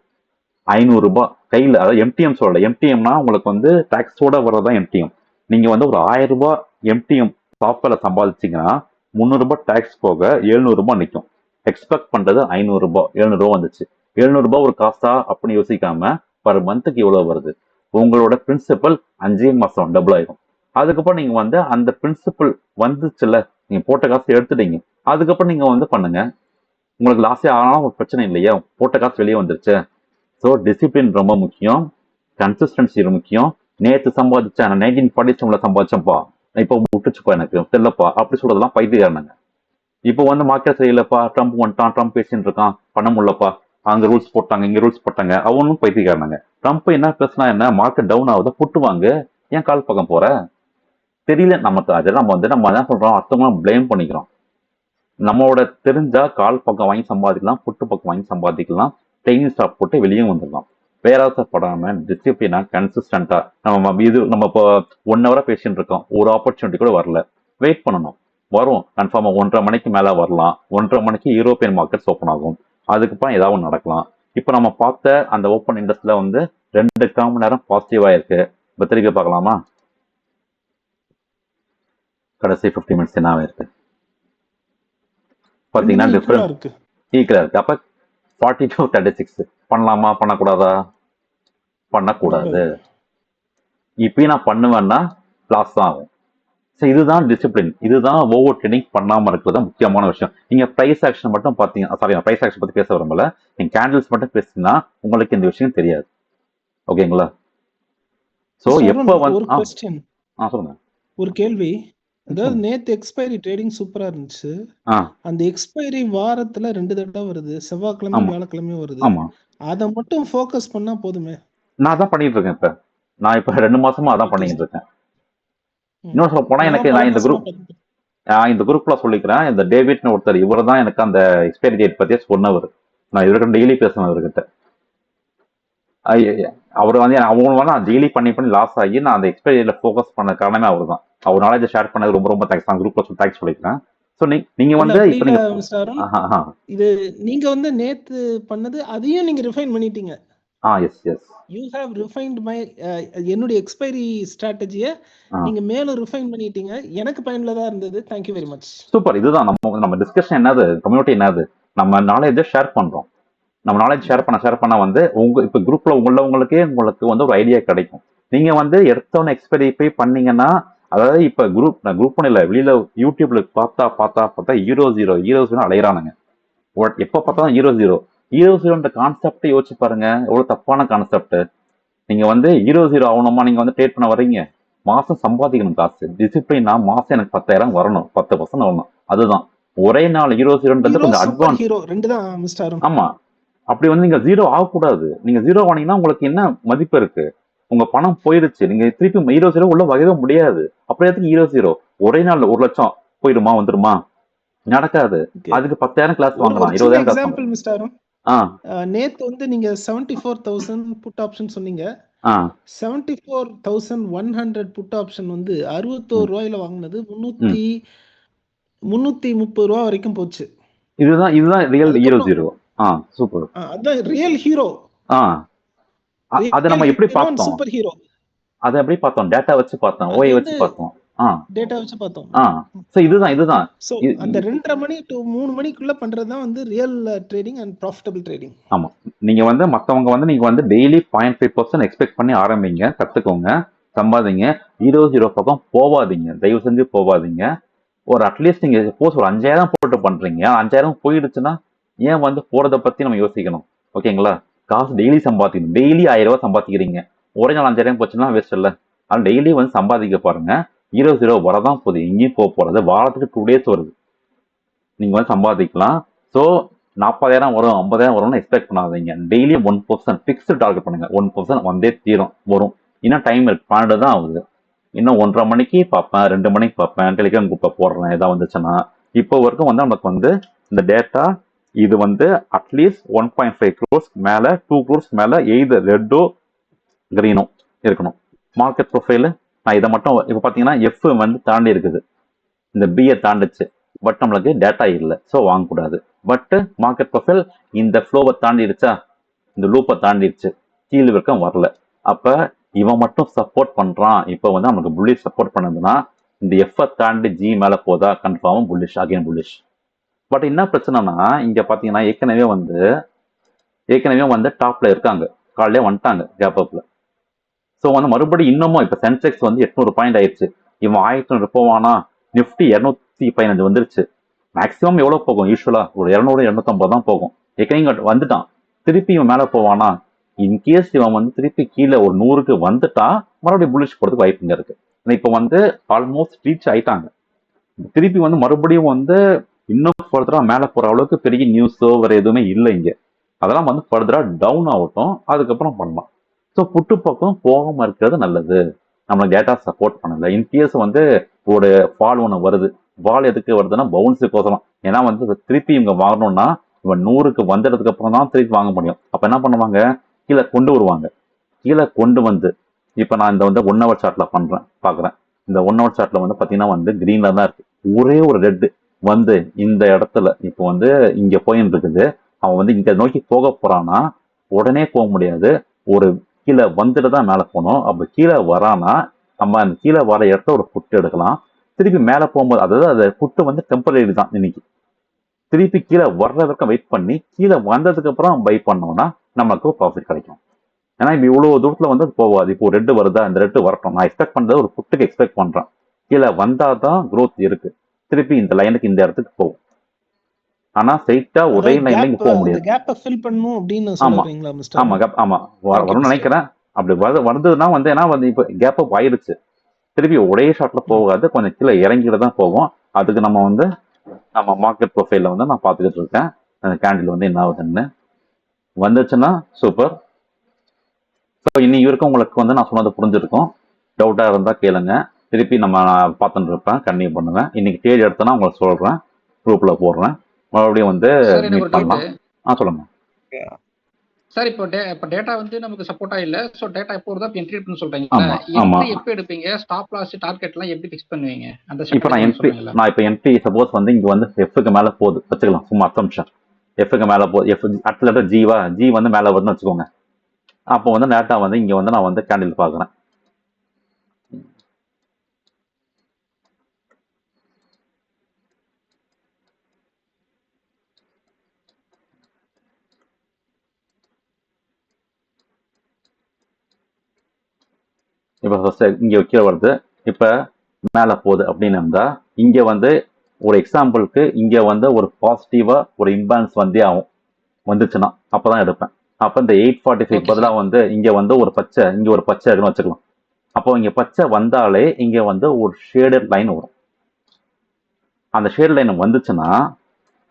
500 ரூபாய் கையில, அதாவது எம்டிஎம் சொல்லல. எம்டிஎம்னா உங்களுக்கு வந்து டாக்ஸோட வர்றதான் எம்டிஎம். நீங்க வந்து ஒரு 1000 ரூபாய் எம்டிஎம் சாஃப்ட்வேர்ல சம்பாதிச்சீங்கன்னா 300 ரூபாய் டாக்ஸ் போக 700 ரூபாய் நிற்கும். எக்ஸ்பெக்ட் பண்றது 500 ரூபாய், 700 ரூபாய் வந்துச்சு. 700 ரூபாய் ஒரு காசா அப்படின்னு யோசிக்காம பர் மந்த்துக்கு எவ்வளவு வருது? உங்களோட பிரின்சிபல் 5 மாசம் டபுள் ஆயிடும். அதுக்கப்புறம் நீங்க வந்து அந்த பிரின்சிபல் வந்துச்சுல்ல, நீங்க போட்ட காசு எடுத்துட்டீங்க, அதுக்கப்புறம் நீங்க வந்து பண்ணுங்க. உங்களுக்கு லாஸே ஆனாலும் ஒரு பிரச்சனை இல்லையா, போட்ட காசு வெளியே வந்துருச்சு. ஸோ டிசிப்ளின் ரொம்ப முக்கியம், கன்சிஸ்டன்சி முக்கியம். நேற்று சம்பாதிச்சேன், நான் 1947 சம்பாதிச்சேன்ப்பா, இப்போ விட்டுச்சுப்பா எனக்கு தெரியலப்பா அப்படி சொல்றதெல்லாம் பைத்தியக்காரனுங்க. இப்போ வந்து மார்க்கெட் சரியில்லைப்பா, ட்ரம்ப் வந்துட்டான், ட்ரம்ப் பேசிட்டு இருக்கான், பண்ண முடியலப்பா, அங்க ரூல்ஸ் போட்டாங்க, இங்க ரூல்ஸ் போட்டாங்க, அவனும் பைத்தியக்காரனுங்க. ட்ரம்ப் என்ன பேசினா என்ன, மார்க்கெட் டவுன் ஆகுது, புட்டுவாங்க, ஏன் கால் பக்கம் போற? தெரியல நமக்கு. அது நம்ம என்ன சொல்றோம், அடுத்தவங்க பிளேம் பண்ணிக்கிறோம். நம்மளோட தெரிஞ்சா கால் பக்கம் வாங்கி சம்பாதிக்கலாம், புட்டு பக்கம் வாங்கி சம்பாதிக்கலாம், டெய்லி ஸ்டாப் போட்டு வெளியே வந்துடலாம். பேராசப்படாம டிசிப்ளினா கன்சிஸ்டண்டா நம்ம இப்போ 1 ஹவரா பேசிட்டு இருக்கோம், ஒரு ஆப்பர்ச்சுனிட்டி கூட வரல. வெயிட் பண்ணணும், வரும் கன்ஃபார்மா. 1:30 மணிக்கு மேல வரலாம். 1:30 மணிக்கு யூரோப்பியன் மார்க்கெட்ஸ் ஓப்பன் ஆகும், அதுக்கப்புறம் ஏதாவது நடக்கலாம். இப்போ நம்ம பார்த்த அந்த ஓப்பன் இண்டஸ்ட்ரியில வந்து 2 மணி நேரம் பாசிட்டிவா இருக்கு. இப்போ திருப்பி பார்க்கலாமா? கடைசி 50 மினிட்ஸ் என்ன இருக்கு பாத்தீங்கன்னா டிஃபரன்ஸ் ஈக்குவலா இருக்கு. அப்ப 40 to 36 பண்ணலாமா, பண்ணக்கூடாதா? பண்ணக்கூடாது. இப்பயும் நான் பண்ணுவேன்னா லாஸ் தான் ஆகும். இதுதான் டிசிப்ளின், இதுதான் ஓவர் ட்ரேடிங் பண்ணாம இருக்கிறது முக்கியமான விஷயம். நீங்க பிரைஸ் ஆக்ஷன் மட்டும் பாத்தீங்க, சாரி நான் பிரைஸ் ஆக்ஷன் பத்தி பேச விரும்பல, நீங்க கேண்டில்ஸ் மட்டும் பேசினா உங்களுக்கு இந்த விஷயம் தெரியாது. ஓகேங்களா? சோ எப்ப வந்து சொல்லுங்க.
ஒரு கேள்வி, அதாவது நேத்து எக்ஸ்பைரி ட்ரேடிங் சூப்பரா இருந்துச்சு. அந்த எக்ஸ்பைரி வாரத்துல 2 தடவை வருது, செவ்வாய்க்கிழமை வியாழக்கிழமையும் வருது. அத மட்டும் ஃபோக்கஸ் பண்ணா போதுமே.
நான் தான் பண்ணிட்டு இருக்கேன். இப்ப நான் 2 மாசமா அதான் பண்ணிட்டு இருக்கேன். இன்னும் சொல்ல போனா எனக்கு நான் இந்த குரூப் இந்த குரூப்ல சொல்லிக்கிறேன், இந்த டேவிட்னு ஒருத்தர், இவர் தான் எனக்கு அந்த எக்ஸ்பைரி டேட் பத்தியே சொன்னவர். நான் இவர்கிட்ட டெய்லி பேசுவேன் இவர்கிட்ட. அவர் வந்து அவங்க வந்து நான் டெய்லி பண்ணி லாஸ் ஆகி நான் அந்த எக்ஸ்பைரி டேட்ல ஃபோக்கஸ் பண்ண காரணமே அவர் தான். அவர் நாலேஜ் ஷேர் பண்ணது ரொம்ப ரொம்ப தேங்க்ஸ். நான் குரூப்ல சொல்லி தேங்க்ஸ் சொல்லிக்கிறேன். ஸோ நீங்க வந்து இப்போ நீங்க
இது நீங்க வந்து நேத்து பண்ணது அதையும் நீங்க ரிஃபைன் பண்ணிட்டீங்க.
Yes yes.
You have refined my என்னுடைய எக்ஸ்பைரி ஸ்ட்ராட்டஜியை நீங்க மேலும் ரிஃபைன் பண்ணிட்டீங்க. எனக்கு பயனுள்ளதா இருந்தது. Thank you very much.
Super. இதுதான் நம்ம டிஸ்கஷன் என்னது, கம்யூனிட்டி என்னது, நம்ம நாலேஜை ஷேர் பண்றோம். நம்ம நாலேஜ் ஷேர் பண்ண வந்து இப்போ குரூப்ல உள்ளவங்களுக்கே உங்களுக்கு வந்து ஒரு ஐடியா கிடைக்கும். நீங்க வந்து எடுத்தவொன்னு எக்ஸ்பைரி போய் பண்ணீங்கன்னா, அதாவது இப்ப குரூப் பண்ணல, வெளியில யூடியூப்ல பார்த்தா ஹீரோ ஜீரோ அலையிறானுங்க. எப்ப பார்த்தாலும் ஹீரோ ஜீரோன்ற கான்செப்ட் யோசிச்சு பாருங்க, எவ்வளவு தப்பான கான்செப்ட். நீங்க வந்து ஹீரோ ஆகணுமா, நீங்க வந்து ட்ரேட் பண்ண வர்றீங்க, மாசம் சம்பாதிக்கணும் காசு, டிசிப்ளினா மாசம் எனக்கு 10,000 வரணும், 10% வரணும். அதுதான் ஒரே நாள் ஹீரோ ஜீரோன்றது கொஞ்சம் அட்வான்ஸ். ஆமா, அப்படி வந்து நீங்க ஜீரோ ஆகக்கூடாது. நீங்க ஜீரோ ஆனீங்கன்னா உங்களுக்கு என்ன மதிப்பு இருக்கு? உங்க பணம் போயிடுச்சு. நீங்க திருப்பி ஹீரோ ஜீரோ உள்ள வகையவே முடியாது. அப்படியே ஹீரோ ஒரே நாள் 1 லட்சம் போயிடுமா வந்துருமா? நடக்காது. அதுக்கு 10,000 கிளாஸ் வாங்கலாம், 20,000
நேத்து வந்து நீங்க 74,000 புட் ஆப்ஷன் சொன்னீங்க. 74,100 புட் ஆப்ஷன் வந்து 61 ரூபாயில வாங்கினது 330 ரூபா வரைக்கும் போச்சு.
இதுதான் ரியல் ஹீரோ ஜீரோ. சூப்பர்.
அதான் ரியல் ஹீரோ.
அத நம்ம எப்படி பார்த்தோம்?
Super hero.
அத எப்படி பார்த்தோம்? டேட்டா வச்சு பார்த்தோம், ஓஏ வச்சு பார்த்தோம்.
டேட்டா வச்சு பார்த்தோம்.
சோ இதுதான்
சோ அந்த 2:30 மணி to 3 மணிக்குள்ள பண்றதுதான் வந்து real trading and profitable trading.
ஆமா, நீங்க வந்து மத்தவங்க வந்து நீங்க வந்து டெய்லி 0.5% எக்ஸ்பெக்ட் பண்ணி ஆரம்பிங்க, கத்துக்கோங்க, சம்பாதிங்க. ஹீரோ பக்கம் போவாதீங்க, தயவு செஞ்சு போவாதீங்க. ஒரு அட்லீஸ்ட் நீங்க சப்போஸ் ஒரு 5,000 போட்டு பண்றீங்க, 5,000 போயிடுச்சுன்னா ஏன் வந்து போறதை பத்தி நம்ம யோசிக்கணும். ஓகேங்களா? காசு டெய்லி சம்பாதிக்கணும். டெய்லி 1000 ரூபாய் சம்பாதிக்கிறீங்க, ஒரே நாள் 5,000 போச்சுன்னா வேஸ்ட் இல்ல. ஆனால் டெய்லி வந்து சம்பாதிக்க பாருங்க. ஹீரோ வரதான் போகுது, எங்கேயும் போறது. வாரத்துக்கு 2 days வருது, நீங்க வந்து சம்பாதிக்கலாம். ஸோ 40,000 வரும், 50,000 வரும்னு எக்ஸ்பெக்ட் பண்ணாதீங்க. டெய்லி 1% ஃபிக்ஸ்டு டார்கெட் பண்ணுங்க. 1% வந்தே தீரும், வரும். இன்னும் டைம் இருக்கு, 12 தான் ஆகுது. இன்னும் 1:30 மணிக்கு பார்ப்பேன், 2 மணிக்கு பார்ப்பேன், டெலிகிராம் குரூப்ல போடுறேன் ஏதாவது வந்துச்சுன்னா. இப்போ வரைக்கும் வந்து நமக்கு வந்து இந்த டேட்டா இது வந்து அட்லீஸ்ட் 1.5 crores மேல, 2 crores மேல எய்தர் ரெட்டோ கிரீனோ இருக்கணும். மார்க்கெட் ப்ரொஃபைலு நான் இதை மட்டும் இப்போ பார்த்தீங்கன்னா எஃப் வந்து தாண்டி இருக்குது, இந்த பிஏ தாண்டிச்சு, பட் நம்மளுக்கு டேட்டா இல்லை, ஸோ வாங்கக்கூடாது. பட் மார்க்கெட் ப்ரொஃபைல் இந்த ஃப்ளோவை தாண்டிடுச்சா, இந்த லூப்பை தாண்டிடுச்சு, கீழ் வரைக்கும் வரல. அப்போ இவன் மட்டும் சப்போர்ட் பண்ணுறான். இப்போ வந்து நமக்கு புல்லிஷ் சப்போர்ட் பண்ணதுன்னா இந்த எஃப்ஐ தாண்டி ஜி மேலே போதா, confirm bullish, again bullish. But என்ன பிரச்சனைனா இங்க பாத்தீங்கன்னா ஏற்கனவே வந்து டாப்ல இருக்காங்க, காலையிலே வந்துட்டாங்க கேப் அப்ல. ஸோ வந்து மறுபடியும் இன்னமும் இப்போ சென்செக்ஸ் வந்து 800 பாயிண்ட் ஆயிடுச்சு. இவன் 1200 போவானா? நிஃப்டி 215 வந்துருச்சு. மேக்ஸிமம் எவ்வளோ போகும்? யூஸ்வலா ஒரு 200 250 தான் போகும். ஏற்கனவே வந்துட்டான், திருப்பி இவன் மேலே போவானா? இன்கேஸ் இவன் வந்து திருப்பி கீழே ஒரு 100க்கு வந்துட்டா மறுபடியும் புல்லிஷ் போறதுக்கு வாய்ப்புங்க இருக்கு. இப்போ வந்து ஆல்மோஸ்ட் ரீச் ஆயிட்டாங்க. திருப்பி வந்து மறுபடியும் வந்து இன்னும் ஃபர்தரா மேலே போற அளவுக்கு பெரிய நியூஸோ வேற எதுவுமே இல்லை இங்க. அதெல்லாம் வந்து ஃபர்தரா டவுன் ஆகட்டும், அதுக்கப்புறம் பண்ணலாம். ஸோ புட்டு பக்கம் போகாம இருக்கிறது நல்லது. நம்ம டேட்டா சப்போர்ட் பண்ணல. இன்கேஸ் வந்து ஒரு ஃபால் ஒன்று வருது, ஃபால் எதுக்கு வருதுன்னா பவுன்ஸுக்கு கோசரம். ஏன்னா வந்து திருப்பி இவங்க வாங்கணும்னா இவன் 100க்கு வந்ததுக்கு அப்புறம் தான் திருப்பி வாங்க முடியும். அப்ப என்ன பண்ணுவாங்க? கீழே கொண்டு வருவாங்க. கீழே கொண்டு வந்து இப்போ நான் இந்த வந்து 1 hour சார்ட்ல பாக்குறேன். இந்த 1 hour சார்ட்ல வந்து பாத்தீங்கன்னா வந்து கிரீன்ல தான் இருக்கு, ஒரே ஒரு ரெட் வந்து இந்த இடத்துல இப்போ வந்து இங்க போயின்னு இருக்குது. அவன் வந்து இங்க நோக்கி போக போறான்னா உடனே போக முடியாது, ஒரு கீழே வந்துட்டு தான் மேலே போகணும். அப்ப கீழே வரானா நம்ம அந்த கீழே வர இடத்த ஒரு புட்டு எடுக்கலாம். திருப்பி மேலே போகும்போது, அதாவது அது புட்டு வந்து டெம்பரரி தான் இன்னைக்கு. திருப்பி கீழே வர்ற வரைக்கும் வெயிட் பண்ணி கீழே வந்ததுக்கு அப்புறம் பை பண்ணோம்னா நமக்கு ப்ராஃபிட் கிடைக்கும். ஏன்னா இப்போ இவ்வளவு தூரத்துல வந்து போகாது. இப்போ ரெட்டு வருதா, இந்த ரெட்டு வரட்டும், நான் எக்ஸ்பெக்ட் பண்றது ஒரு புட்டுக்கு எக்ஸ்பெக்ட் பண்றேன். கீழே வந்தாதான் க்ரோத் இருக்கு, திருப்பி இந்த லைனுக்கு இந்த இடத்துக்கு போகும். ஆனா ஸ்ட்ரைட்டா ஒரே லைன்ல இங்க போக முடியாது.
கேப்பை ஃபில் பண்ணனும் அப்படினு சொல்றீங்களா மிஸ்டர்?
ஆமா வரும்னு நினைக்கிறேன். அப்படி வருதுன்னா வந்து ஏன்னா வந்து இப்போ கேப் அப் ஆயிடுச்சு, திருப்பி ஒரே ஷாட்ல போகாது, கொஞ்சம் கீழே இறங்கிட்டு தான் போகும். அதுக்கு நம்ம மார்க்கெட் ப்ரொஃபைல்ல வந்து நான் பார்த்துக்கிட்டு இருக்கேன். அந்த கேண்டில் வந்து என்ன ஆகுதுன்னு வந்துச்சுன்னா சூப்பர். ஸோ இன்னைக்கு வரைக்கும் உங்களுக்கு வந்து நான் சொன்னது புரிஞ்சிருக்கும். டவுட்டா இருந்தா கேளுங்க. திருப்பி நம்ம பார்த்துட்டு இருப்பேன், கண்டினியூ பண்ணுவேன். இன்னைக்கு தேதி எடுத்தேன்னா உங்களுக்கு சொல்றேன், குரூப்ல போடுறேன். மறுபடியும் வந்து
சார் எனக்கு
மீட்
ஒரு
பண்ணலாம்.
டவுட்
சொல்லுங்க
சார். இப்போ டேட்டா வந்து நமக்கு சப்போர்ட்டா இல்ல. ஸோ டேட்டா எப்போ வருதோ அப்போ என்ட்ரி எடுக்கணும்னு சொல்றீங்களா?
ஆமா ஆமா.
என்ட்ரி எப்போ எடுப்பீங்க? ஸ்டாப் லாஸ் டார்கெட்லாம் எப்படி ஃபிக்ஸ் பண்ணுவீங்க? அந்த
இப்போ
ஸ்ட்ராட்டஜி
நான்
கொஞ்சம்
என்ட்ரி
சொல்றீங்களா?
நான் இப்போ என்ட்ரி சப்போஸ் வந்து இங்க வந்து எஃப்க்கு மேல போகுது வச்சுக்கலாம், சும்மா அசம்ஷன். எஃப்க்கு மேல போகுது, எஃப் அடுத்த லெட்டர் ஜீவா, ஜி வந்து மேல வருதுன்னு வச்சுக்கோங்க. அப்போ வந்து டேட்டா வந்து இங்க வந்து நான் வந்து கேண்டில் பாக்குறேன். இப்போ ஃபர்ஸ்ட் இங்க கீழே வருது, இப்போ மேல போகுது அப்படின்னு இருந்தா இங்க வந்து ஒரு எக்ஸாம்பிளுக்கு இங்க வந்து ஒரு பாசிட்டிவா ஒரு இம்பேலன்ஸ் வந்தே ஆகும். வந்துச்சுன்னா அப்பதான் எடுப்பேன். அப்ப இந்த 845
ஓகே
பதிலா
சார்.
வந்து இங்க வந்து ஒரு பச்சை, இங்க ஒரு பச்சை இருக்குன்னு வச்சுக்கலாம். அப்போ இங்க பச்சை வந்தாலே இங்க வந்து ஒரு ஷேடட் லைன் வரும். அந்த ஷேட் லைன் வந்துச்சுன்னா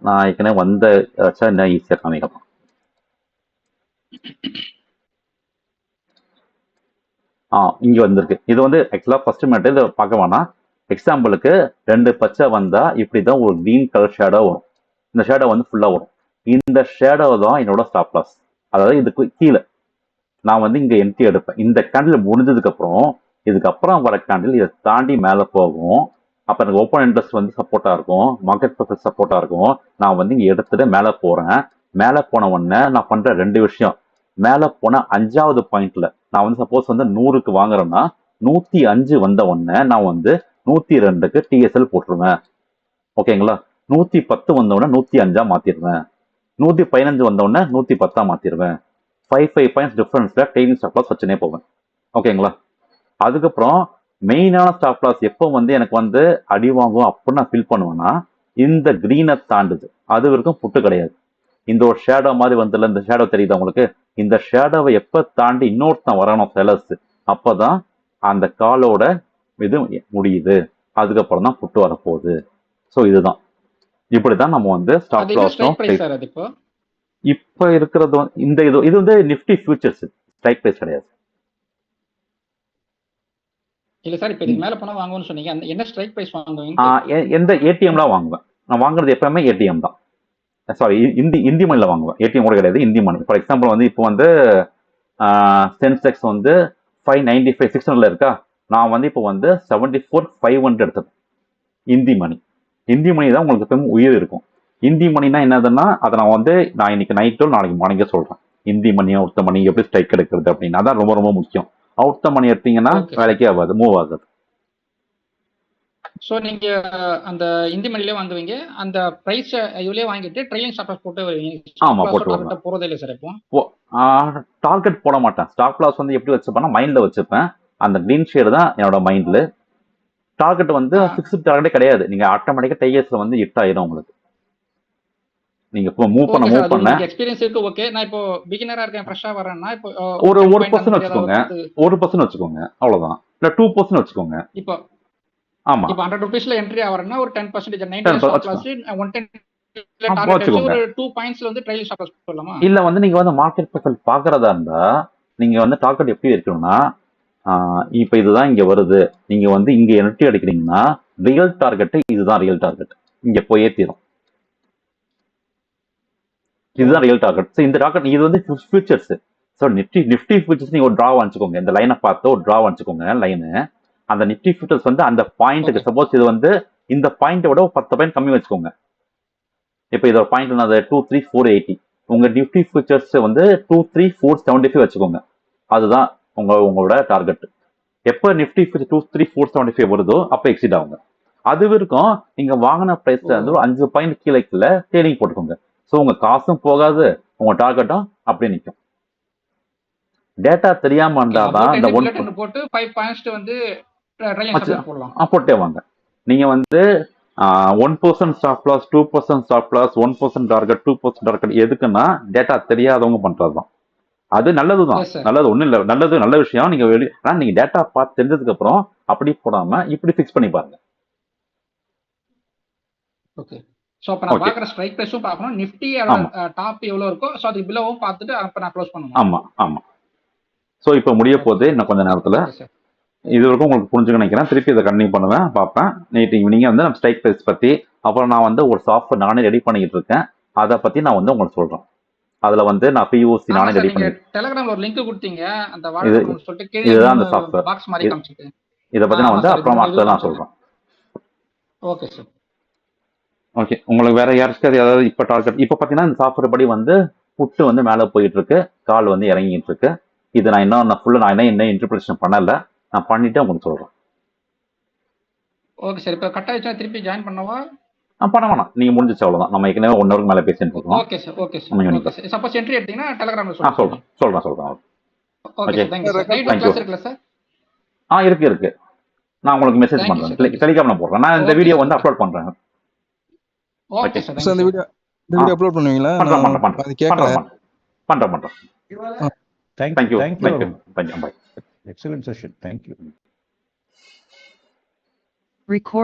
நான் ஏற்கனவே வந்த என்ன ஈஸியா காமிக்கலாம். இங்க வந்திருக்கு. இது வந்து ஆக்சுவலா ஃபர்ஸ்ட் மேட்டு இதை பார்க்க வேணாம். எக்ஸாம்பிளுக்கு 2 பச்சை வந்தா இப்படிதான் ஒரு கிரீன் கலர் ஷேடோ வரும். இந்த ஷேடோ வந்து ஃபுல்லா வரும். இந்த ஷேடோ தான் என்னோட ஸ்டாப் லாஸ். அதாவது இதுக்கு கீழே நான் வந்து இங்க என்ட்ரி எடுப்பேன். இந்த கேண்டில் முடிஞ்சதுக்கு அப்புறம் இதுக்கப்புறம் வர கேண்டில் இதை தாண்டி மேல போகும். அப்ப எனக்கு ஓப்பன் இன்ட்ரெஸ்ட் வந்து சப்போர்ட்டா இருக்கும், மார்க்கெட் ப்ரெஃபரன்ஸ் சப்போர்ட்டா இருக்கும். நான் வந்து இங்க எடுத்துட்டு மேல போறேன். மேல போன உடனே நான் பண்ற 2 விஷயம். மேல போன 5வது பாயிண்ட்ல நான் வந்து சப்போஸ் வந்து 100க்கு வாங்குறேன்னா 105 வந்த உடனே நான் வந்து 102க்கு டிஎஸ்எல் போட்டுருவேன். ஓகேங்களா? 110 வந்த உடனே 105 மாத்திடுவேன். 115 வந்த உடனே 110 மாத்திடுவேன். 5 பாயிண்ட்ஸ் டிஃபரன்ஸ்ல ட்ரெயிலிங் ஸ்டாப் லாஸ் வச்சுனே போவேன். ஓகேங்களா? அதுக்கப்புறம் மெயினான ஸ்டாப் லாஸ் எப்போ வந்து எனக்கு வந்து அடி வாங்கும் அப்படின்னு நான் ஃபீல் பண்ணுவேன்னா இந்த கிரீனை தாண்டுது, அது வரைக்கும் புட்டு கிடையாது. இந்த ஒரு ஷேடோ மாதிரி வந்துல, இந்த ஷேடோ தெரியுது உங்களுக்கு? இந்த ஷேடோவை எப்ப தாண்டி இன்னொருத்தன் வரணும் செலர்ஸ், அப்பதான் அந்த காலோட இது முடியுது. அதுக்கப்புறம் தான் புட்டு வரப்போகுது. ஸோ இதுதான், இப்படிதான் நம்ம வந்து ஸ்டாப் லாஸும்
சார் அது
இப்ப இருக்கிறது இந்த இது வந்து நிஃப்டி ஃபியூச்சர்ஸ், ஸ்ட்ரைக் பிரைஸ் கிடையாது.
இல்ல சார், இப்போ இதுக்கு மேல போனா வாங்குவோம்னு சொன்னீங்க. அந்த என்ன ஸ்ட்ரைக் பிரைஸ் வாங்குவீங்க?
எந்த ஏடிஎம்ல வாங்குவேன். நான் வாங்குறது எப்பவுமே ஏடிஎம் தான். சாரி, இந்தி மணில வாங்குவேன். ஏடிஎம் கூட கிடையாது, இந்தி மணி. ஃபார் எக்ஸாம்பிள் வந்து இப்போ வந்து சென்செக்ஸ் வந்து 595 600 இருக்கா, நான் வந்து இப்போ வந்து 74,500 எடுத்துப்பேன். இந்தி மணி. இந்தி மணி தான் உங்களுக்கு எப்பவும் உயிர் இருக்கும். இந்தி மணினா என்னதுன்னா அதை நான் இன்னைக்கு நைட்டோ நாளைக்கு மார்னிங்கே சொல்றேன். இந்தி மணி அவுத்த மணி எப்படி ஸ்ட்ரைக் எடுக்கிறது அப்படின்னு, அதான் ரொம்ப ரொம்ப முக்கியம். அவுத்த மணி எடுத்தீங்கன்னா வேலைக்கே ஆகாது, மூவ் ஆகாது.
ஸோ நீங்க அந்த இந்தி மணிலே வாங்குவீங்க, அந்த பிரைஸ் இதுலயே வாங்கிட்டு ட்ரைலிங் ஸ்டாப் லாஸ் போட்டு வருவீங்க.
ஆமா, போட்டு
போறதே இல்லை சார் இப்போ.
டார்கெட் போட மாட்டேன். ஸ்டாப் லாஸ் வந்து எப்படி வச்சுப்பேன்னா மைண்ட்ல வச்சுப்பேன். அந்த கிரீன் ஷேடு தான் என்னோட மைண்ட்ல. டார்கெட் வந்து ஃபிக்ஸ்ட் டார்கெட்டே கிடையாது. நீங்க ஆட்டோமேட்டிக்கா டைஎஸ்ல வந்து ஹிட் ஆயிடும் உங்களுக்கு. நீங்க இப்போ மூவ் பண்ண
எக்ஸ்பீரியன்ஸ் இருக்கு. ஓகே, நான் இப்போ பிகினரா இருக்கேன், ஃப்ரெஷ்ஷா வரேன்னா இப்போ
ஒரு 1% வச்சுக்கோங்க, 1% வச்சுக்கோங்க, அவ்வளவுதான். இல்ல 2% வச்சுக்கோங்க.
இப்போ
ஆமா,
இப்போ 100 ரூபீஸ்ல என்ட்ரி ஆவறேன்னா ஒரு 10% 90 ஸ்டாப் லாஸ் 110
வச்சுக்கோங்க.
ஒரு 2 பாயிண்ட்ஸ்ல வந்து ட்ரைலிங் ஸ்டாப் லாஸ் போடலாமா?
இல்ல வந்து நீங்க வந்து மார்க்கெட் ப்ரெஃபரன்ஸ் பாக்குறதா இருந்தா நீங்க வந்து டார்கெட் எப்படி இருக்கணும்னா, இப்ப இதுதான் இங்க வருது, நீங்க வந்து இங்க என்ட்ரி அடிக்கிறீங்கன்னா ரியல் டார்கெட் இதுதான், ரியல் டார்கெட் இங்க போயே தீரும். இதுதான் ரியல் டார்கெட். ஸோ இந்த டார்கெட் இது வந்து ஃபியூச்சர்ஸ். ஸோ நிஃப்டி ஃபியூச்சர்ஸ் நீங்க ஒரு டிரா வச்சுக்கோங்க. இந்த லைனை பார்த்து ஒரு டிரா வச்சுக்கோங்க லைனு. அந்த நிஃப்டி ஃபியூச்சர்ஸ் வந்து அந்த பாயிண்ட்டுக்கு சப்போஸ் இது வந்து இந்த பாயிண்ட்டை விட 10 பாயிண்ட் கம்மி வச்சுக்கோங்க. இப்போ இதோட பாயிண்ட் என்னது 23480. உங்க நிஃப்டி ஃபியூச்சர்ஸ் வந்து 23475 வச்சுக்கோங்க. அதுதான் உங்களோட டார்கெட். எப்போ நிஃப்டி ஃபியூச்சர் 23475 வருதோ அப்போ எக்ஸிட் ஆகுங்க. அது வரைக்கும் நீங்க வாங்கின பிரைஸ்ல வந்து ஒரு 5 பாயிண்ட் கீழே ட்ரேடிங் போட்டுக்கோங்க. ஸோ உங்க காசும் போகாது, உங்க டார்கெட்டும் அப்படியே நிற்கும். டேட்டா தெரியாம இருந்தாதான் இந்த
போட்டு 5 பாயிண்ட்ஸ் வந்து
போட்டே வாங்க. நீங்க வந்து 1% stop loss, 2% stop loss, 1% target, 2% target எதுக்குன்னா டேட்டா தெரியாதவங்க பண்றதுதான். அது நல்லதுதான், நல்லது ஒண்ணும் இல்ல, நல்ல விஷயம். நீங்க ஆனா நீங்க டேட்டா பார்த்து தெரிஞ்சதுக்கு அப்புறம் அப்படி போடாம இப்படி ஃபிக்ஸ் பண்ணி பாருங்க.
ஓகே. சோ அப்ப நான் பார்க்குற ஸ்ட்ரைக் பிரைஸும் பார்க்கணும், நிஃப்டி டாப் எவ்வளவு இருக்கோ சோ அதுக்கு பிலோவும் பார்த்துட்டு அப்ப நான் க்ளோஸ் பண்ணணும்.
ஆமா ஆமா. சோ இப்போ முடிய போகுது இன்னும் கொஞ்ச நேரத்துல. இது வரைக்கும் உங்களுக்கு புரிஞ்சுக்க நினைக்கிறேன். திருப்பி இதை கண்டினியூ பண்ணுவேன், பார்ப்பேன். நேற்று ஈவினிங் வந்து நம்ம ஸ்ட்ரைக் ப்ரைஸ் பற்றி, அப்புறம் நான் வந்து ஒரு சாஃப்ட்வேர் நானே ரெடி பண்ணிக்கிட்டு இருக்கேன், அதை பற்றி நான் வந்து உங்களுக்கு சொல்கிறேன். அதில் வந்து நான் பியூசி நானே ரெடி பண்ணி
டெலிகிராம்ல ஒரு லிங்க் கொடுத்தீங்க அந்த
இது
வால்யூம் சொல்லிட்டு கீழே
இதுதான் அந்த சாஃப்ட்வேர்.
பாக்ஸ் மாதிரி காமிச்சிட்டு.
இதை பற்றி நான் வந்து
சார்
அப்புறம் அடுத்தது நான் சொல்கிறேன்.
Okay sir.
ஓகே, உங்களுக்கு வேற யாருக்காவது ஏதாவது இப்போ டார்கெட் இப்போ பார்த்தீங்கன்னா இந்த சாஃப்ட்வேர் படி வந்து புட்டு வந்து மேலே போயிட்டு இருக்கு, கால் வந்து இறங்கிட்டு இருக்கு. இது நான் இன்னும் ஃபுல்லாக நான் என்ன இன்டர்பிரேஷன் பண்ணலை, நான் பண்ணிட்டு உங்களுக்கு சொல்கிறேன்.
Okay sir. இப்போ கட் ஆயிடுச்சா திருப்பி ஜாயின் பண்ணவா?
பண்ண வேணாம், நீங்கள் முடிஞ்சிச்சு அவ்வளோதான். நம்ம ஏற்கனவே 1 ஹவருக்கு மேலே பேசிட்டு இருக்கோம்.
Okay sir. Okay sir. Suppose entry எடுத்தீங்கன்னா டெலிகிராம்ல
சொல்கிறேன்.
Okay sir. Thank you sir. Night class இருக்குல்ல சார்?
இருக்கு. நான் உங்களுக்கு மெசேஜ் பண்ணுறேன், டெலிகிராமில் போடுறேன். நான் இந்த வீடியோ வந்து அப்லோட் பண்ணுறேன்.
Okay sir.
சார் இந்த வீடியோ அப்லோட் பண்ணுவீங்களா? அது கேட்கறேன்.
பண்ணுறேன்.
Thank you.
Bye.
Excellent session. Thank you.
Record.